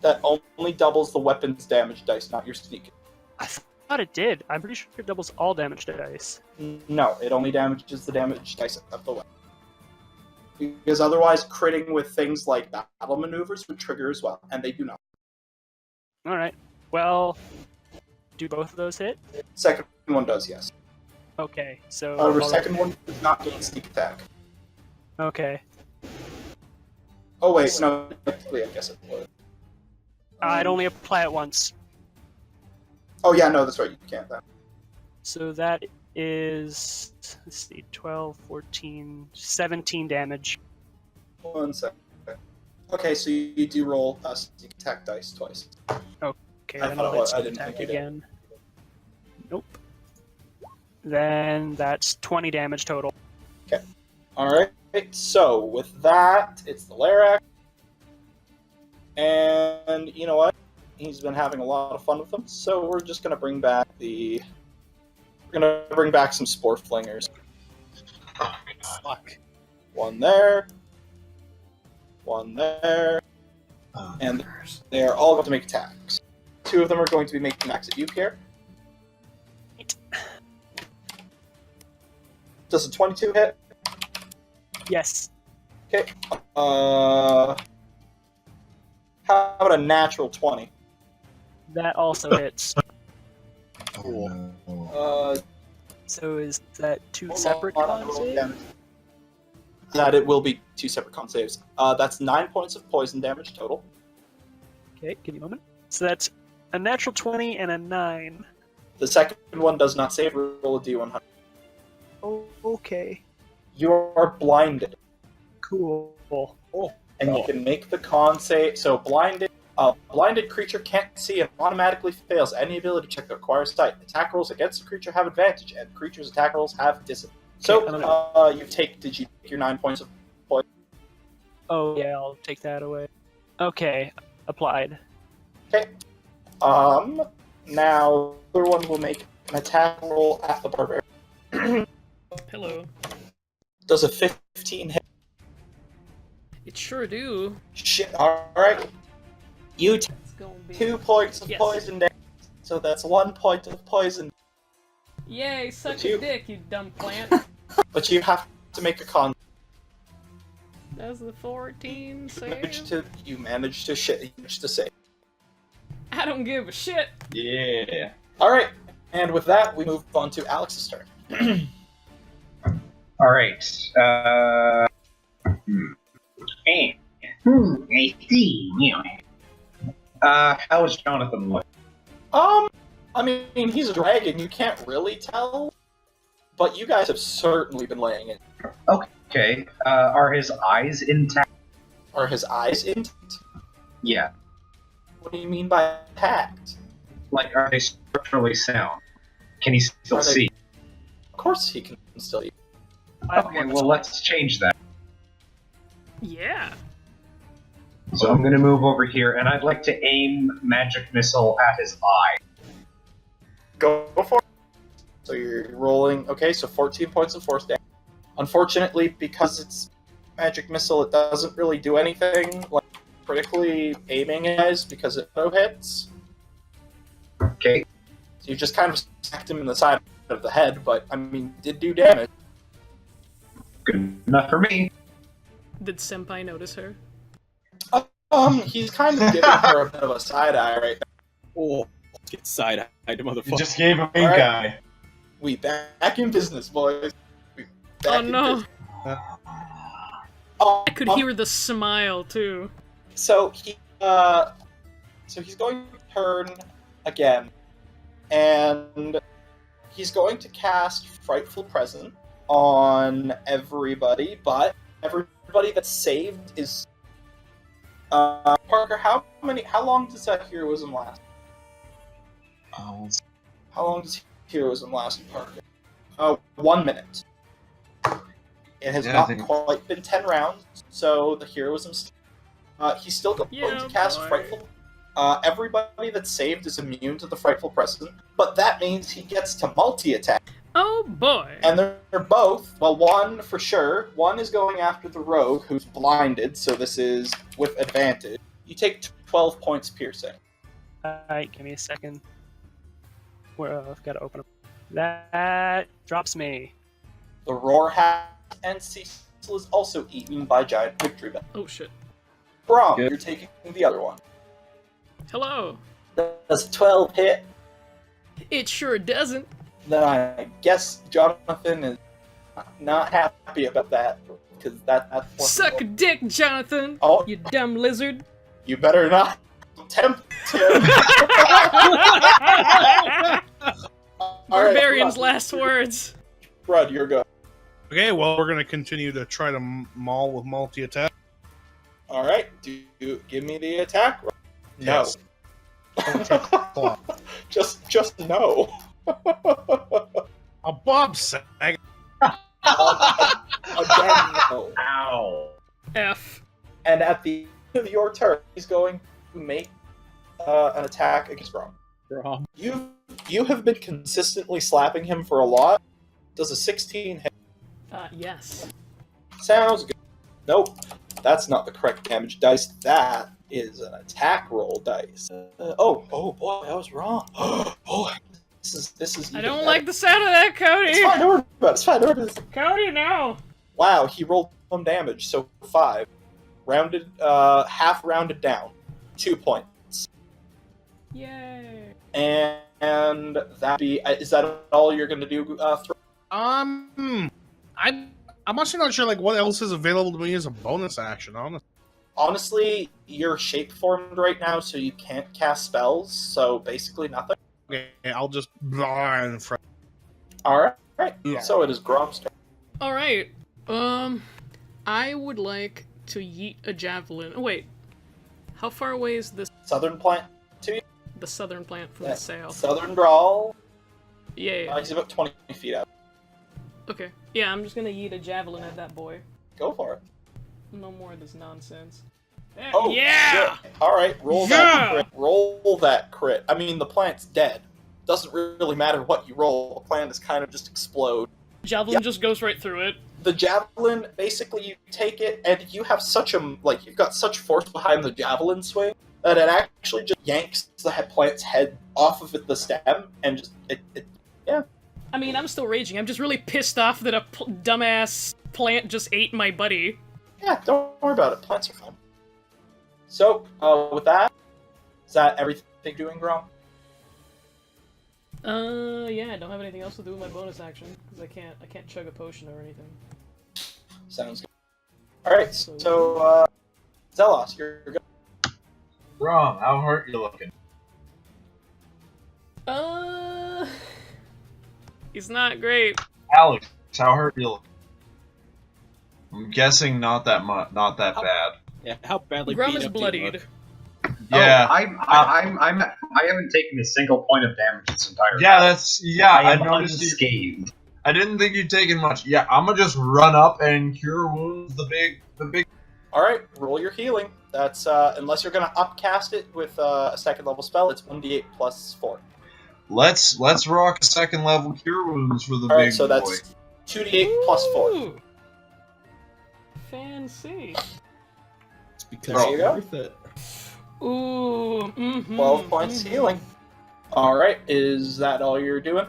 only doubles the weapon's damage dice, not your sneak. I thought it did. I'm pretty sure it doubles all damage dice. No, it only damages the damage dice of the weapon. Because otherwise, critting with things like battle maneuvers would trigger as well, and they do not. All right. Well, do both of those hit? Second one does, yes. Okay. So. However, I'll- second one does not gain sneak attack. Okay. Oh wait, no, technically I guess it would. I'd only apply it once. Oh yeah, no, that's right, you can't then. So that is, let's see, 12, 14, 17 damage. 1 second. Okay, so you do roll sneak attack dice twice. Okay, I then thought I'll it was- hit I sneak didn't attack think you did. again. Nope. Then that's 20 damage total. Alright, so with that, it's the Larak. And you know what? He's been having a lot of fun with them, so we're just gonna bring back some Spore Flingers. Oh, Fuck. One there. One there. God. And they are all going to make attacks. 2 of them are going to be making attacks at you, Pierre. Does a 22 hit? Yes. Okay. How about a natural 20? That also hits. Cool. So is that 2 hold separate on, con I rolled saves? damage. That it will be 2 separate con saves. That's 9 points of poison damage total. Okay, give me a moment. So that's a natural 20 and a 9. The second one does not save. Roll a d100. Oh, okay. You are blinded. Cool. And you can make the con save. So blinded creature can't see and automatically fails any ability check that requires sight. Attack rolls against the creature have advantage, and the creature's attack rolls have disadvantage. So did you take your 9 points of poison? Oh, yeah, I'll take that away. Okay, applied. Okay. Now the other one will make an attack roll at the barbarian. Hello. Does a 15 hit? It sure do. Shit. All right. You take It's gonna be 2 points of Yes. poison damage. So that's 1 point of poison. Yay, suck But you- a dick, you dumb plant. But you have to make a con. That's the 14 You managed to save. I don't give a shit. Yeah. All right. And with that, we move on to Alex's turn. All right. Hey. I see. How is Jonathan look? I mean, he's a dragon. You can't really tell, but you guys have certainly been laying it. Okay. Are his eyes intact? Are his eyes intact? Yeah. What do you mean by intact? Like, are they structurally sound? Can he still Are they- see? Of course, he can still. Okay, well, let's change that. Yeah. So I'm going to move over here, and I'd like to aim magic missile at his eye. Go for it. So you're rolling. Okay, so 14 points of force damage. Unfortunately, because it's magic missile, it doesn't really do anything like critically aiming guys because it no hits. Okay. So you just kind of smacked him in the side of the head, but I mean, did do damage. Good enough for me. Did Senpai notice her? He's kind of giving her a bit of a side eye right now. Oh, get side-eyed, You motherfucker. just gave a pink Alright. eye. We back in business, boys. We back Oh in no! business. Oh, I could hear the smile too. So he's going to turn again, and he's going to cast Frightful Presence on everybody, but everybody that's saved is. Parker, how long does that heroism last? How long does heroism last, Parker? 1 minute. It has Yeah, I not think- quite been 10 rounds, so the heroism. He's still going to cast boy. Frightful. Everybody that's saved is immune to the Frightful Presence, but that means he gets to multi-attack. Oh boy! And they're both, well, one for sure. One is going after the rogue, who's blinded, so this is with advantage. You take 12 points piercing. Alright, give me a second. I've got to open up. That drops me. The roar hat and Cecil is also eaten by giant victory bell. Oh shit. Brom, Good. you're taking the other one. Hello. Does 12 hit? It sure doesn't. Then I guess Jonathan is not happy about that, because that's what. Suck a dick, Jonathan! Oh. You dumb lizard! You better not tempt him. Barbarian's last words. Brud, you're good. Okay, well, we're going to continue to try to maul with multi-attack. Alright, do you give me the attack? No. Yes. Claw. just no. A Bob sag. Again, no. Ow. F. And at the end of your turn, he's going to make an attack against Brom. Brom. You have been consistently slapping him for a lot. Does a 16 hit? Yes. Sounds good. Nope. That's not the correct damage dice. That is an attack roll dice. Oh boy, I was wrong. Boy, this is. I don't like the sound of that, Cody! It's fine, don't worry about it. It's fine, don't worry about it. Cody, no! Wow, he rolled some damage, so 5. Rounded, half rounded down. 2 points. Yay! And that be, is that all you're gonna do, I'm actually not sure like what else is available to me as a bonus action, honestly. Honestly, you're shape formed right now, so you can't cast spells, so basically nothing. Okay, I'll just blah in front. Alright, Yeah. so it is Grom's turn. Alright. I would like to yeet a javelin. Oh, wait. How far away is this? Southern plant to you. The southern plant from Yeah. the south? Southern brawl. Yeah. He's about 20 feet out. Okay. Yeah, I'm just gonna yeet a javelin at that boy. Go for it. No more of this nonsense. Oh, yeah! shit. Alright, roll Yeah! that crit. Roll that crit. I mean, the plant's dead. Doesn't really matter what you roll. The plant is kind of just explode. Javelin just goes right through it. The javelin, basically, you take it, and you have such a, like, you've got such force behind the javelin swing that it actually just yanks the plant's head off of the stem, and just, yeah. I mean, I'm still raging. I'm just really pissed off that a dumbass plant just ate my buddy. Yeah, don't worry about it. Plants are fine. So, with that, is that everything doing, Grom? Yeah, I don't have anything else to do with my bonus action, because I can't chug a potion or anything. Sounds good. All right, so Zelos, you're good. Rom, how hurt you looking? He's not great. Alex, how hurt you looking? I'm guessing not that bad. Yeah, how badly Grum beat is up do you bloodied. look? Yeah. Oh, I haven't taken a single point of damage this entire Yeah, time. I I am noticed you. unscathed. I didn't think you'd taken much. Yeah, I'm gonna just run up and cure wounds. The big. All right, roll your healing. That's unless you're gonna upcast it with a second level spell, it's 1d8 plus 4. Let's rock a second level cure wounds for the All right, big so boy. that's 2d8 plus 4. Ooh. Fancy. It's because There you it's go. worth it. Ooh. 12 points healing. All right, is that all you're doing?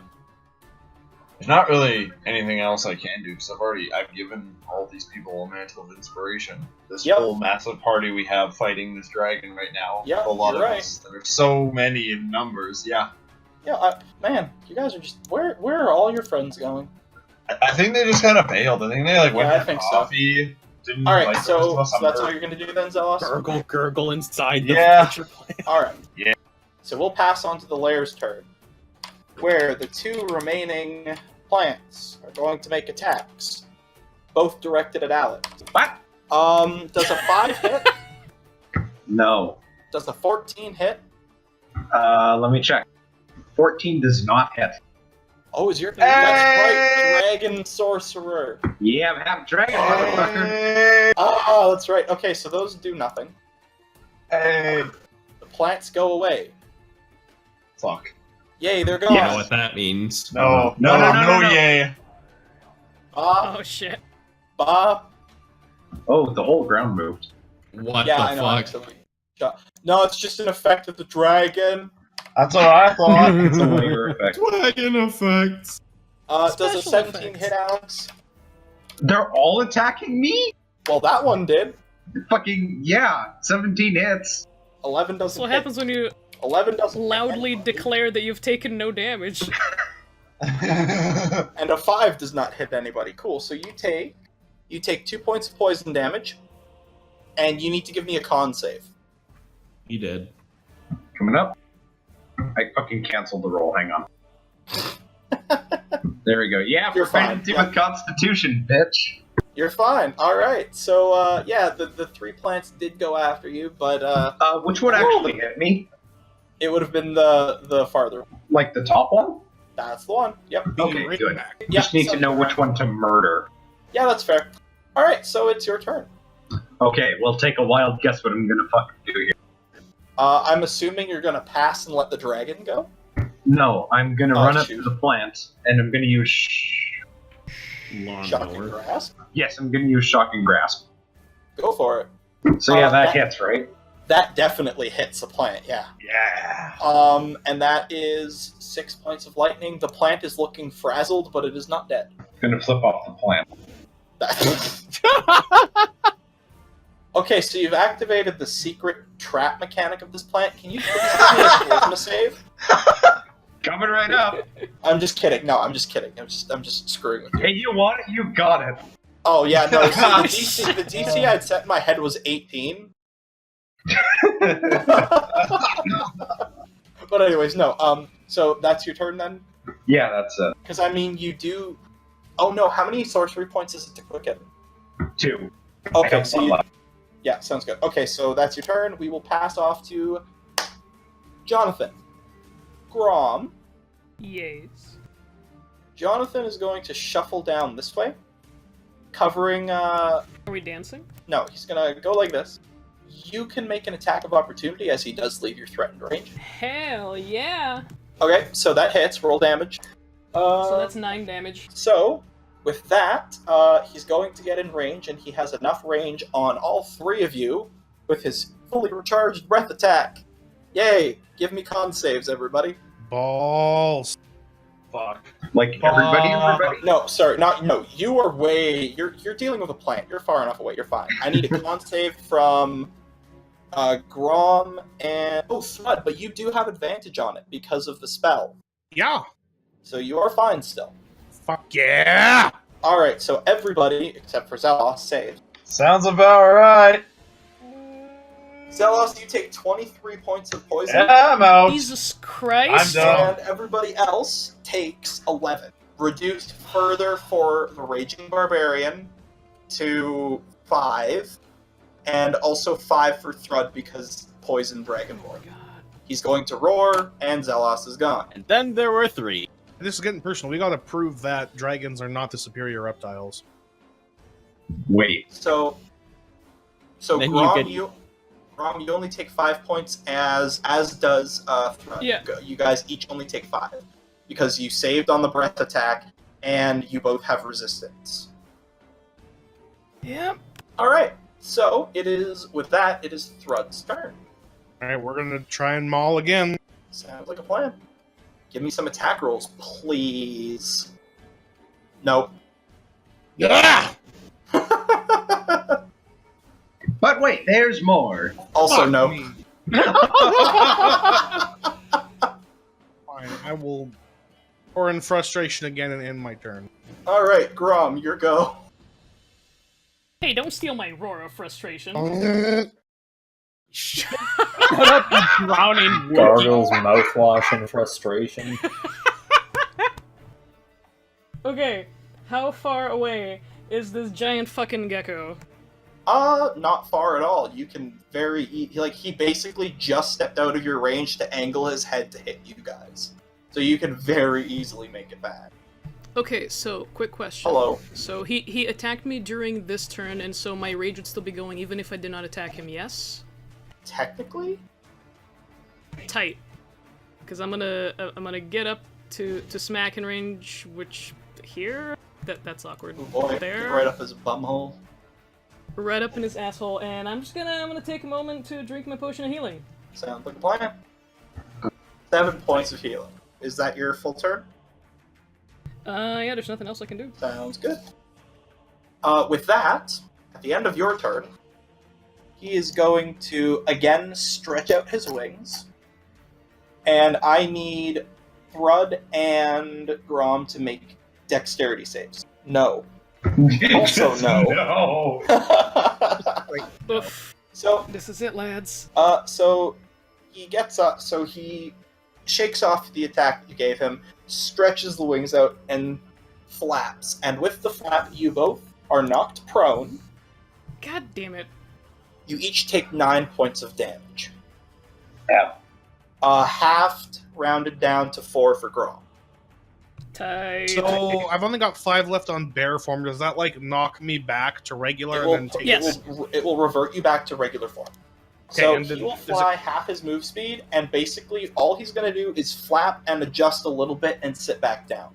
There's not really anything else I can do because I've given all these people a mantle of inspiration. This Yep. whole massive party we have fighting this dragon right now. Yep, a lot of you're right. us. There's so many in numbers. Yeah, Yeah, man, you guys are just where are all your friends going? I think they just kind of bailed. I think they went Yeah, I for think so. coffee. Didn't All right, like the rest of so us. I'm that's hurt. all you're gonna do then, Zelos? Gurgle inside the Yeah. picture plane. All right. Yeah. So we'll pass on to the Lair's turn, where the two remaining plants are going to make attacks, both directed at Alex. What? Does a 5 hit? No. Does a 14 hit? Let me check. 14 does not hit. Oh, is your that's right, Dragon Sorcerer. Yeah, I'm half dragon, motherfucker. Hey, Ah, that's right. Okay, so those do nothing. hey. The plants go away. Fuck. Yay, they're You gone. know what that means. No, No, no, no. yay. Bob, Oh shit. Bob. Oh, the whole ground moved. What Yeah, the I know. fuck? Actually. No, it's just an effect of the dragon. That's what I thought. It's a layer effect. Dragon effects. Does a Special 17 effects. hit, Alex? They're all attacking me? Well, that one did. Fucking, yeah. 17 hits. 11 That's doesn't what hit. happens when you 11 doesn't hit loudly anybody. declare that you've taken no damage. And a 5 does not hit anybody. Cool. So you take 2 points of poison damage, and you need to give me a con save. He did. Coming up. I fucking canceled the roll. Hang on. There we go. Yeah, You're fine. proficiency with Constitution, bitch. You're fine. All right. So yeah, the 3 plants did go after you, but Which one actually hit me? it would have been the farther one. Like the top one? That's the one. Yep. Okay, good. Yeah, Just need to sounds know right. which one to murder. Yeah, that's fair. All right. So it's your turn. Okay, we'll take a wild guess what I'm gonna fucking do here. I'm assuming you're gonna pass and let the dragon go. No, I'm gonna Oh, run up shoot. to the plant, and I'm gonna use... Shocking Lawnmower. grasp. Yes, I'm gonna use Shocking Grasp. Go for it. So yeah, that that- hits, right? That definitely hits the plant. Yeah. Yeah. And that is 6 points of lightning. The plant is looking frazzled, but it is not dead. Gonna flip off the plant. Okay, so you've activated the secret trap mechanic of this plant. Can you please give me a charisma save? Coming right up. I'm just kidding. No, I'm just kidding. I'm just screwing with you. Hey, you want it? You got it. Oh yeah, no. So the DC I'd set in my head was 18. But anyways, no. So that's your turn then. Yeah, that's it. Because I mean, you do. Oh no, how many sorcery points is it to quicken? 2. I Okay, have so one you, left. yeah, sounds good. Okay, so that's your turn. We will pass off to Jonathan. Grom. Yes. Jonathan is going to shuffle down this way, covering. Are we dancing? No, he's gonna go like this. You can make an attack of opportunity as he does leave your threatened range. Hell yeah. Okay, so that hits. Roll damage. So that's 9 damage. So, with that, he's going to get in range, and he has enough range on all 3 of you with his fully recharged breath attack. Yay! Give me con saves, everybody. Balls. Fuck. Like, everybody? No, sorry, not no. You are way. You're dealing with a plant. You're far enough away. You're fine. I need a con save from Grom and Thud, but you do have advantage on it because of the spell. Yeah. So you are fine still. Fuck yeah. All right. So everybody except for Zelos saves. Sounds about right. Zelos, you take 23 points of poison. Yeah, I'm out. Jesus Christ! I'm done. And everybody else takes 11. Reduced further for the Raging Barbarian to 5. And also 5 for Thrud because Poison Dragonborn. He's going to roar, and Zelos is gone. And then there were 3. This is getting personal. We gotta prove that dragons are not the superior reptiles. Wait. So Then Grom, you you only take 5 points, as does Thrud. Yeah. You guys each only take 5 because you saved on the breath attack, and you both have resistance. Yep. All right. So it is Thrud's turn. All right, we're gonna try and maul again. Sounds like a plan. Give me some attack rolls, please. Nope. Yeah. But wait, there's more. Also, Fuck no. me. Fine, I will pour in frustration again and end my turn. All right, Grom, your go. Hey, don't steal my roar of frustration. Shut up, you drowning Wookiee. Gargles, mouthwash, and frustration. Okay, how far away is this giant fucking gecko? Not far at all. You can he basically just stepped out of your range to angle his head to hit you guys. So you can very easily make it back. Okay, so quick question. Hello. So he attacked me during this turn, and so my rage would still be going even if I did not attack him, yes? Technically? Tight. Because I'm gonna get up to smacking range, which here? That's awkward. Oh boy, There. right up his bumhole. Right up in his asshole, and I'm gonna take a moment to drink my potion of healing. Sounds like a plan. 7 points of healing. Is that your full turn? Yeah, there's nothing else I can do. Sounds good. With that, at the end of your turn, he is going to again stretch out his wings. And I need Thrud and Grom to make dexterity saves. No. Also no. No. Oof. So This is it, lads. so he gets up, so he shakes off the attack that you gave him, stretches the wings out, and flaps. And with the flap, you both are knocked prone. God damn it. You each take 9 points of damage. Yeah. Halved, rounded down to 4 for Grom. Tight. So I've only got 5 left on bear form. Does that like knock me back to regular and then take? Yes. It will revert you back to regular form. Okay, So and then he will does fly half his move speed, and basically all he's going to do is flap and adjust a little bit and sit back down.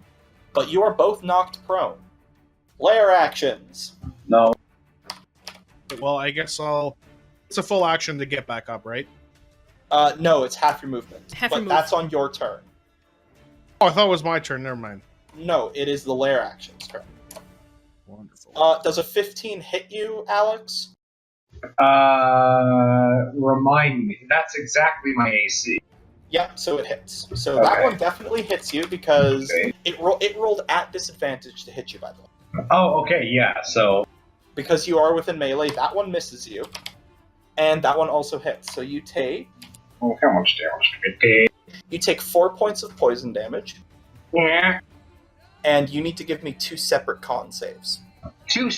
But you are both knocked prone. Lair actions. No. Well, I guess I'll. It's a full action to get back up, right? No, it's half your movement. Half but your move. that's on your turn. Oh, I thought it was my turn. Never mind. No, it is the lair action's turn. Wonderful. Does a 15 hit you, Alex? Remind me. That's exactly my AC. Yep, so it hits. So that Okay. one definitely hits you because Okay. it rolled at disadvantage to hit you, by the way. Oh, okay, yeah, so... Because you are within melee, that one misses you. And that one also hits. So you take Oh, how much damage do I take? 4 points of poison damage, Yeah. and you need to give me 2 separate con saves. Oof.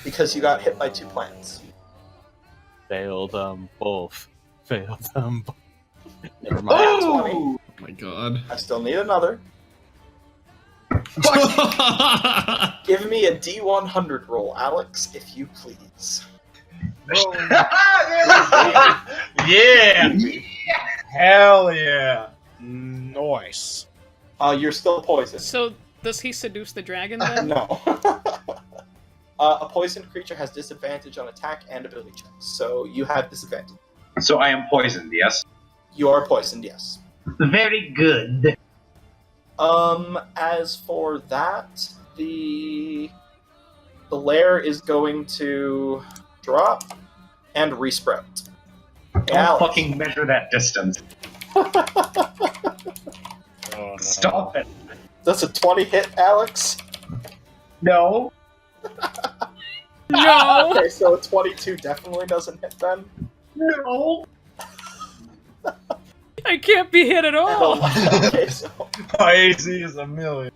Because you got hit by 2 plants. Fail them both. Fail them both. Never mind. Oh! Oh my god. I still need another. Give me a D100 roll, Alex, if you please. Yeah. Hell yeah. Nice. You're still poisoned. So, does he seduce the dragon then? No. A poisoned creature has disadvantage on attack and ability checks, so you have disadvantage. So I am poisoned, yes? You are poisoned, yes. Very good. As for that, the lair is going to drop and resprout. Don't Alex. fucking measure that distance. Oh, no. Stop it. That's a 20 hit, Alex. No. No! Okay, so a 22 definitely doesn't hit then. No. I can't be hit at all! Okay, so My AC is a million.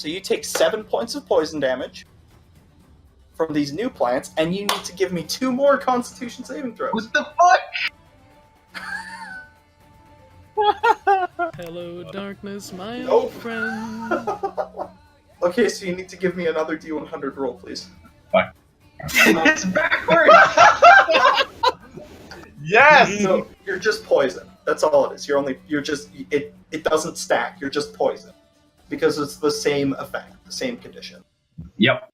you take 7 points of poison damage from these new plants, and you need to give me 2 more Constitution saving throws. What the fuck? Hello, darkness, my Nope. old friend. Okay, so you need to give me another D100 roll, please. It's backwards. Yes! So you're just poison. That's all it is. It doesn't stack. You're just poison because it's the same effect, the same condition. Yep.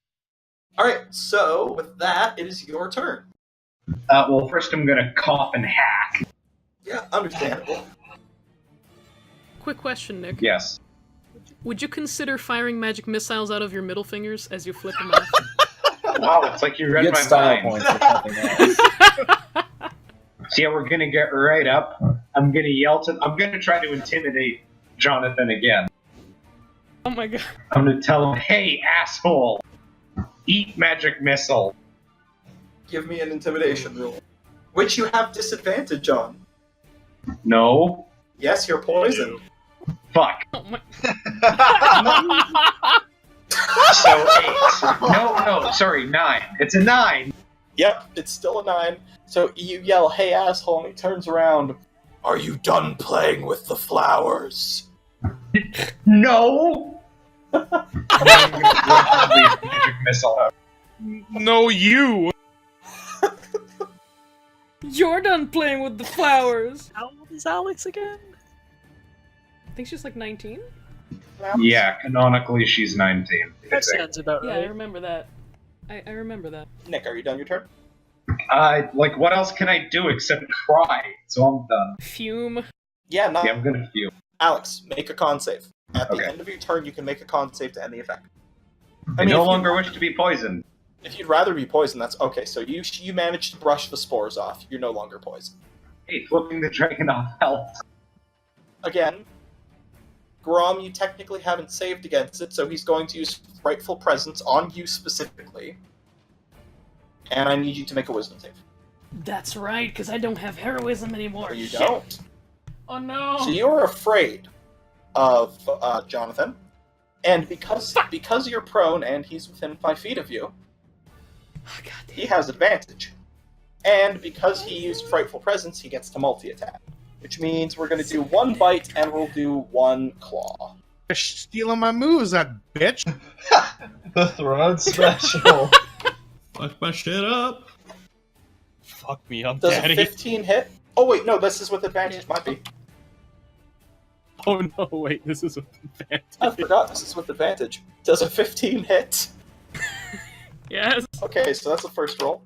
All right. So with that, it is your turn. Well, first I'm gonna cough and hack. Yeah, understandable. Quick question, Nick. Yes. Would you consider firing magic missiles out of your middle fingers as you flip them off? Wow, it's like you You read get my style mind. points or something else. So yeah, we're gonna get right up. I'm gonna try to intimidate Jonathan again. Oh my god. I'm gonna tell him, "Hey, asshole, eat magic missile." Give me an intimidation roll, which you have disadvantage on. No. Yes, you're poisoned. Fuck. Oh my. So 8. No, sorry, 9. It's a 9. Yep, it's still a 9. So you yell, "Hey, asshole," and he turns around. Are you done playing with the flowers? No. I'm gonna leave magic missile out. No, you. You're done playing with the flowers! How old is Alex again? I think she's like 19? Yeah, canonically she's 19. That sounds about Yeah, I right. remember that. I remember that. Nick, are you done your turn? Like, what else can I do except cry? So I'm done. Fume. Yeah, not. Yeah, I'm gonna feel. Alex, make a con save. At the Okay. end of your turn, you can make a con save to end the effect. I mean, no if you- longer wish to be poisoned. If you'd rather be poisoned, that's okay. So you managed to brush the spores off. You're no longer poisoned. Hey, flipping the dragon off health. Again, Grom, you technically haven't saved against it, so he's going to use Rightful Presence on you specifically. And I need you to make a Wisdom save. That's right, because I don't have heroism anymore. Or you Shit. don't. Oh no! So you're afraid of Jonathan, and because you're prone and he's within 5 feet of you, Oh, God damn. he has advantage. And because he used Frightful Presence, he gets to multi-attack. Which means we're going to do 1 bite and we'll do 1 claw. You're stealing my moves, that bitch. The throne special. Fuck my shit up. Fuck me up, Does daddy. a 15 hit? Oh wait, no, this is with advantage. Yeah. Might be. Oh no, wait, this is a I advantage. forgot this is with advantage. Does a 15 hit? Yes. Okay, so that's the first roll.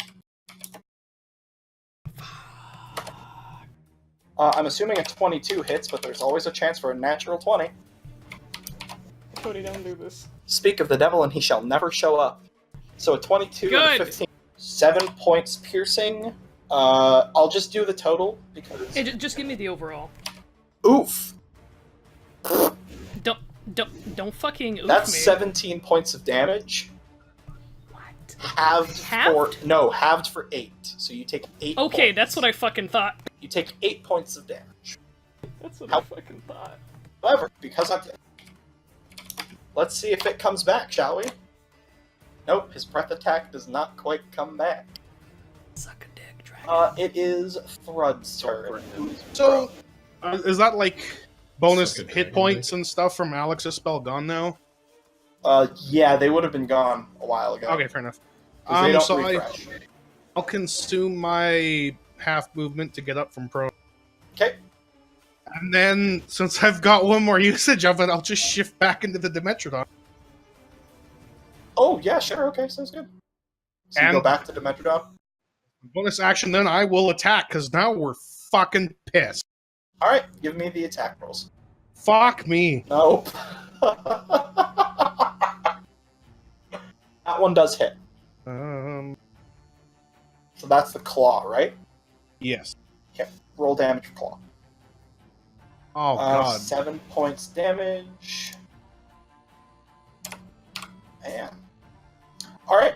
I'm assuming a 22 hits, but there's always a chance for a natural 20. Cody, don't do this. Speak of the devil, and he shall never show up. So a 22 and a Good. 15. 7 points piercing. I'll just do the total because. Hey, just give me the overall. Oof! Don't fucking oof That's me. 17 points of damage. What? Halved for 8. So you take 8 Okay, points. that's what I fucking thought. You take 8 points of damage. That's what How- I fucking thought. However, because I did. Let's see if it comes back, shall we? Nope, his breath attack does not quite come back. Suck a dick, dragon. It is Thrud's turn. So, is that like bonus Suck a hit dragon points and stuff from Alex's spell gone now? Yeah, they would have been gone a while ago. Okay, fair enough. 'Cause they don't So refresh. I'll consume my half movement to get up from pro. Okay. And then, since I've got 1 more usage of it, I'll just shift back into the Dimetrodon. Oh, yeah, sure, okay, sounds good. So you And- go back to Dimetrodon? Bonus action, then I will attack, because now we're fucking pissed. Alright, give me the attack rolls. Fuck me. Nope. That one does hit. So that's the claw, right? Yes. Roll damage for claw. Oh, God. 7 points damage. Man. Alright.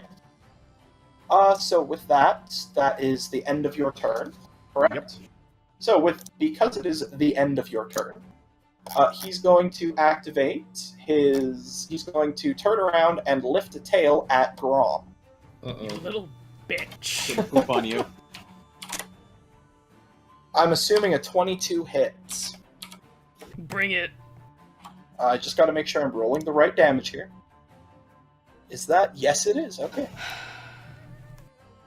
So with that, that is the end of your turn, correct? Yep. So because it is the end of your turn, he's going to activate his. He's going to turn around and lift a tail at Grom. You little bitch. Gonna poop on you. I'm assuming a 22 hits. Bring it. I just got to make sure I'm rolling the right damage here. Is that? Yes, it is. Okay.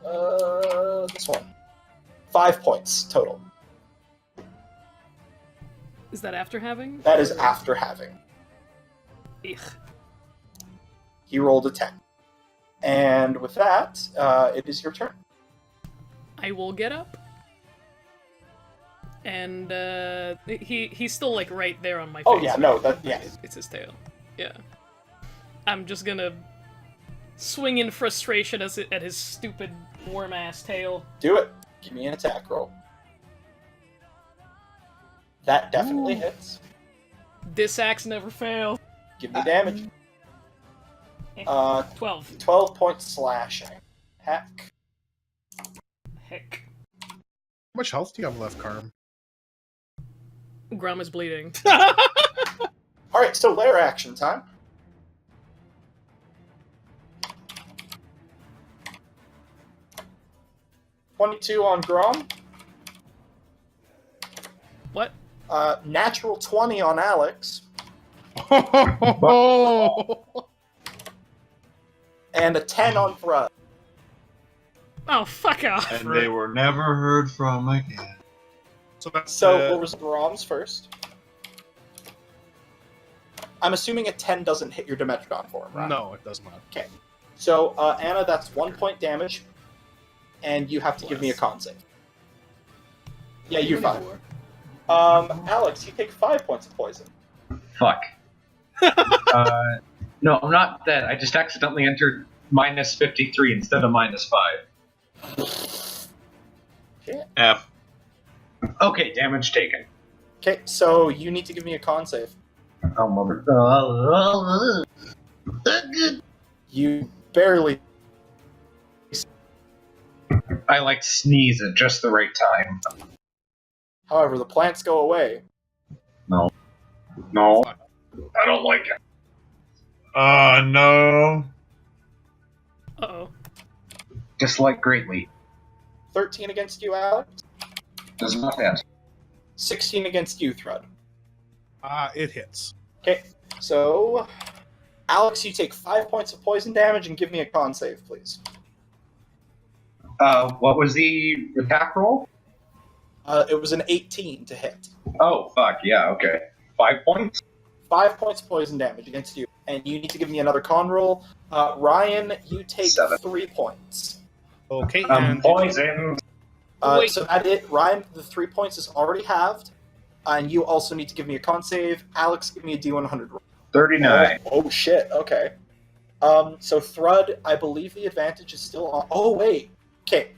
This one. 5 points total. Is that after having? That is after having. Ugh. He rolled a 10. And with that, it is your turn. I will get up. And he's still like right there on my face. Oh yeah, no, yeah. It's his tail. Yeah. I'm just gonna swing in frustration at his stupid worm ass tail. Do it. Give me an attack roll. That definitely hits. This axe never fails. Give me damage. 12. 12 points slashing. Heck. Heck. How much health do you have left, Carm? Grum is bleeding. Alright, so lair action time. $22 on Grom. What? Natural 20 on Alex. And a 10 on Thrud. Oh, fuck off. And they were never heard from again. So what was Grom's first? I'm assuming a 10 doesn't hit your Dimetrodon for him, right? No, it does not. Okay. So, Anna, that's 1 point damage. And you have to give me a con save. Yeah, you're fine. Alex, you take 5 points of poison. Fuck. No, I'm not dead. I just accidentally entered minus 53 instead of minus 5. F. Okay, damage taken. Okay, so you need to give me a con save. Oh, mother. You barely. I like sneeze at just the right time. However, the plants go away. No, I don't like it. No. Uh-oh. Dislike greatly. 13 against you, Alex. Does not hit. 16 against you, Thrud. It hits. Okay, so Alex, you take 5 points of poison damage and give me a con save, please. What was the attack roll? It was an 18 to hit. Oh, fuck, yeah, okay. 5 points? 5 points of poison damage against you, and you need to give me another con roll. Ryan, you take 7. 3 points. Okay, I'm poisoned. So that it. Ryan, the 3 points is already halved, and you also need to give me a con save. Alex, give me a D100 roll. 39. Oh shit, okay. So Thrud, I believe the advantage is still on. Oh, wait. Okay.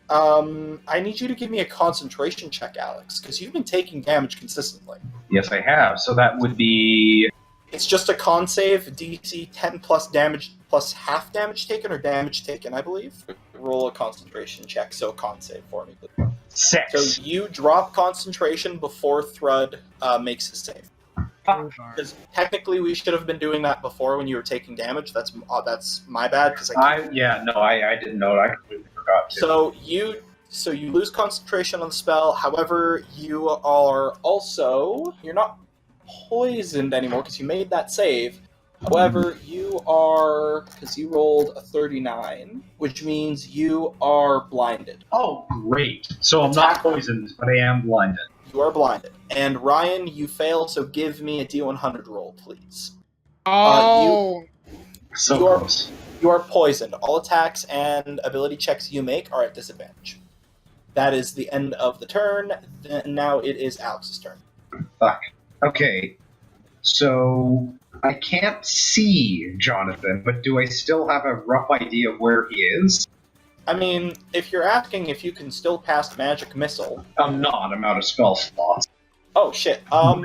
I need you to give me a concentration check, Alex, because you've been taking damage consistently. Yes, I have. So that would be... It's just a con save, DC 10 plus damage plus half damage taken, or damage taken, I believe. Roll a concentration check, so con save for me, please. 6. So you drop concentration before Thrud makes his save. Because technically we should have been doing that before when you were taking damage. That's my bad, because I didn't know. I completely forgot to. So you lose concentration on the spell. However, you're not poisoned anymore because you made that save. However, you are, because you rolled a 39, which means you are blinded. Oh, great. So I'm not poisoned, but I am blinded. You are blinded. And Ryan, you failed, so give me a D100 roll, please. Oh! Close. You are poisoned. All attacks and ability checks you make are at disadvantage. That is the end of the turn. Now it is Alex's turn. Fuck. Okay. So I can't see Jonathan, but do I still have a rough idea of where he is? I mean, if you're asking if you can still cast Magic Missile... I'm not. I'm out of spell slots. Oh, shit. I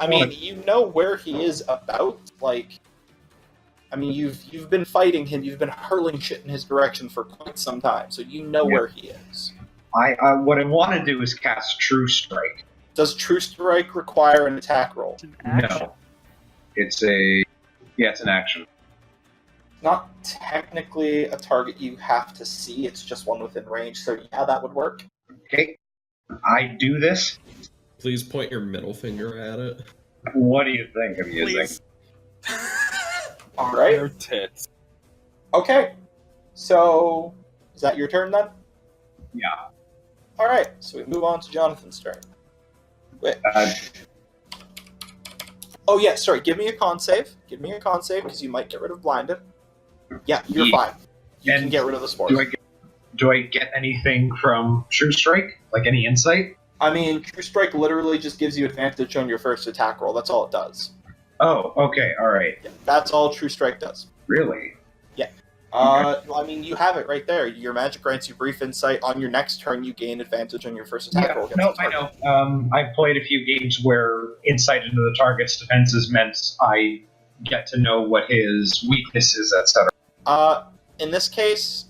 mean, you know where he is about, like... I mean, you've been fighting him. You've been hurling shit in his direction for quite some time, so you know where he is. What I want to do is cast True Strike. Does True Strike require an attack roll? It's an action. No, it's an action. Not technically a target you have to see. It's just one within range. So yeah, that would work. Okay, I do this. Please point your middle finger at it. What do you think I'm using? Please. All right. Your tits. Okay. So is that your turn then? Yeah. All right. So we move on to Jonathan's turn. Wait. Oh yeah. Sorry. Give me a con save. Give me a con save because you might get rid of blinded. Yeah, you're fine. You can get rid of the spores. Do I get anything from True Strike? Like any insight? I mean, True Strike literally just gives you advantage on your first attack roll. That's all it does. Oh, okay, alright. Yeah, that's all True Strike does. Really? Yeah. I mean, you have it right there. Your magic grants you brief insight. On your next turn, you gain advantage on your first attack roll. No, I know. I've played a few games where insight into the target's defenses meant I get to know what his weakness is, etc. In this case,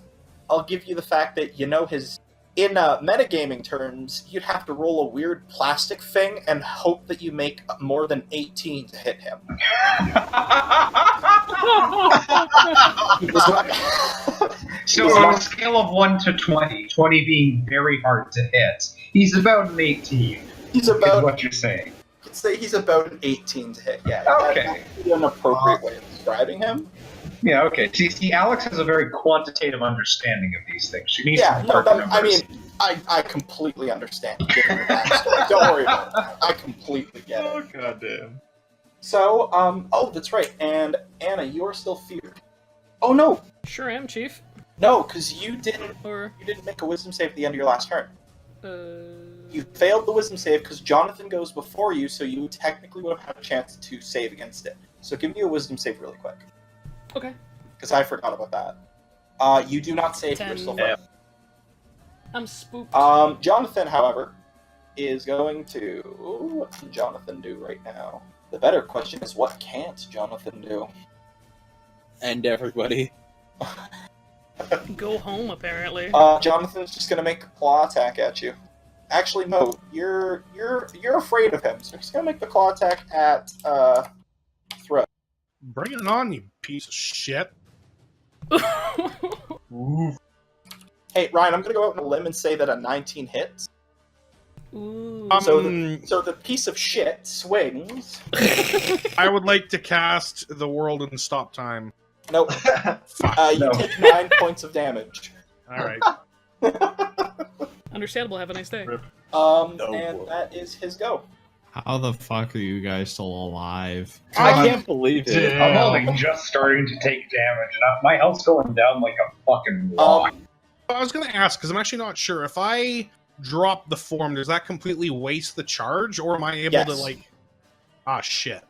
I'll give you the fact that you know his... In metagaming terms, you'd have to roll a weird plastic thing and hope that you make more than 18 to hit him. So on a scale of 1 to 20, 20 being very hard to hit, he's about an 18. He's about... is what you're saying. I'd say he's about an 18 to hit, yeah. Okay. That's an appropriate way of describing him. Yeah, okay. See, Alex has a very quantitative understanding of these things. She needs Yeah, some no, hard that, I numbers. mean, I completely understand. Given the backstory. Don't worry about it. I completely get it. Oh, goddamn. So, oh, that's right. And Anna, you are still feared. Oh no, Sure am, Chief. no, because you didn't Or, make a wisdom save at the end of your last turn. uh... You failed the wisdom save because Jonathan goes before you, so you technically would have had a chance to save against it. So give me a wisdom save really quick, Okay. because I forgot about that. You do not save. You're 10. still Yeah. fine. I'm spooked. Jonathan, however, is going to... What can Jonathan do right now? The better question is, what can't Jonathan do? And everybody. Go home, apparently. Jonathan's just gonna make a claw attack at you. Actually, no, you're afraid of him, so he's gonna make the claw attack at Throat. Bring it on, you piece of shit. Ooh. Hey, Ryan, I'm gonna go out on a limb and say that a 19 hits. Ooh. So the piece of shit swings. I would like to cast the world and stop time. Nope. You No. take 9 points of damage. Alright. Understandable, have a nice day. And boy. that is his go. How the fuck are you guys still alive? I can't believe it. I'm only just starting to take damage, and my health's going down like a fucking rock. I was gonna ask, because I'm actually not sure. If I drop the form, does that completely waste the charge, or am I able to, Yes. like... Ah, shit.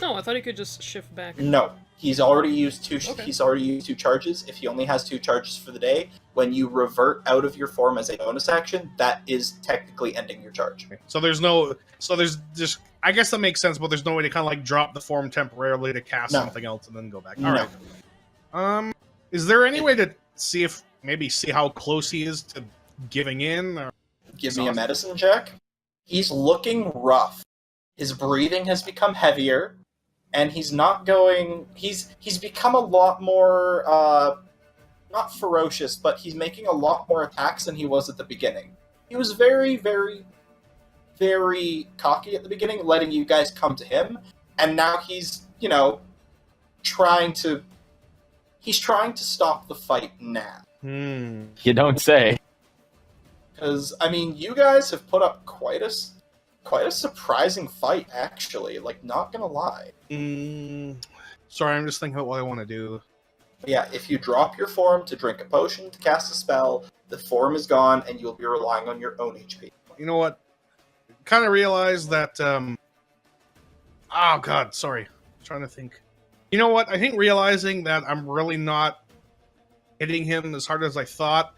Oh, I thought he could just shift back. No, he's already used two. Okay. He's already used 2 charges. If he only has 2 charges for the day, when you revert out of your form as a bonus action, that is technically ending your charge. So there's no... So there's just... I guess that makes sense, but there's no way to kind of, like, drop the form temporarily to cast No. something else and then go back. No. Alright. Is there any way to see if... Maybe see how close he is to giving in? Or... Give me a medicine check. He's looking rough. His breathing has become heavier, and he's not going. He's become a lot more not ferocious, but he's making a lot more attacks than he was at the beginning. He was very, very, very cocky at the beginning, letting you guys come to him, and now he's trying to stop the fight now. You don't say. Because, I mean, you guys have put up quite a surprising fight, actually. Like, not gonna lie. Sorry, I'm just thinking about what I want to do. But yeah, if you drop your form to drink a potion to cast a spell, the form is gone, and you'll be relying on your own HP. You know what? Kind of realized that... Oh, God, sorry. I'm trying to think. You know what? I think realizing that I'm really not hitting him as hard as I thought,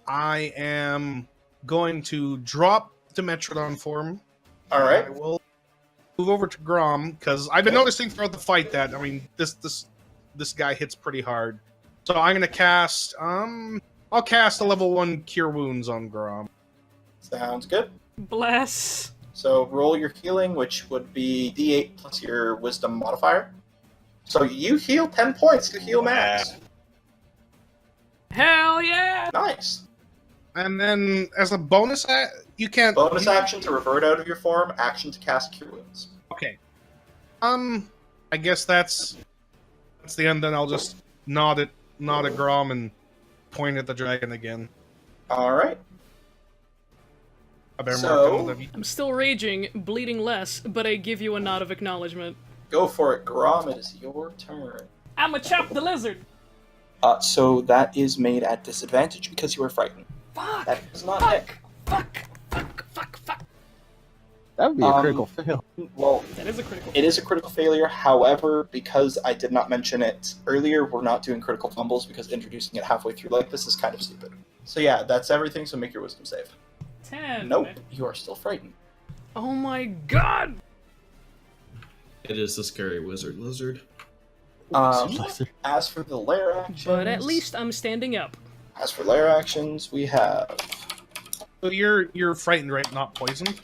I am going to drop the Metrodon form. Alright. I will move over to Grom, because I've been noticing throughout the fight that, I mean, this this guy hits pretty hard. So I'm gonna cast. I'll cast a level 1 Cure Wounds on Grom. Sounds good. Bless. So roll your healing, which would be D8 plus your Wisdom modifier. So you heal 10 points to heal max. Hell yeah! Nice. And then as a bonus, you can't. Bonus action to revert out of your form. Action to cast Cure Wounds. Okay. I guess that's the end. Then I'll just nod at Grom and point at the dragon again. All right. I better So- mark him. I'm still raging, bleeding less, but I give you a nod of acknowledgement. Go for it, Grom. It is your turn. I'ma chop the lizard! So that is made at disadvantage because you are frightened. Fuck! That does not hit. Fuck! That would be a critical fail. Well, That is a critical. it is a critical failure. However, because I did not mention it earlier, we're not doing critical fumbles because introducing it halfway through like this is kind of stupid. So yeah, that's everything. So make your wisdom save. 10. Nope, you are still frightened. Oh my god! It is the scary wizard lizard. As for the lair actions, But at least I'm standing up. As for lair actions, we have So you're frightened, right? Not poisoned.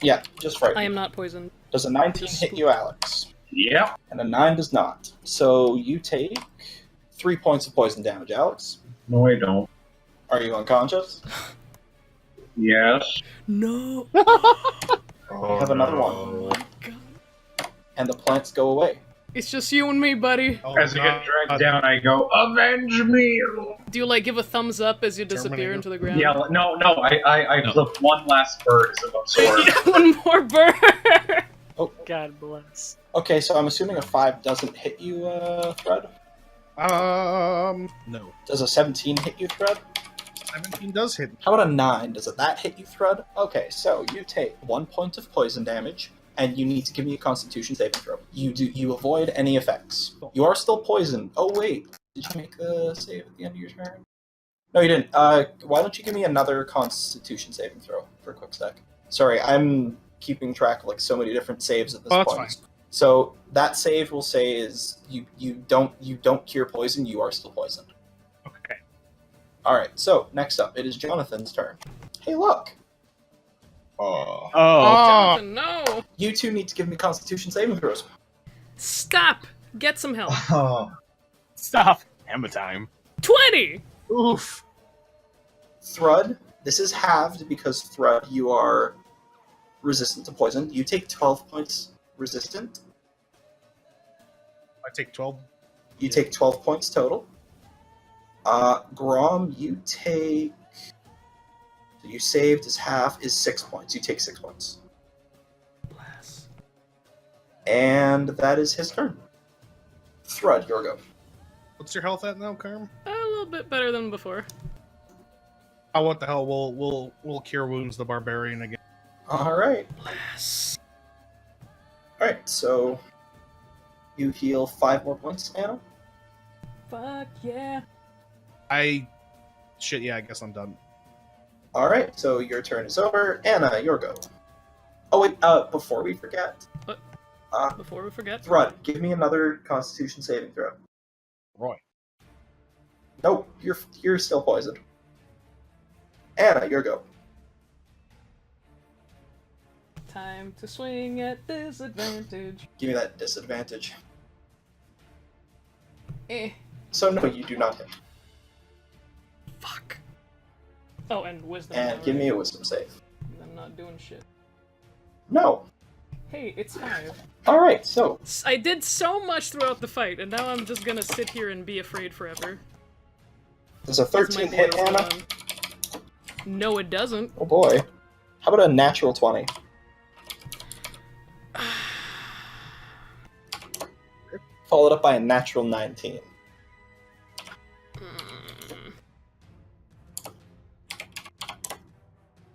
yeah, just frightened. I am not poisoned. Does a 19 hit you, Alex? Yep. And a 9 does not. So you take 3 points of poison damage, Alex. No, I don't. Are you unconscious? Yes. No! I have another one. And the plants go away. It's just you and me, buddy. Oh, As I get dragged down, I go, "Avenge me!" Do you, like, give a thumbs up as you disappear Terminator. into the ground? Yeah, no. I No. flip one last bird as a sword. One more bird! God bless. Okay, so I'm assuming a 5 doesn't hit you, Thread? No. Does a 17 hit you, Thread? 17 does hit. How about a 9? Does that hit you, Thread? Okay, so you take 1 point of poison damage, and you need to give me a Constitution saving throw. You avoid any effects. You are still poisoned. Oh wait, did you make the save at the end of your turn? No, you didn't. Why don't you give me another Constitution saving throw for a quick sec? Sorry, I'm keeping track of like so many different saves at this Oh, that's point. So that save will say is you don't cure poison. You are still poisoned. Okay. All right. So next up, it is Jonathan's turn. Hey, look. Oh. Jonathan, no! You two need to give me Constitution saving throws. Stop! Get some help. Oh. Stop. Hammer time. 20! Oof. Thrud, this is halved because Thrud, you are resistant to poison. You take 12 points resistant. I take 12. You take 12 points total. Grom, you take... So you saved is half, is 6 points. You take 6 points. Bless. And that is his turn. Thrud, your go. What's your health at now, Carm? A little bit better than before. Oh, what the hell? We'll cure wounds the barbarian again. Alright. Bless. Alright, so... You heal 5 more points, Anna? Fuck yeah. Shit, yeah, I guess I'm done. Alright, so your turn is over. Anna, your go. Oh wait, before we forget... What? Before we forget. Thrud, give me another Constitution saving throw. Roy. Nope, you're still poisoned. Anna, your go. Time to swing at disadvantage. Give me that disadvantage. Eh. So no, you do not hit. Fuck. Oh, and wisdom. And give me a wisdom save. I'm not doing shit. No. Hey, it's 5. Alright, so I did so much throughout the fight, and now I'm just gonna sit here and be afraid forever. does a As my 13 hit, boils Anna? on. No, it doesn't. Oh boy. How about a natural 20? Followed up by a natural 19.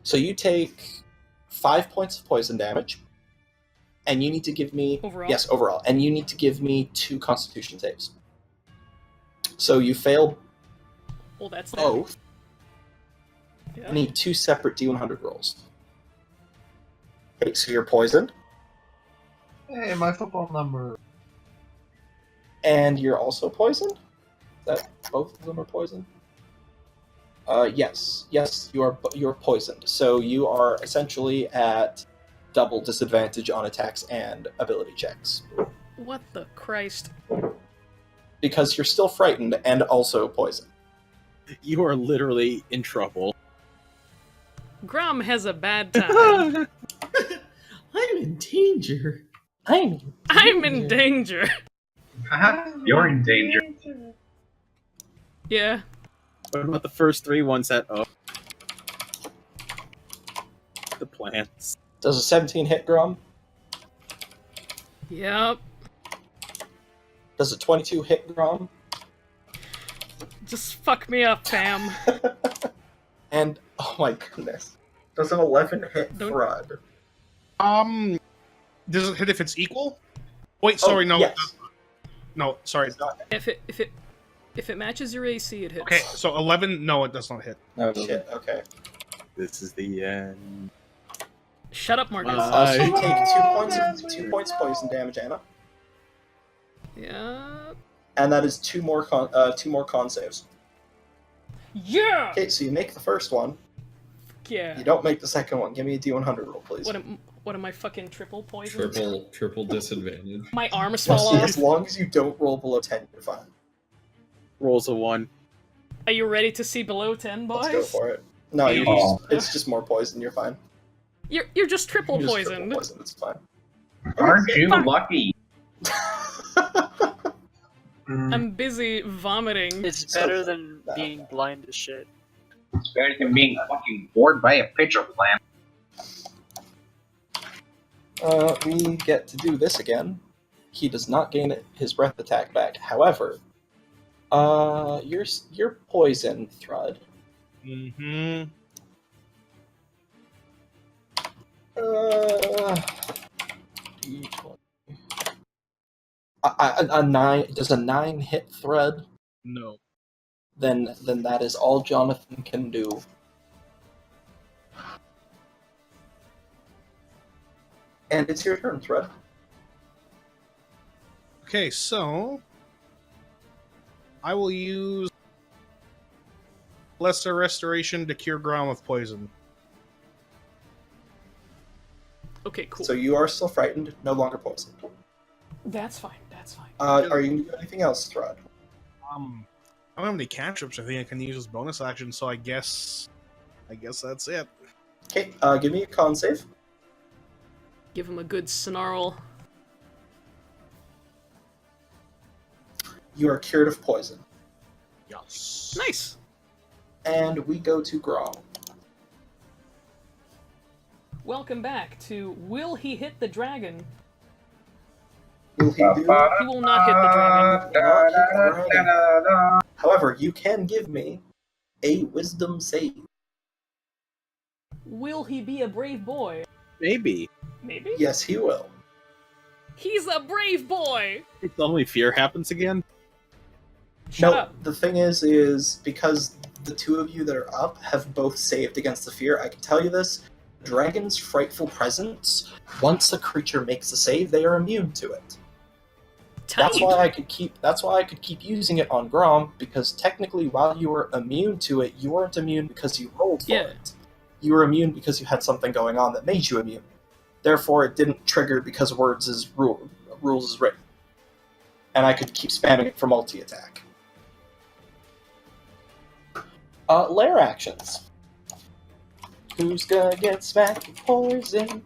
So you take 5 points of poison damage, and you need to give me... Overall? Yes, overall. And you need to give me 2 Constitution saves. So you fail Well, that's that. both. Yeah. I need 2 separate D100 rolls. Okay, so you're poisoned. Hey, my football number. And you're also poisoned? That both of them are poisoned? Yes. Yes, you're poisoned. So you are essentially at double disadvantage on attacks and ability checks. What the Christ? Because you're still frightened and also poisoned. You are literally in trouble. Grom has a bad time. I'm in danger. I'm in danger. You're in danger. Yeah. What about the first 3 ones that the plants? Does a 17 hit Grom? Yep. Does a 22 hit Grom? Just fuck me up, fam. And, oh my goodness. Does an 11 hit Don't- Thrud? Does it hit if it's equal? Wait, sorry, no. Yes. No, sorry. It's not. If it matches your AC, it hits. Okay, so 11, no, it does not hit. No, it doesn't. Shit, okay. This is the end. Shut up, Marcus. So you take 2 points poison damage, Anna. Yeah. And that is two more con saves. Yeah. Okay, so you make the first one. Yeah. You don't make the second one. Give me a D100 roll, please. What am I fucking triple poisoned? Triple disadvantage. My arms Yes, fall off. as long as you don't roll below 10, you're fine. Rolls a 1. Are you ready to see below 10, boys? Let's go for it. No, it's just more poison. You're fine. You're just triple You're just poisoned. triple poison. It's fine. Aren't you lucky? I'm busy vomiting. It's So better than bad. being blind as shit. It's better than being fucking bored by a pitcher plant. We get to do this again. He does not gain his breath attack back. However, you're poisoned, Thrud. Mm-hmm. D20. A 9. Does a 9 hit Thrud? No. Then that is all Jonathan can do. And it's your turn, Thrud. Okay, so I will use Lesser Restoration to cure Grom of poison. Okay, cool. So you are still frightened, no longer poisoned. That's fine. That's fine. Are you doing anything else, Thrud? I don't have any cantrips. I think I can use as bonus action, so I guess that's it. Okay, give me a con save. Give him a good snarl. You are cured of poison. Yes. Nice. And we go to Grom. Welcome back to Will He Hit the Dragon? Will he do? He will not hit the dragon. Not hit the dragon. However, you can give me a wisdom save. Will he be a brave boy? Maybe. Maybe? Yes, he will. He's a brave boy! It's only fear happens again. Shut No, up. the thing is because the two of you that are up have both saved against the fear, I can tell you this. Dragon's frightful presence, once a creature makes a save, they are immune to it. That's Tight. why I could keep using it on Grom, because technically while you were immune to it, you weren't immune because you rolled for it. You were immune because you had something going on that made you immune. Therefore, it didn't trigger because rules is written. And I could keep spamming it for multi-attack. Lair actions. Who's gonna get smacked with poison?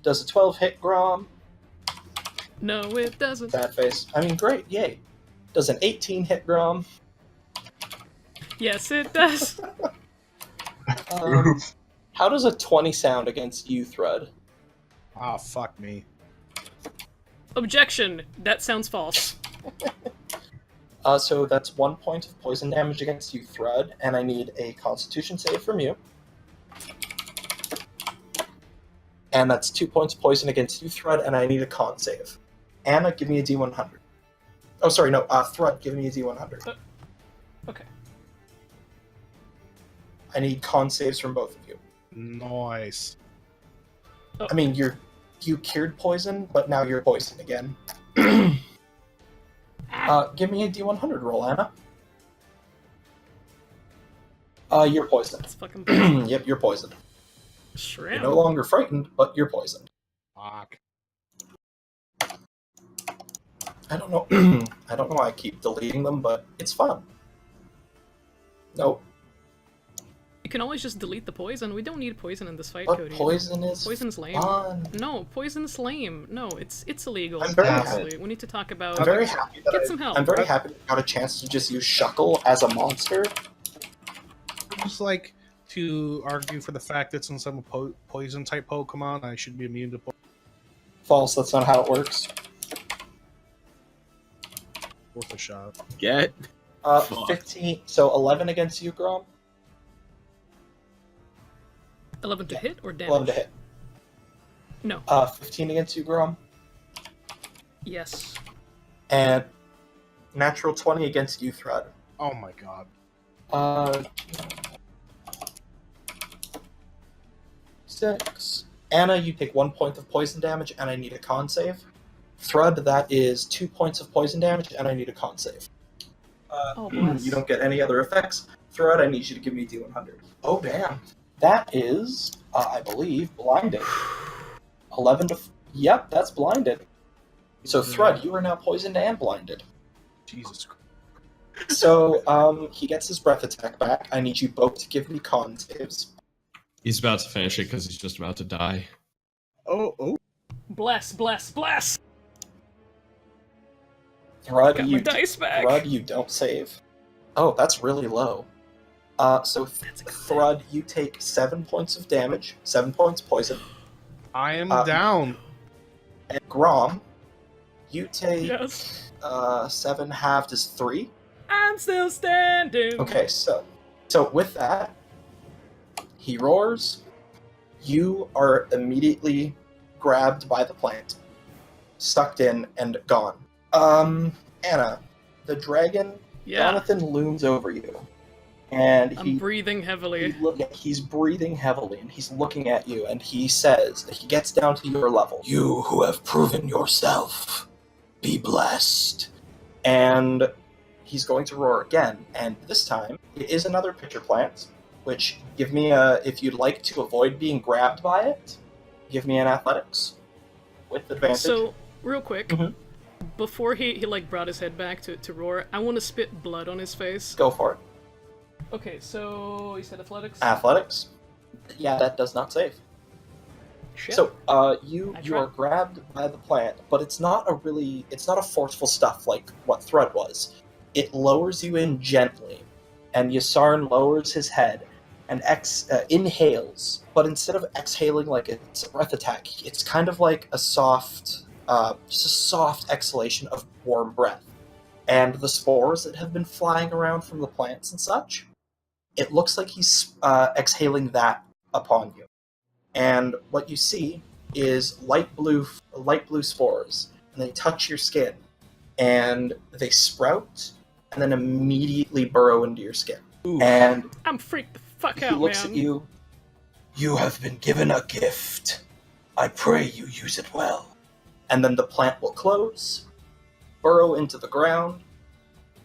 Does a 12 hit Grom? No, it doesn't. Bad face. I mean, great, yay. Does an 18 hit Grom? Yes, it does. How does a 20 sound against you, Thrud? Ah, fuck me. Objection. That sounds false. So that's 1 point of poison damage against you, Thrud, and I need a Constitution save from you. And that's 2 points of poison against you, Thrud, and I need a con save. Anna, give me a D100. Oh, sorry, no, Thrud, give me a D100. Okay. I need con saves from both of you. Nice. Oh. I mean, you cured poison, but now you're poisoned again. Give me a D100 roll, Anna. You're poisoned. That's fucking poison. Yep, you're poisoned. Shrimp. You're no longer frightened, but you're poisoned. Fuck. I don't know. I don't know why I keep deleting them, but it's fun. Nope. You can always just delete the poison. We don't need poison in this fight, But Cody. poison is Poison's lame. fun. No, poison's lame. No, it's illegal. I'm very honestly. We need to talk about. I'm very happy that Get some help. I'm very happy that I got a chance to just use Shuckle as a monster. I just like to argue for the fact that since I'm a poison type Pokemon, I should be immune to poison. False. That's not how it works. Worth a shot. Get 15. So 11 against you, Grom. 11 to hit or damage? 11 to hit. No. 15 against you, Grom. Yes. And natural 20 against you, Thread. Oh my god. 6. Anna, you take 1 point of poison damage, and I need a con save. Thread, that is 2 points of poison damage, and I need a con save. Oh, bless. You don't get any other effects. Thread, I need you to give me D100. Oh, damn. That is, I believe, blinded. 11 to... Yep, that's blinded. So, Thread, you are now poisoned and blinded. Jesus Christ. So, he gets his breath attack back. I need you both to give me con saves. He's about to finish it because he's just about to die. Oh. Bless, bless, bless! Thread, Got my dice back! Thread, you don't save. Oh, that's really low. So, Thread, you take 7 points of damage, 7 points poison. I am down. And Grom, you take Yes. 7 halved is 3. I'm still standing! Okay, so with that, he roars. You are immediately grabbed by the plant, sucked in, and gone. Anna, the dragon, Yeah. Jonathan looms over you. And I'm breathing heavily. he's breathing heavily, and he's looking at you, and he says, he gets down to your level. You who have proven yourself, be blessed. And he's going to roar again, and this time, it is another pitcher plant, which, give me if you'd like to avoid being grabbed by it, give me an athletics. With advantage. So, real quick, Mhm. before he like brought his head back to roar, I want to spit blood on his face. Go for it. Okay, so you said athletics? Athletics. Yeah, that does not save. Shit. So, you tried. are grabbed by the plant, but it's not a forceful stuff like what Thread was. It lowers you in gently, and Yasarn lowers his head and inhales, but instead of exhaling like it's a breath attack, it's kind of like a soft, just a soft exhalation of warm breath. And the spores that have been flying around from the plants and such, it looks like he's exhaling that upon you. And what you see is light blue spores, and they touch your skin, and they sprout, and then immediately burrow into your skin. Ooh. And I'm freaked the fuck he out, looks man. at you. You have been given a gift. I pray you use it well. And then the plant will close, burrow into the ground,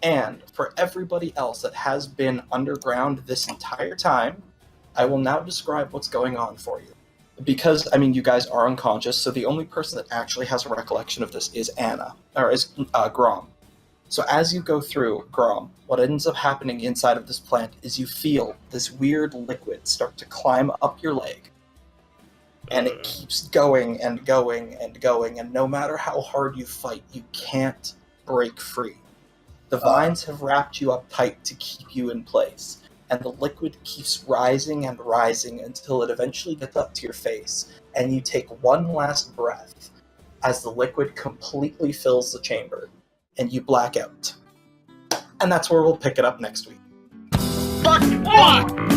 and for everybody else that has been underground this entire time, I will now describe what's going on for you. Because, you guys are unconscious, so the only person that actually has a recollection of this is Grom. So as you go through, Grom, what ends up happening inside of this plant is you feel this weird liquid start to climb up your leg. And it keeps going and going and going, and no matter how hard you fight, you can't break free. The vines have wrapped you up tight to keep you in place, and the liquid keeps rising and rising until it eventually gets up to your face, and you take one last breath as the liquid completely fills the chamber, and you black out. And that's where we'll pick it up next week. Fuck!